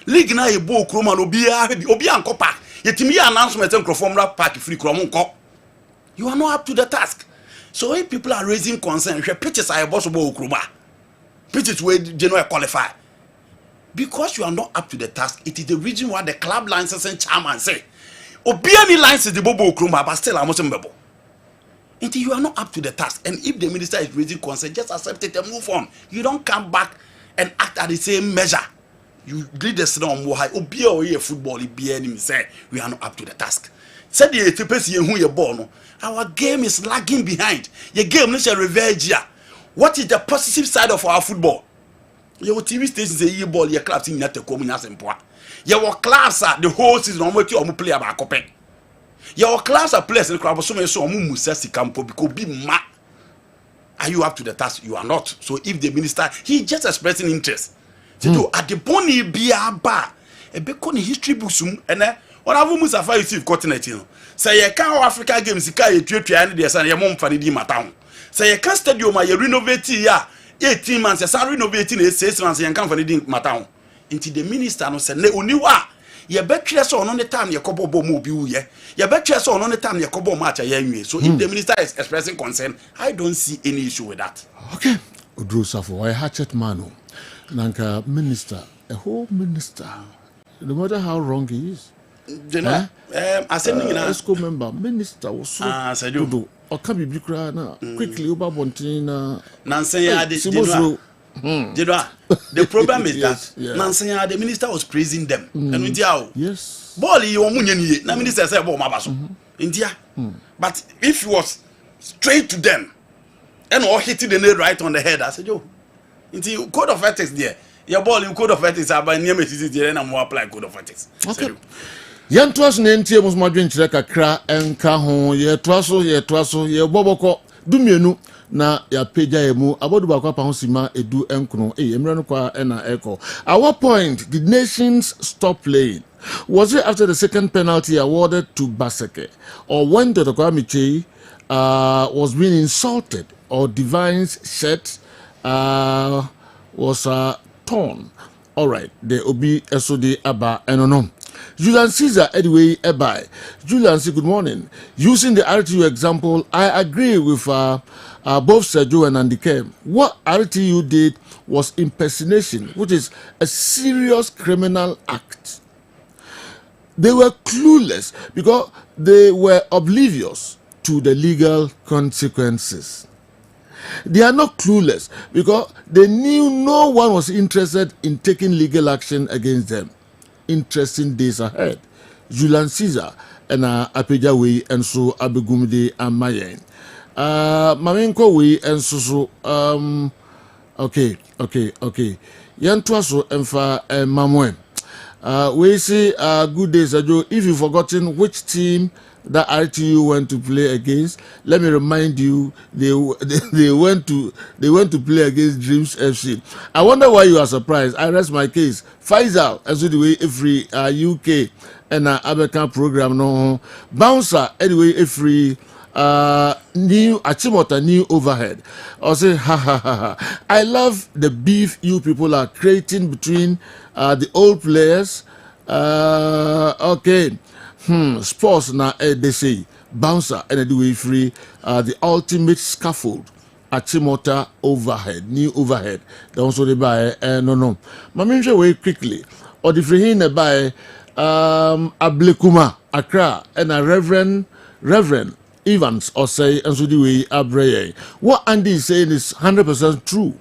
O: League na ebo okroma no obi anko park. Yetimi announcement and formula park free kromo. You are not up to the task. So if people are raising concern, pitches are possible Okroma. Pitches where general qualify. Because you are not up to the task, it is the reason why the club licensing chairman say, Obiani license the Bobo Okroma, but still I'm not until you are not up to the task. And if the minister is raising concern, just accept it and move on. You don't come back and act at the same measure. You lead the system more high. Obiya football, Obiya say we are not up to the task. Said the Ethiopian who you born. Our game is lagging behind. Your game is a revenge. What is the positive side of our football? Your TV stations say you ball your clubs in the community and poor. Your class are the whole season on what you play about copy. Your class are players in the crowd, so many so musasi campo because be ma. Are you up to the task? You are not. So if the minister he just expressing interest. So at the bony be a bar a becon history books and what have we Musafa receive continent? Say you can't Africa games, you can't treat and there's a mom for the town. Say you can't stadium, you renovate ya 18 months, you start renovating it 6 months, you can't for the town. Into the minister no say, Uniwa, you bet you saw on the time you couple mobile, yeah. You bet you saw on the time you couple match a year. So if the minister is expressing concern, I don't see any issue with that.
N: Okay. Udru Safo, I hatchet manu. Nanka minister, a whole minister, no matter how wrong he is.
O: I said,
N: ESCO member, minister was so good. Or can be cry now. Quickly, over Bontina.
O: Nancy, the problem is that Nancy, the minister was praising them. And with you,
N: yes,
O: Bolly, you are na minister said, "Bo mabaso, India." But if you was straight to them and or hitting the nail right on the head, I said, "Yo, into code of ethics there. Your ball in code of ethics are by near me there and I'm more apply code of ethics."
N: Okay. Yantwas nentie mus madwen kire kakra enka ho ye twaso ye boboko dumienu na ya peja emu abodu bakwa pa ho sima edu enkono emre no kwa na eko. At what point did nations stop playing? Was it after the second penalty awarded to Baseke, or when Dr. Kwame was being insulted, or Divine's shirt was torn? All right, the obi esode aba enono. Julian Caesar, anyway, Ebai. Julian, say good morning. Using the RTU example, I agree with both Sergio and Andike. What RTU did was impersonation, which is a serious criminal act. They were clueless because they were oblivious to the legal consequences. They are not clueless because they knew no one was interested in taking legal action against them. Interesting days ahead. Julian Caesar and Apeja we and so Abegumde and Mayen. Mamenko we and so okay. Yantuaso Enfa and Mamwe. We say good days ago. If you've forgotten which team that RTU went to play against, let me remind you, they went to play against Dreams FC. I wonder why you are surprised. I rest my case. Faisal, as the way every UK and Abeka program no bouncer anyway every new Achimota new overhead. I'll say ha. I love the beef you people are creating between the old players. Okay. Sports na they say bouncer and the way free the ultimate scaffold Achimota overhead, new overhead. They also they buy no. Mamisha way quickly. or the Frihine by Ablekuma Accra and a Reverend Evans or say and so the way Abreye. What Andy is saying is 100% true.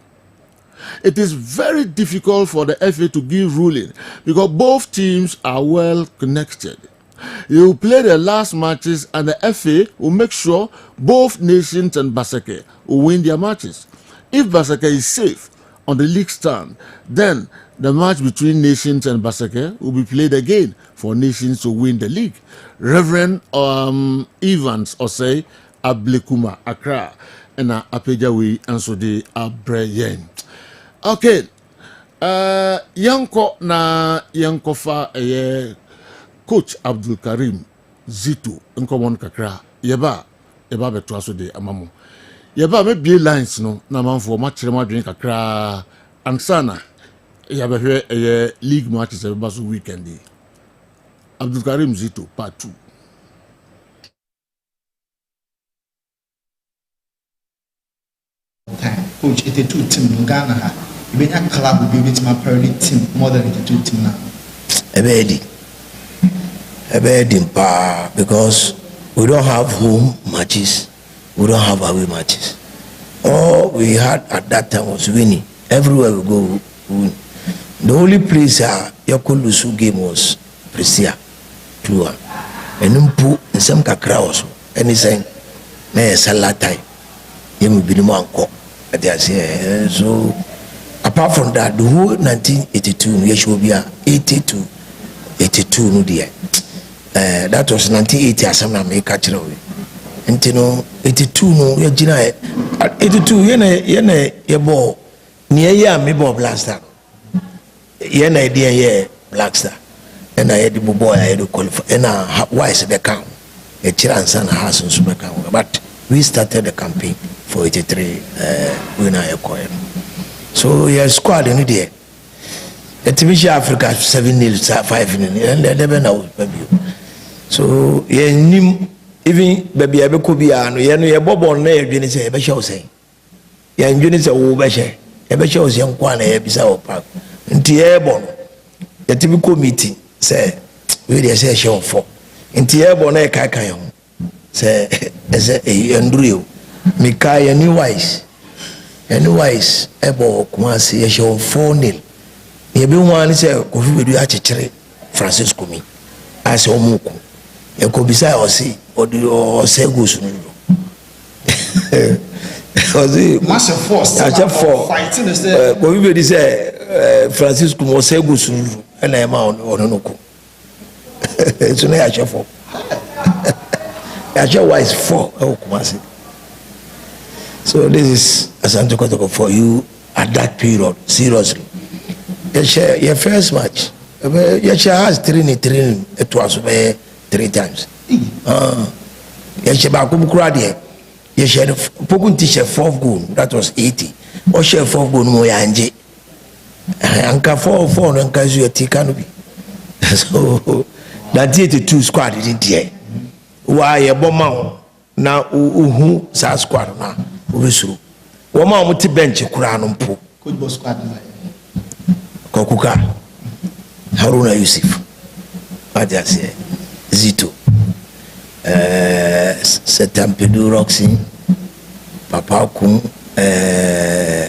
N: It is very difficult for the FA to give ruling because both teams are well connected. You will play the last matches and the FA will make sure both Nations and Basake will win their matches. If Basake is safe on the league stand, then the match between Nations and Basake will be played again for Nations to win the league. Reverend Evans Osei Ablekuma Accra and Apejawi and so the Abreyen. Okay, Yanko na Yankofa Coach Abdul Karim Zito nkomon kakra yeba beto aso de amamo yeba me bie lines no na manfo ma kire ma dwen kakra ansana yeba hwe league matches e ba so weekend Abdul Karim Zito part 2.
P: Coach 82 team no Ghana ha ibenya club bi with my party team more than 82 team now
Q: because we don't have home matches, we don't have away matches. All we had at that time was winning. Everywhere we go, we win. The only place Yakulusu game was Prisia, 2-1. And Umpu, and some Kakra also. And he's saying, Salatai, Yemi Binimanko. So, apart from that, the whole 1982, Yeshobia, 80 to 82, no dear. That was 1980 as I'm not make catch away. And you know, 82 no, we 82 ye ball near ya me ball blaster. Ye na idea ye blackstar. And I had the boy I had to qualify. And why is the count? A chance and a house and super count. But we started the campaign for 83 when I acquired. So your squad in there. The TV Africa 7-0, 5-0, and they never know, baby. So, even baby, I could be an you bob on there, you say, a show say. Young units are over, a show young one, a bizarre park. And the airborne, the typical meeting, say, we say show for. In the airborne, a cacayon, say, as a Andrew, Mikai, and new wise, a ball, Kumasi, a show 4-0. Everyone is a Kofi Francisco me. I say Omuku. You could be say or see or say goose.
P: Massive force.
Q: I just for Kofi say Francisco was say goose and I am on Onuku. It's only a chef for. A chef wise 4. Oh, Kumasi. So this is Asante Kotoko for you at that period, seriously. Your first match, your has training, it was 3 times. Your Bakum Cradier, you shared Pokun teacher 4th goal, that was 80. Or share 4th goal, Moyanji. Anka 4 and Kazu Tikanobi. So that 82 squad didn't hear. Why a bomb now, who sa squad now, Ubisu. Wama muti bench Kuranumpo.
P: Could boss squad.
Q: Kokuka, Haruna Yusuf, Adjase, Zito, Setampedu Roxy, Papa Kun,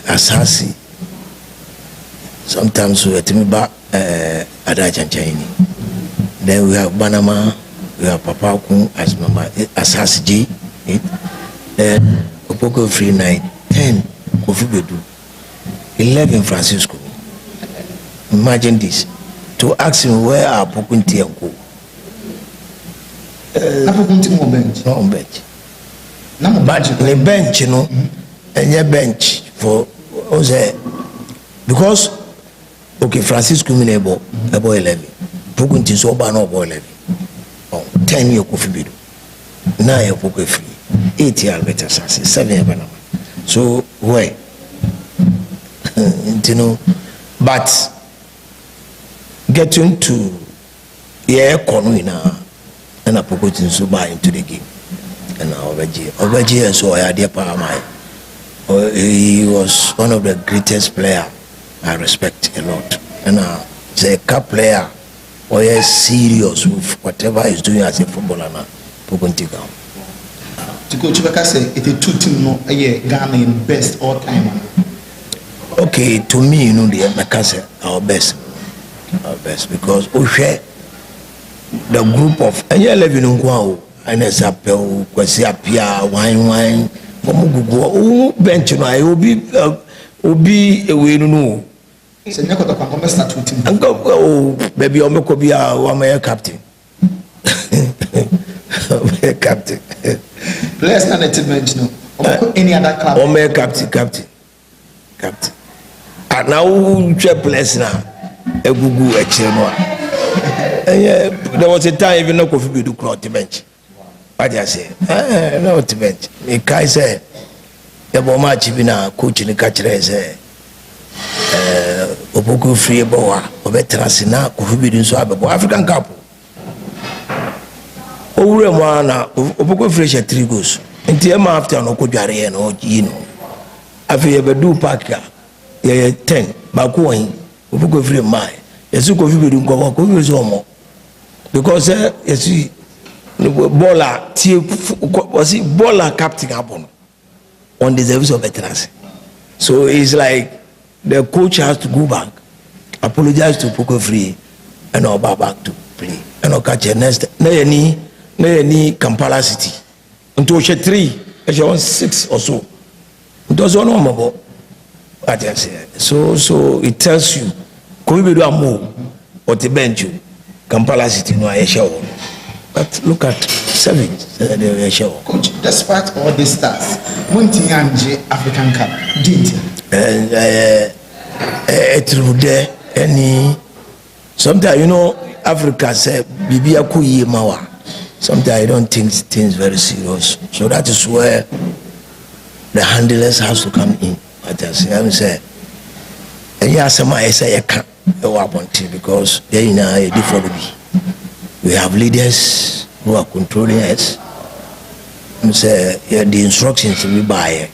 Q: Asasi. Sometimes we have back Adajanchaini. Then we have Banama, we have Papa Kun as number Asasi G, then Opoko Free Night, 10 Kofi Bedu, 11 Francisco. Imagine this. To ask him where are Pokunti and go.
P: Pokunti on bench.
Q: Not on bench. But the bench, you know, and your bench for because okay, Francisco Minebo, about 11. Pokunti so bad no about 11. 10 year Kofi Bidu. 9 year Poku free. 8 year better 7 year Banama. So why? You know, but getting to Konuina and a Pokutin so buy into the game. And now Obeji so I had he was one of the greatest players I respect a lot. And say a cup player or is serious with whatever he's doing as a footballer now. Pokuntiga.
P: To coach Baka say it's a 2 team no Ghana in best all time.
Q: Okay, to me, you know, the Makase our best because we share the group of and you live in Unguao and as a pel, Kwasiapia, wine, Momugo, bench, I will be a way to know.
P: So, Nakota start with him.
Q: Oh, baby, Omekobia, one my captain. Captain.
P: Players not a team bench, no. Any other club?
Q: Oh, my captain. And now, players now, a Gugu, a Chenoa. There was a time even no coffee do crowd to bench. What I say? No to bench. Me kai say, the bomber chibina coach in the catcher say, Opoku free boa, Obetrasina, coffee do so African couple. Over one, Opoku fresh at 3 goals. In the after no could and or Gino. After you ever do Paka, 10, Bakuin, Opoku free my. Yes, you could do go more. Because you see, baller was it baller captain upon on the service of veterans. So it's like the coach has to go back, apologize to Poco Free, and all back to play. And all catch next any Kampala City. Until 3, 6 or so. It does one more. So it tells you, could we do a move or the bench you? Kampala City no I show. But look at 7 they show.
P: Coach, despite all these stars, Muntianje African Cup, didn't it? Any sometimes you know Africa say Bibia Kuyi Mawa. Sometimes I don't think things very serious. So that is where the handlers has to come in. But I say and yes, I say I can't. Because they in a different. We have leaders who are controlling us. Say the instructions we buy.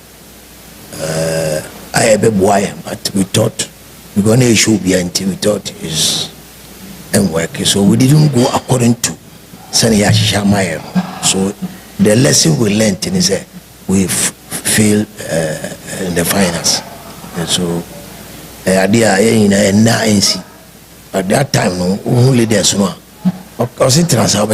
P: I have a boy, but we thought we're gonna issue behind. We thought is and work. So we didn't go according to Sani Yashamaya. So the lesson we learned is that we fail in the finals, and so. Idea in a ANC at that time no only there's no because it trans that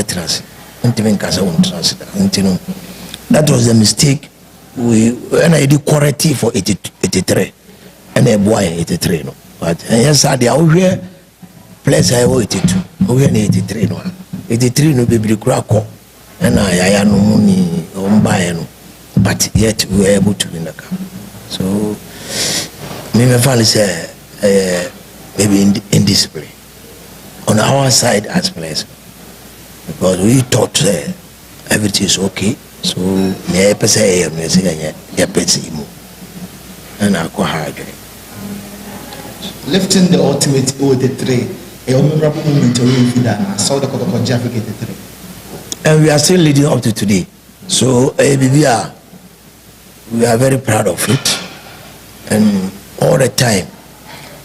P: was the mistake we when I did corrective for 83 and a boy 83 no but yes I there we place I 82 we 83 no 83 no be crack and I no money on buy no but yet we were able to win the cup. So me finally say maybe indiscipline on our side as players because we thought everything is okay. So me say and I go hard. Lifting the ultimate 83, a memorable moment in I saw the Kotoko Jaffic 83.
Q: And we are still leading up to today. So we are very proud of it. And all the time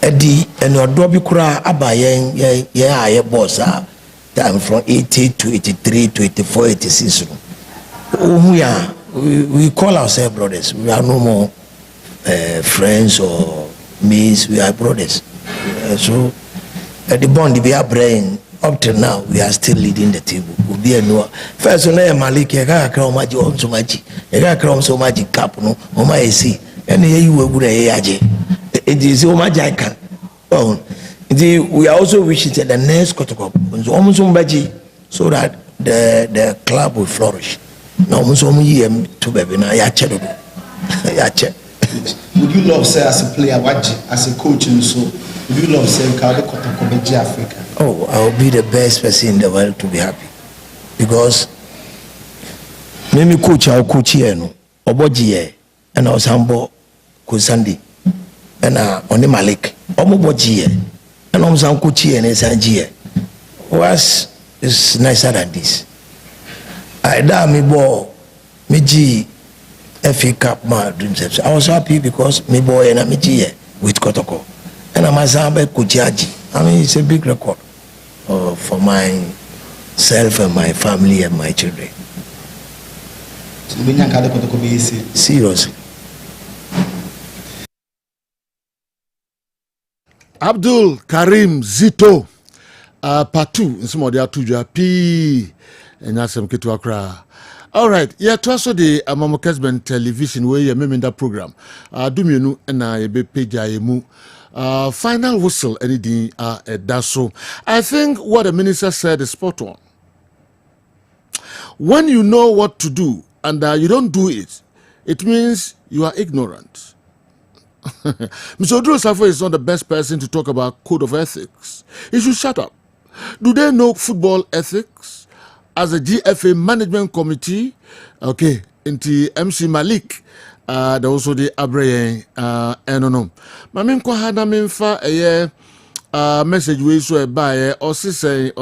Q: Eddie and your Dobby Kura Abayen yeah boss time from 80 to 83 to 84 86 we call ourselves brothers. We are no more friends or mates. We are brothers. So the bond we are praying up till now we are still leading the table. We be no first one Malik ega kra omaji on so much ega kra so much cap no o ma esi and you will good aje. It is so much I can. Oh, we are also wishing that the next Kotoko so that the club will flourish. No, to baby na yache.
P: Would you love say as a player, as a coach, and so would you love say Kotoko Africa?
Q: Oh, I will be the best person in the world to be happy because maybe coach I'll coach here no oboji and I was humble Kusandi. And on Malik, Omoboji, and on some Kuchi and Sanjie was is nicer than this. I da me bo me G FA Cup my dreams. I was happy because me boy and me G with Kotoko. And I'm a Zambe Kujaji. I mean, it's a big record for myself and my family and my children. Seriously.
N: Abdul Karim Zito Patu in some of the Atuja P and Asam Ketuakra. All right, yeah, to also the Mama Kessben television where you remember that program. Duminu and I be page final whistle anything that's so. I think what the minister said is spot on. When you know what to do and you don't do it, it means you are ignorant. Mr. Oduro Safo is not the best person to talk about code of ethics. He should shut up. Do they know football ethics? As a GFA management committee, okay, into MC Malik, there also the Abreye, no. Mamin ko hada minfa message we so e bae or say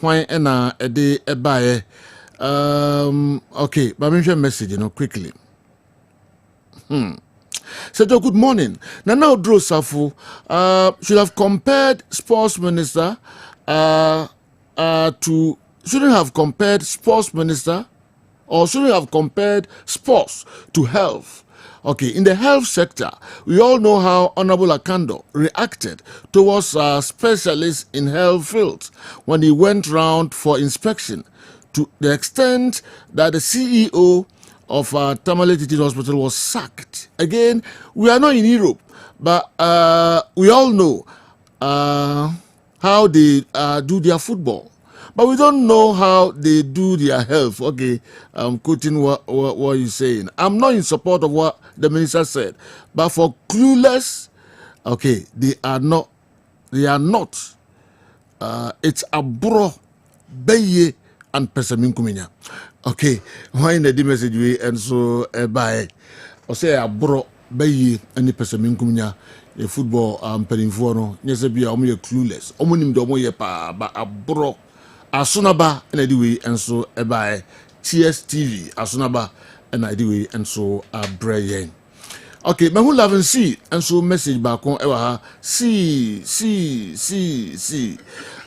N: why na e de e bae. Okay, mamin message quickly. Said, good morning. Nana Oduro Safo should have compared sports minister shouldn't have compared sports minister or shouldn't have compared sports to health. Okay, in the health sector, we all know how Honorable Akando reacted towards specialists in health fields when he went round for inspection, to the extent that the CEO of Tamale Teaching Hospital was sacked. Again, we are not in Europe, but we all know how they do their football. But we don't know how they do their health. Okay, I'm quoting what you're saying. I'm not in support of what the minister said. But for clueless, okay, they are not. It's Abro, Beye, and Pesamin Kuminya. Okay, why in the message we and so by or say Abro, Beye, and the Pesamin Kuminya. A football peninfono, yes, be a clueless. Omonim domo ye pa, but Abro. Asunaba and anyway and so by TSTV Asunaba and anyway and so Brian. Okay, but who love and see and so message back on ever see.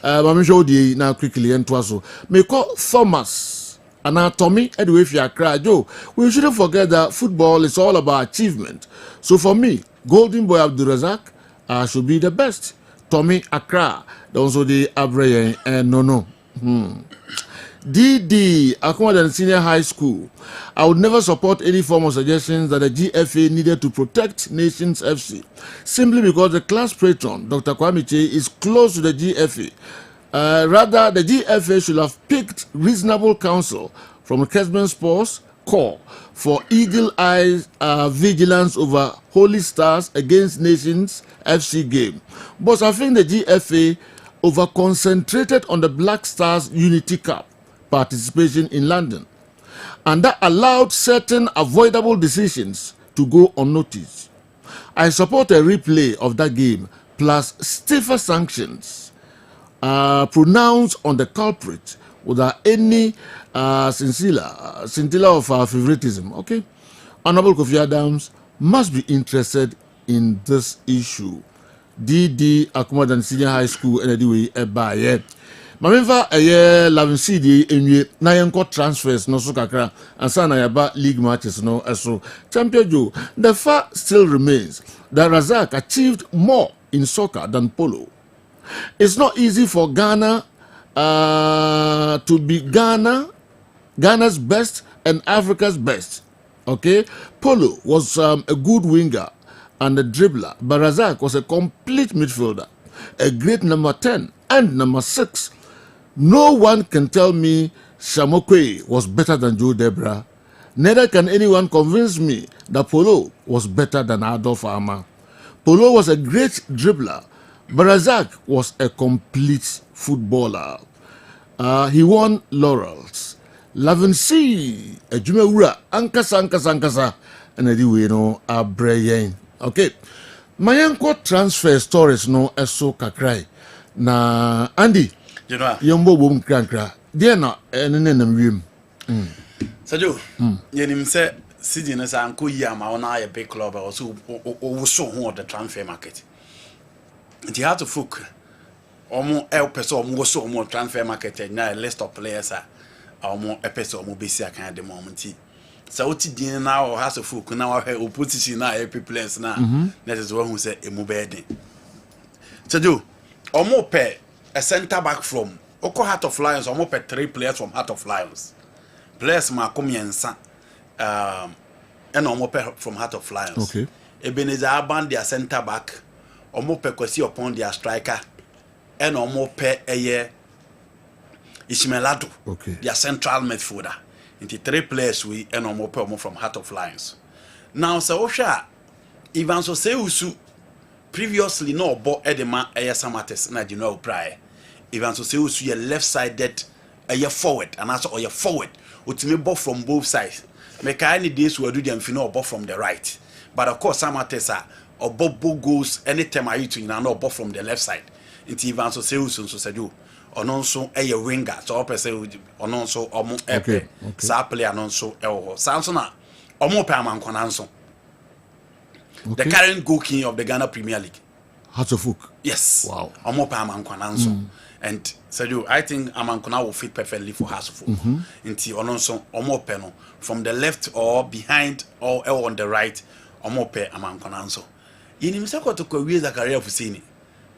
N: Mami show the now quickly and twaso. May call Thomas anatomy anyway if you are cry Joe. We shouldn't forget that football is all about achievement. So for me, Golden Boy Abdurazak should be the best. Tommy Accra, also the Abreye and no. DD, Akuma Senior High School. I would never support any form of suggestions that the GFA needed to protect Nations FC, simply because the class patron, Dr. Kwame Che, is close to the GFA. Rather, the GFA should have picked reasonable counsel from Kessben Sports Corps for eagle eyes vigilance over Holy Stars against Nations FC game. But I think the GFA over-concentrated on the Black Stars Unity Cup participation in London, and that allowed certain avoidable decisions to go unnoticed. I support a replay of that game plus stiffer sanctions pronounced on the culprit without any scintilla of favoritism. Okay, Honorable Kofi Adams must be interested in this issue. DD Akumadan Senior High School and anyway by Mameva a year 11 CD in Nayanko transfers no so kakra and sana yaba league matches no so Champion Joe. The fact still remains that Razak achieved more in soccer than polo. It's not easy for Ghana to be Ghana's best and Africa's best. Okay, Polo was a good winger and a dribbler, but Razak was a complete midfielder, a great number 10 and number 6. No one can tell me Shamokwe was better than Joe Debra. Neither can anyone convince me that Polo was better than Adolf Arma. Polo was a great dribbler, but Razak was a complete footballer. He won laurels. Lavency, a Jumewura, Ankasa, and anyway, no, a Brian. Okay, my uncle transfer stories no so kakrai. Na Andy, Yombo Boom Crankra, dear not and then room.
O: Sajo, Yenim said, sitting as Uncle Yama on a big club or so who the transfer market. nti how to folk omo person omo so omo transfer market na a list of players omo person omo besi akan de mo nti so oti din na o has of folk na wa opposition na every players na that is one who say emu beden so do omo pe a center back from Oko Heart of Lions omo pe 3 players from Heart of Lions players ma komiensa and omo pe from Heart of Lions
N: okay
O: Ebenezer Aban their center back omo pe Kwesi upon their striker and omo pe eye Ishmelado
N: okay
O: their central midfielder into 3 players we and omo pe omo from Heart of Lions now so Osha Ivan Soseusu previously no obo edema eye Samates na General Prae Ivan Soseusu ye left-sided eye forward and also or forward utimi ball from both sides make any days we do them fino ball from the right but of course Samates or both goals anytime I to no ball from the left side into Ivan Soseusu so said you ononso eye winger so op say ononso omo epe sa player ononso ewo sanso na omo pe amankwana nso the current goal king of the Ghana Premier League
N: Hasselhoff
O: yes
N: wow
O: omo pe amankwana nso and so you I think amankwana will fit perfectly for Hasselhoff nti ononso omo pe no from the left or behind or on the right omo pe amankwana nso yini msako to kwa wieza career Fusini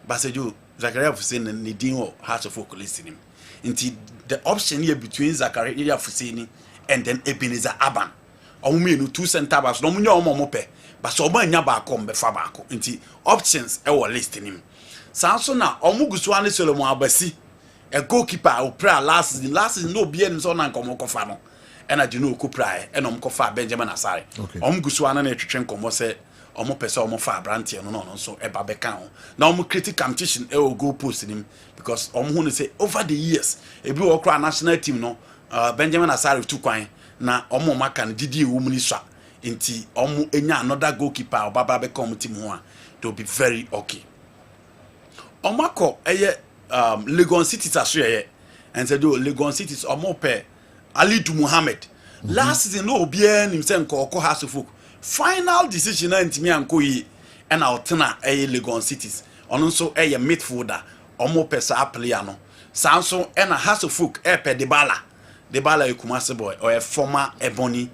O: baseju Zakaria Fusini ni dingo Hasselhoff listening nti the option here between Zakaria Fusini and then Ebenezer Aban omo no 2 center backs no munye omo pe but so omo nya ba kom be fa ba ko nti options e wo listening sanso na omo gusu ane Solomon Abasi a goalkeeper o pra last season no be any so na nkomo kofa no ena di no okupra e na omo kofa Benjamin Asare omo gusu ane na etwetwe nkomo se omo pese omo fa brantie no so eba beka ho na omo critic competition e o goal post nim because omo hu no say over the years ebi wo kra national team no Benjamin Asare tu kwan na omo maka no didi ewu muni swa nti omo enya another goalkeeper obaba beka omo team ho a to be very okay omo akọ eye Legon Cities asye and said do Legon Cities omo pe Ali to Muhammad last season no obi nim se nko Hasselhoff final decision na ntimi anko yi and altena Legon Cities ono nso midfielder omo pe sa player no sanso na Hasselhoff pe Debala Ekumase boy or a former Ebony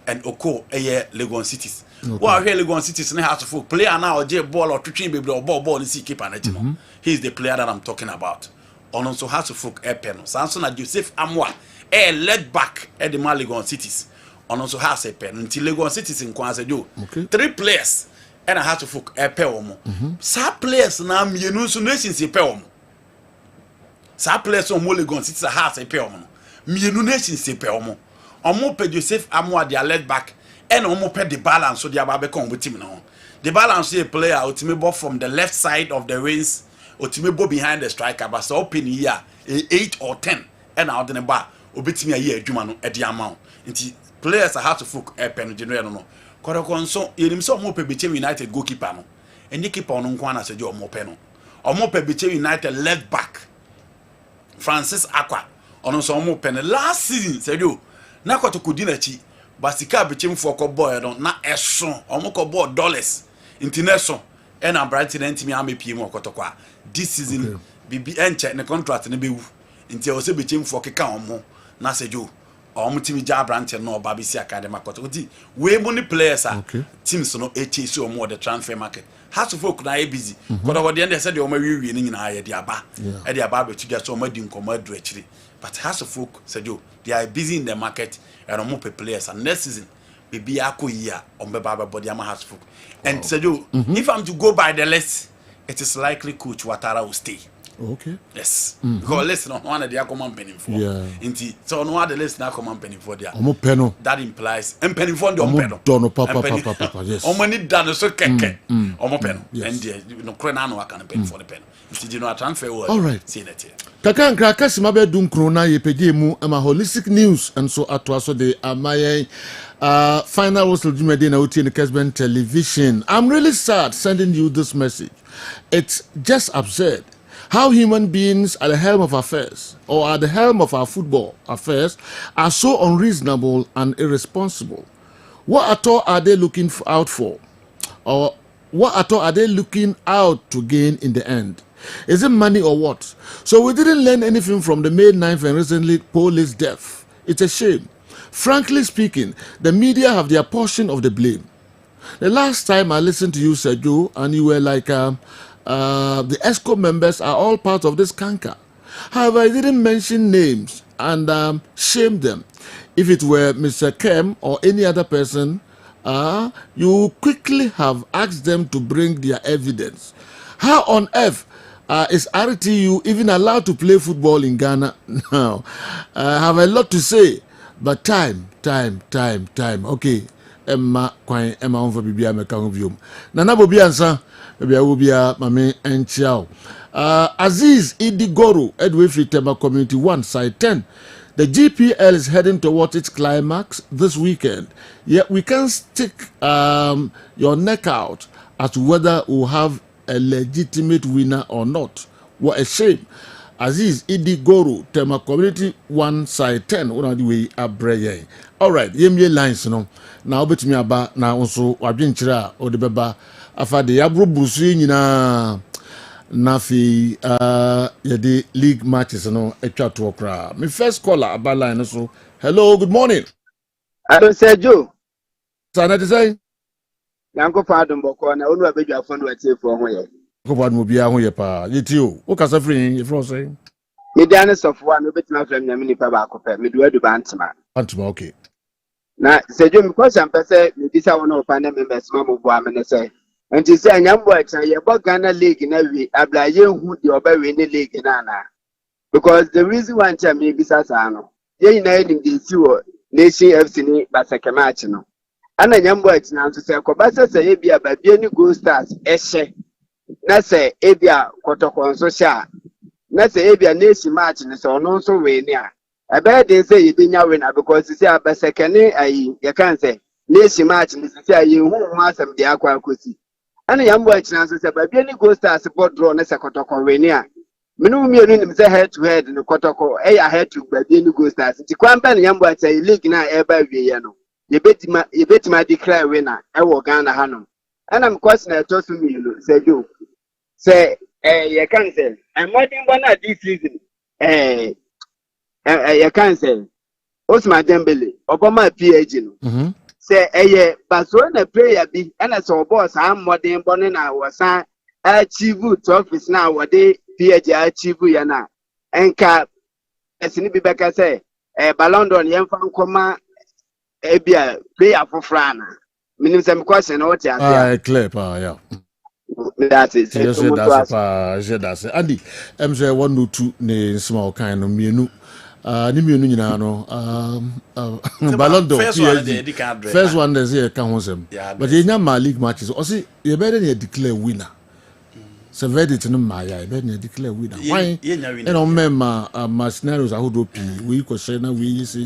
O: and Oko Legon Cities wa here Legon Cities na Hasselhoff player na oje ball or twin baby or ball ni keeper na tino he's the player that I'm talking about ono nso Hasselhoff pe no sanso na Joseph Amwa led back at the Legon Cities ono nso has a pen until Legon Cities in Kwanza do 3 players and Hasselhoff pe omo sa players na mienu nso nations pe omo sa players omo Legon Cities has a pe omo mienu nations pe omo pe Joseph Amwa dia led back and omo pe the balance so dia ba be kon team no the balance a player ultimate ball from the left side of the wings ultimate ball behind the striker but so open here 8 or 10 and out in the bar obetimi aye adwuma no e dia amount nti players are hard to folk pen general no koroko nso yenim so omo pe Bechem United goalkeeper no eni keeper no nko na se je omo pe no omo pe Bechem United left back Francis Akwa ono so omo pe last season se do na kwatokodi na chi basika Bechem for ko boy no na eso omo ko boy dollars international and Brighton ntimi amepie mu okotokwa this season bibi enche ne contract ne bewu nti o se Bechem for keka omo na se jo omo timi ja Brighton no ba bisi academy okotokwa we money players teams no so omo the transfer market has to folk na busy because what the end said the omo wi ni nyina ya dia ba e dia ba be tuja so omo di nkomo adu akiri but has to folk said jo they are busy in the market and omo players and next season bibi akoyia omo ba body am has folk and said jo if I'm to go by the list it is likely coach Watara will stay.
N: Okay.
O: Yes. Because listen, one of the common penny for. Yeah. Inti. So no other list na common penny for there.
N: Omo peno.
O: That implies penny for the omo
N: dono papa yes.
O: Omo ni dano so keke. Omo peno. And there no krena no aka penny for the pen. Inti you know transfer word.
N: All right.
O: See that here.
N: Kaka nkra kasima be dun krona yepede mu ama holistic news and so atwa so de amaye final whistle jumede na uti in Kessben television. I'm really sad sending you this message. It's just absurd how human beings at the helm of affairs or at the helm of our football affairs are so unreasonable and irresponsible. What at all are they looking out for? Or What at all are they looking out to gain in the end? Is it money or what? So we didn't learn anything from the May 9th and recently police death. It's a shame. Frankly speaking, the media have their portion of the blame. The last time I listened to you, Sergio, and you were like, the ESCO members are all part of this canker. However, I didn't mention names and shame them. If it were Mr. Kem or any other person, you quickly have asked them to bring their evidence. How on earth is RTU even allowed to play football in Ghana now? I have a lot to say, but time. Okay. Emma Quine, Emma on for Bibia Mekanvium. Nana Bobiansa, Bibia Mame and Chiao. Aziz Idigoro, Edwin Tema Community 1, side 10. The GPL is heading towards its climax this weekend. Yet we can't stick your neck out as to whether we'll have a legitimate winner or not. What a shame. Aziz Idigoro, Tema Community 1, side 10. What are the way abreye? All right, yemye lines, no. Now, bet me about now also, Wabinchira or the Baba. Afa de Abru Busi, Nina. Nafi the league matches no etwa to okra. My first caller about line so. Hello, good morning.
C: Hello, Sergio.
N: Sana say?
C: Yanko pardon boko na onu abedwa fo no atie fo ho ye.
N: Ko pardon mo bia ho ye pa. Yetio. O kasa free you from say?
C: Me dan of one no betima frem nyame nipa ba ko pe. Me do adu bantama.
N: Bantama okay.
C: Na Sergio me question pese me bisa wona opa na members ma mo bo amene say. Nti say anyambo acha ye bo Ghana league na wi ablaye hu de oba we ni league na na. Because the reason why I'm me bisa sa no. Ye ina ni de si wo Nation FC ni basake match no. Ana nyambo acha na so say ko basa say ye bia ba bia ni Gold Stars ehye. Na say e bia kotoko nso sha. Na say e bia Nation match ni so no nso we ni a. Ebe de say ye binya winner because say abasake ni ayi ye kan say Nation match ni say ayi hu asem de akwa akosi. Ana yambo achina so se babia ni Gold Stars board draw na se kotoko weni a menu mienu nim se head to head no kotoko e ya head to babia ni Gold Stars ti kwamba ni yambo acha league na e ba wie ye no ye betima declare winner e wo Ghana hanom ana m question na to so mienu se do se ye kan se modern bona this season ye kan se Osman Dembele obama PAG no say eye Barcelona player bi na so boss am modern born na wasa achieve trophies na wode PSG achieve ya na enka esini bi beka say Ballon d'Or yemfa nkoma ebia player fofra na minim some question what you
N: say clear pa yeah
C: that's it
N: that's it Andy say 102 ne small kind of mienu ni mienu nyina no Ballon d'Or first one is here can hosem but you nya league matches o see you better dey declare winner so verdict no maya you better declare winner why you know member my scenarios are who we ko share na we see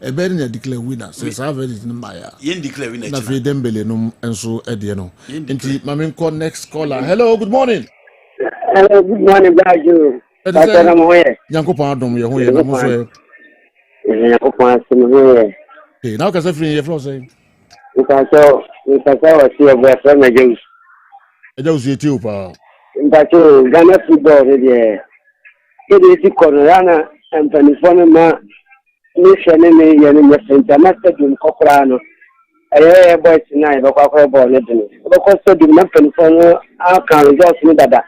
N: you better declare winner so say verdict no maya
O: you declare winner
N: na fe Dembele no enso e de no nti mame call next caller. Hello, good morning.
C: Hello, good morning, Baju. Batana moye.
N: Yankopon adom ye ho ye na mo so ye.
C: Yankopon asem ho ye.
N: Okay, now ka say free ye from say.
C: Nkaso wa si obo from James.
N: Eja usu eti opa.
C: Nkaso Ghana football re de. Kede si konorana ampanifone ma ni shene ne ye ne international stadium kokra no. Aye boys na e bakwa kwa ball ne dinu. Bakwa stadium na ampanifone aka results ni dada.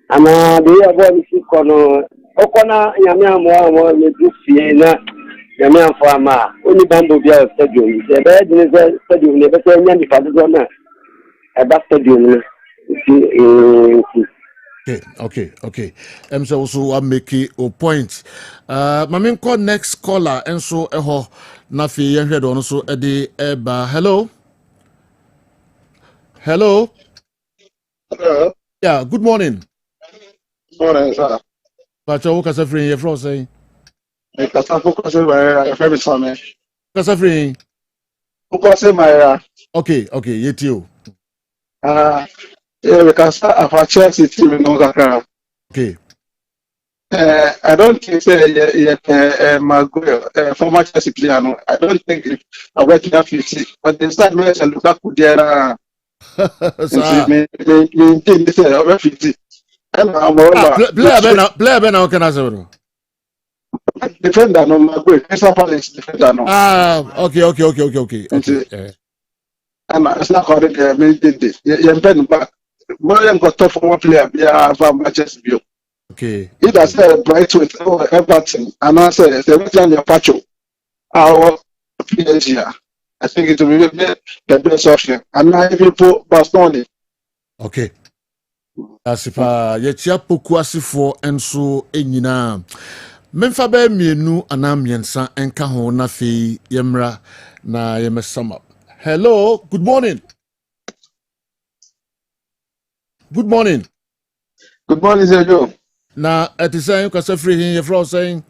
C: Ama de abo ni si kono okona nyame amo le dufie na nyame afo ama oni bambo bia stadium se be de stadium ne be se nya ni fado na e ba stadium na
N: okay so also I make a point mame call next caller enso eho na fi yen hwedo no so e de eba. Hello yeah, good morning.
V: Morning, sir.
N: But you can say free your floor say.
V: Kasa focus my favorite song.
N: Kasa free.
V: Focus my
N: Okay, yetio.
V: Yeah, because of Chelsea team in Osaka.
N: Okay.
V: I don't think Maguire, former Chelsea player, no, I don't think I work enough 50. But they start mentioning Lukaku there. Me this refugee.
N: Player Ben now can answer.
V: Defender no my boy. Crystal Palace defender no.
N: Okay.
V: And it's not correct. Me did this. You pen back. Boy, got tough for one player. Yeah, from Manchester view.
N: Okay.
V: Either say Brighton or Everton, and I say everything your pacho. Our PSG. I think it will be the best option. And now if you put Barcelona.
N: Okay. Asipa yechia poku asifo enso enyina. Memfa ba mienu anamiensa enka ho na fe yemra na yemesum up. Hello, good morning. Good morning.
V: Good morning, Sergio.
N: Na etisan ko se free hin ye fro saying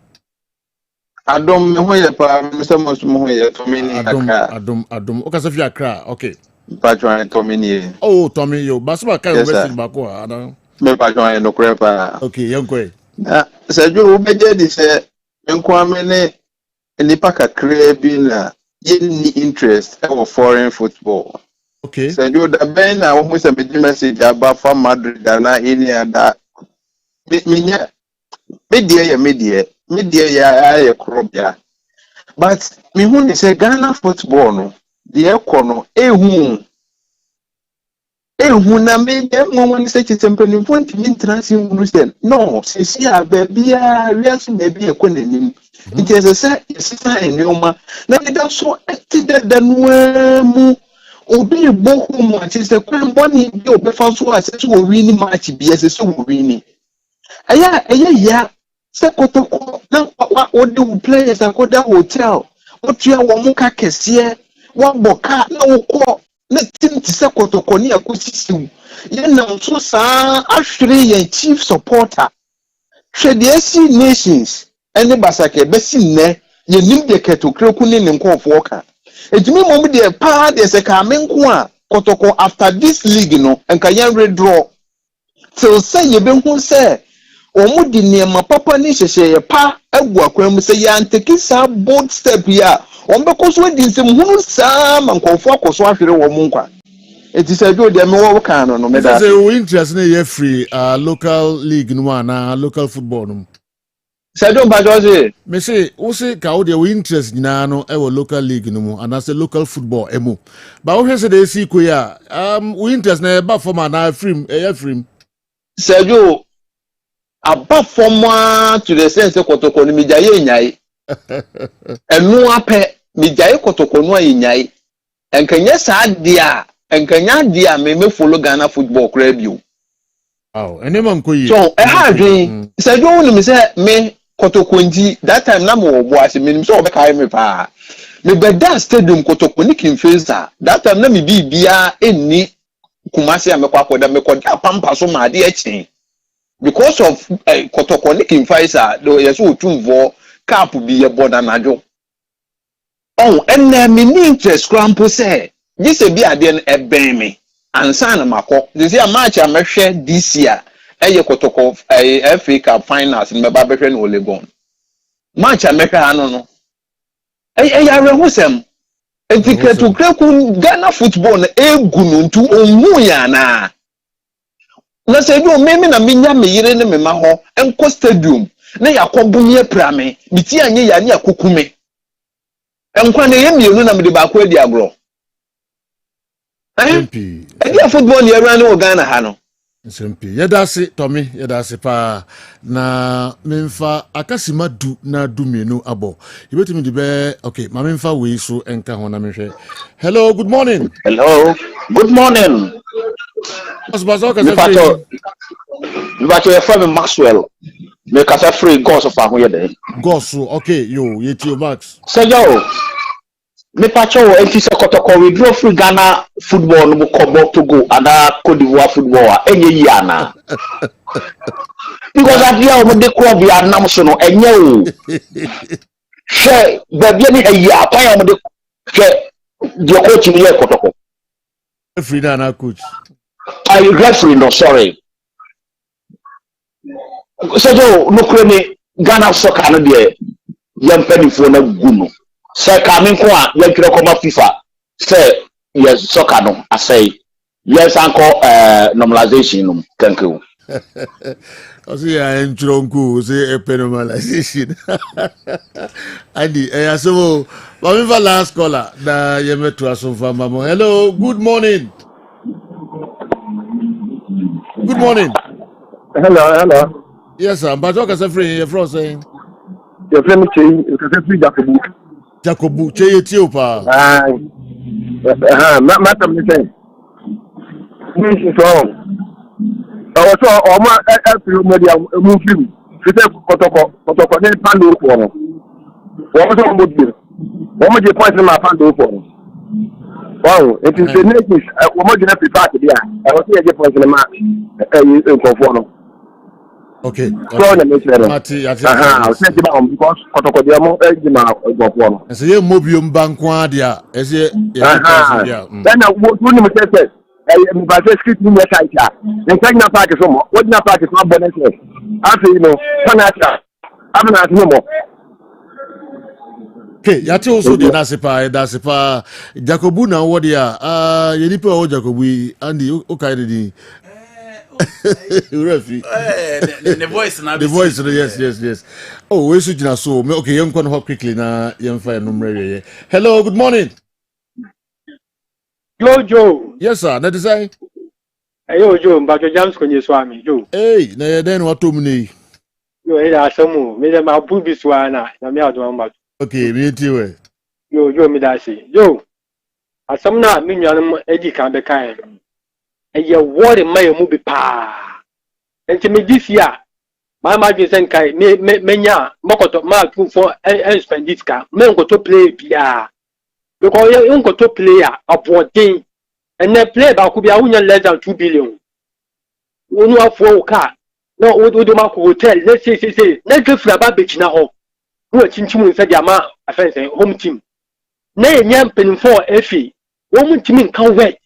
V: Adom me ho ye pa Mr. Mos mo ho ye to me ni Accra.
N: Adom. O ka se free Accra. Okay.
V: Patron to me ni.
N: Oh, Tommy yo. Basuma kai
V: Yes,
N: message bako adam.
V: Me patron no kre pa.
N: Okay, yankwe.
V: Sergio ubeje di se enko amene nipa kakra bi na ye ni interest for foreign football.
N: Okay.
V: Sergio da ben na wo se me message about from Madrid na any other media ya krobia. But me hu ni se Ghana football no the ekono ehu na me dem won say chitempen point min transin understand no se see a bia reason na bia ekonanim it is say enoma na me da so etide da no mu obi bohu mu ati se kwan boni bi obefa so ase wo win match bia se so wo win aya ya se kotoko na o de players akoda hotel o tua wo mu ka kese wo boka na wo ko na team ti se kotoko ni akosisiw ye na so sa ahwere ye chief supporter hwede nations ene basake besi ne ye nim de ketokreku ni nkofo ka ejimi mom de pa de se ka menko a kotoko after this league no enka yan redraw till say ye benhu say omu di niema papa ni hyehye pa agu akwam se ya anteki sa bold step ya ombe so di nsem hunu sa man konfo akoso ahwere wo mu nkwa eti se jo de me wo kan no me da
N: say we interest na ye free local league no na local football no
V: se jo ba jo se
N: me say wo say ka wo de we interest nyina no e wo local league no mu and say local football emu ba wo hwese de si ko ya we interest na ba form na free e free
V: se jo above former to the sense kotoko ni mijaye nyai enu ape mijaye kotoko no nyai enkanya sa dia enkanya dia me follow Ghana football crab you
N: ene man ko yi
V: so ha dwen se jo wonu me se me kotoko nti that time na mo bo ase me so obeka me pa me beda stadium kotoko ni kinfesa that time na me bibia enni kumasi amekwa akoda mekoda pampa so ma de achi because of kotoko ni kinfaisa do yeso otumvo cap bi ye boda najo enne me ni interest crampo say gise bi ade no eben me ansa na makọ this year match amehwe this year eye kotoko FA Cup finals me ba behwe no Legon match amehwe ano no ya rehusem etiketu kreku Ghana football na egunu ntu omu ya na se do meme na menya meyire ne mema ho enko stadium na yakobunye prame biti anye ya ne akokume enkwa na yemienu na mede ba ko adi agro dia football ni era ne Ghana ha no
N: SMP yedase Tommy yedase pa na memfa akasima du na du mienu abo yebetimi de be okay ma memfa we so enka ho na mehwe hello good morning
B: good morning Bacho from Maxwell me ka free goals of ahoye dey
N: goals okay yo yeti Max
B: say yo me pacho enti se kotoko we draw free Ghana football no ko Togo and Cote d'Ivoire football enye yi ana because adia o de club ya nam so no enye o she babia ni eya pa ya mo de she the coach ni e kotoko
N: free na coach
B: I referee no sorry so no kreni Ghana soccer no de yam penifo na guno se ka men ko a ya twere ko ma FIFA say yes soccer no asay Yes, uncle, normalization. Thank you.
T: I see I entronku say a normalization. Andy, so but for last caller, na yemetu asumfa mamo. Hello, good morning. Good morning.
F: Hello.
T: Yes, sir. But what can free your friend saying?
F: Your friend Che, you can free Jacobu.
T: Jacobu, Che Etiopa.
F: Madam, listen. This is wrong. I was all my media moving. She said, Kotoko, then Pando for him. What was on with you? What was your point in my Pando for him? Wow, it is the nation. What was your party there? I was here point in the match. In Conforno.
T: Okay.
F: Mati, aha, send it down because Kotoko Diamo, Ejima, Conforno.
T: And so you mobium bankwadia, as ye,
F: Then I wouldn't say, I say, script in the site. And China Park is more. What China Park is not benefit. After you know, Panata, I'm not no more.
T: Okay, yati also the Nasipa, Jacobu na what ya, Yenipo o Jacobu, Andy, okay,
O: The voice now.
T: The voice, yes. Oh, we should just so. Okay, young one hop quickly na young fire number. Hello, good morning.
F: Joe.
T: Yes, sir. That is I.
F: Hey, Joe, but your jams when you swam, Joe.
T: Hey, na then what to me?
F: You are some, made them out booby swana, and me out one.
T: Okay, me too.
F: Joe, me that say. Joe, as some not mean Eddie can be kind. And your word in my movie pa. And to me this year, my margin send kai, menya, Mokoto, Mark for and spend this car, men go to play PR. Because you go to player upward thing, and then play back could be a winner less than 2 billion. You know, for car. No, we do Marco hotel. Let's say, let's go for a babbage now. Who are Chinchim said the amount of home team. Nay, yam penny for Effie. Woman team can't wait.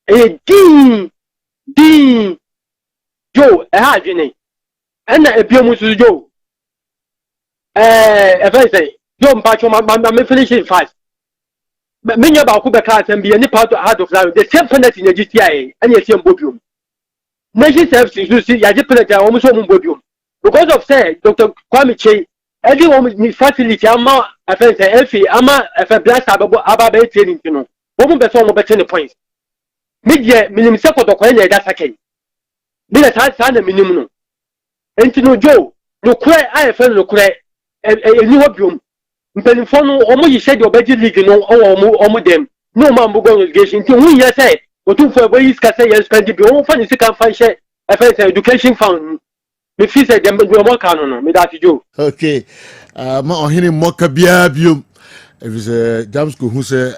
F: A D. Joe, a hard Jenny. And a Biamus Joe. If I say, Joe Pacho, I'm finishing fast. But many about Cuba class and be any part of life, the same penalty in the GTI and the same bobium. Nation services, you see, Yajipanata almost home bobium. Because of say, Dr. Kwame Che, everyone with facility, Ama, a fence, Effie, Ama, a blast about training, you know. Woman perform over 10 points. Media, minimum second of when that's okay. Then a time a minimum. And to know Joe, no cry, I fell no cry, a new opium. Mpenifono omo yi said obedi league no omo dem no man go irrigation ti hu ye say otu for boy iska say yes spend bi omo fa ni sika fa share education fund me fi say dem do mo kan no me that Joe.
T: Okay, ma ohini moka bia biom if is James ko hu say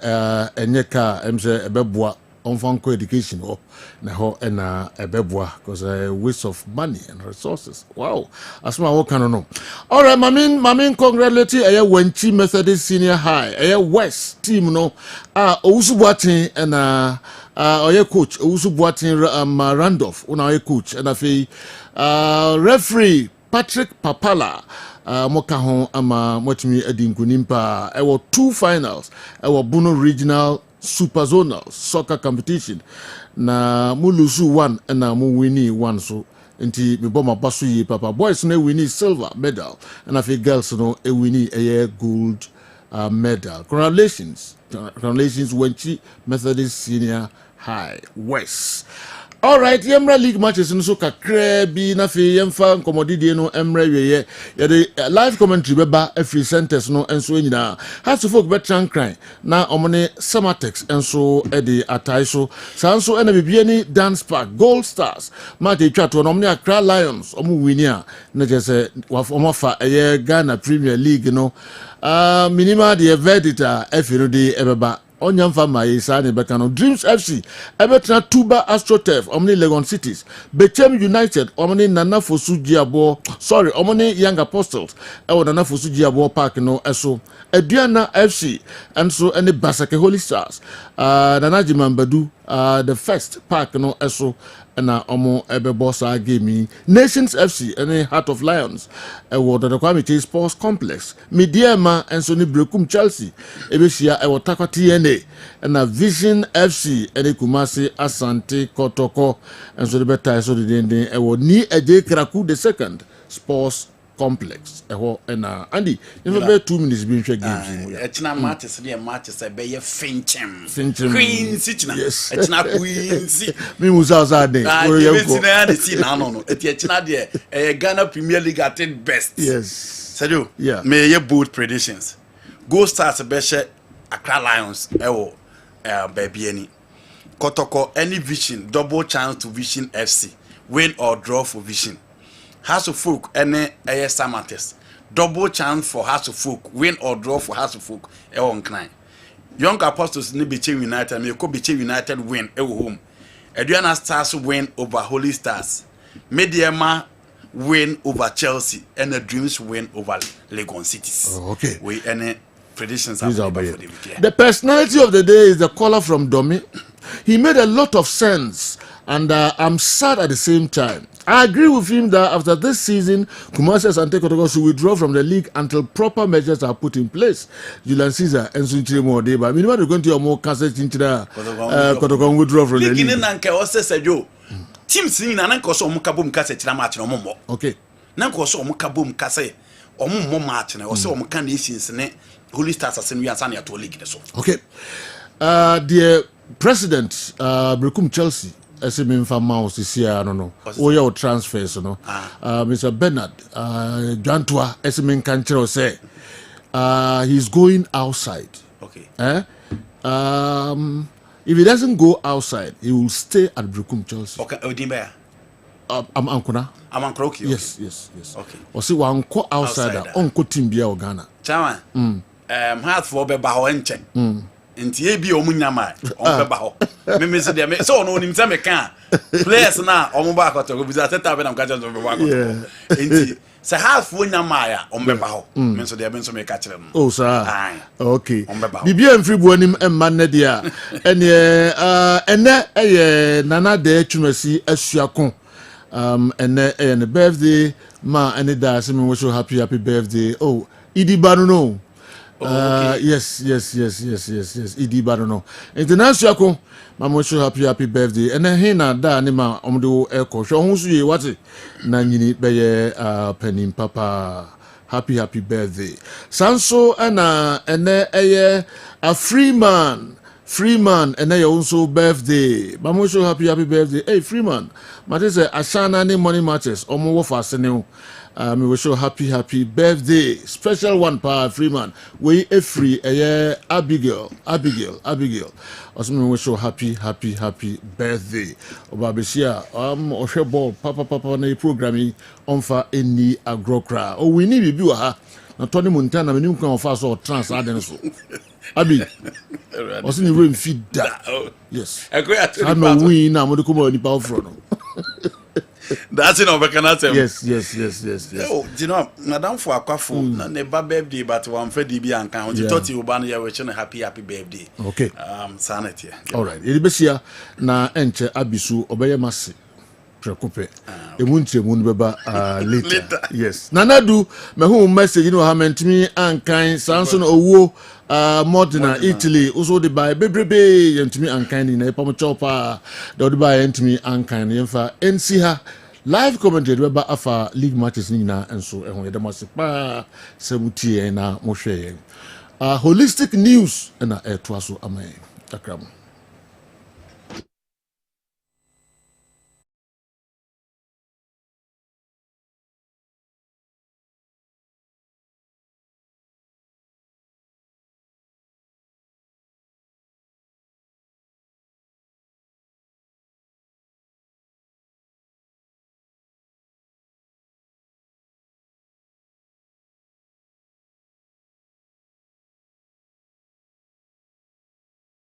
T: enye ka em say ebeboa on fanko education ho na ho na ebeboa because waste of money and resources. Wow, asma wo kan no. All right, mamin congratulate Wenchi Methodist Senior High West team no Owusu Boatin and oye coach Owusu Boatin Randolph una oye coach and afi referee Patrick Papala moka ho ama motimi adinkunimpa ewo 2 finals ewo Bono Regional Super Zonal Soccer Competition na mulusu 1 na mu wini 1 so nti me bomba basu yi papa boys no wini silver medal and afi girls no wini gold medal. Congratulations Wenchi Methodist Senior High West. All right, Yemra League matches in so kakre bi na fe yemfa nkomodidie no emra weye ye the live commentary beba every centers no enso nyina has to folk betran cry na omone Samatex enso e de atai so sanso e na bibie ni Dance Park Gold Stars mate twato no omne Accra Lions omu wini a na jese omofa eye Ghana Premier League no minima de verdita efiro de ebeba Onyamfa Maye Sane Bekano Dreams FC Ebetra Tuba Astrotef Omni Legon Cities Bechem United Omni Nana Fosu Giabo Omni Young Apostles Nana Fosu Giabo Park no eso Ediana FC and so any Basake Holy Stars Nana Jimambadu the first park no eso
N: na omo ebebo sa game Nations FC and Heart of Lions ewo the Kwame Sports Complex Mediema enso ni Brekum Chelsea ebehia ewo Takwa TNA na Vision FC and Kumasi Asante Kotoko enso the beta so the den ewo ni eje Kraku the second Sports Complex and Andy you know 2 minutes being share games
O: echna matches dey matches e be finchem Queens echna echna Queens
N: me musa dey
O: we na dey see na no echna dey Ghana Premier League at best
N: yes
O: Sadio me ye bold predictions Go Stars be share Accra Lions baby any Kotoko any Vision double chance to Vision FC win or draw for Vision House of Folk any Samates double chance for House of Folk win or draw for House of Folk on Klein Young Apostles ni Biche United me ko Biche United win home Adriana Stars win over Holy Stars Mediema win over Chelsea and the Dreams win over Legon Cities
N: okay
O: we any predictions
N: are for the personality of the day is the caller from Domi. He made a lot of sense and I'm sad at the same time. I agree with him that after this season, Kumasi Asante Kotoko should withdraw from the league until proper measures are put in place. Julian Caesar and Sunchire Modeba. Minimum to go into your more cassette Chinchira Kotoko withdraw from the league.
O: Team singing and Uncle Mukabum cassette match no more.
N: Okay.
O: Nanko so Mukabum cassette or more match or so Mukandians and Holy Stars as in we are Sanya to league.
N: Okay. The president, Brekum Chelsea. SMM for Mouse this year, I don't know. Oh, your transfers, you know. Mr. Bernard, Jantua, SMM Canchero say, he's going outside.
O: Okay.
N: If he doesn't go outside, he will stay at Brekum Chelsea.
O: Okay, Odimba.
N: I'm Ankuna.
O: I'm Ankroki.
N: Yes.
O: Okay.
N: Or see one co outsider, Uncle Timbia or Ghana.
O: Chairman. Half for Bebaho and check. Nti ebi omunyama onbeba ho me se de me so no nim se me kan players na omba akoto go biza teta be na mka chanzo be akoto nti se half wonyama ya onbeba ho me so de me so me ka kire no
N: oh sir okay bibia mfribu anim emma ne dia ene nana de twumasi asuakon ene birthday ma ene da se me wish you happy birthday oh idi banu no yes. Idi Barono. International Mama wish you happy birthday. And then hina da ni ma omdo eko. So hunsu ye wati na nyini beye penim papa. Happy birthday. Sanso ana ene eye a Freeman and then also birthday. Mama wish you happy birthday. Hey Freeman. Mate say ashana ni money matches. Omo wo fa sene. Me wish you happy birthday. Special one pa Freeman. We a free Abigail. Also me wish you happy birthday. Obabeshia Oshebo papa na programming on fa any agrokra. Oh we need be ha. Na Tony Montana me nim kan fa so trans aden so. Abi. Also ni rain feed that. Yes. I know we na mo de ko ni pa ofro no.
O: That's in over can say.
N: Yes.
O: Oh, you know, Madam for Aquafo, na neba birthday, but one for DB and count. You thought you were banning your happy birthday.
N: Okay.
O: Sanity.
N: All right. Elibesia na enche abisu obeye masi. Preocupe. Emunche beba later. Yes. Nanadu me hu message no ha mentimi ankan Samson owo modern Italy also the buy bebrebe yentimi ankan ni na epamochopa the buy yentimi ankan yemfa NCH live commentary beba afa league matches ni na enso ehun yedamase pa sebutie na mohwe holistic news na etwaso amay akram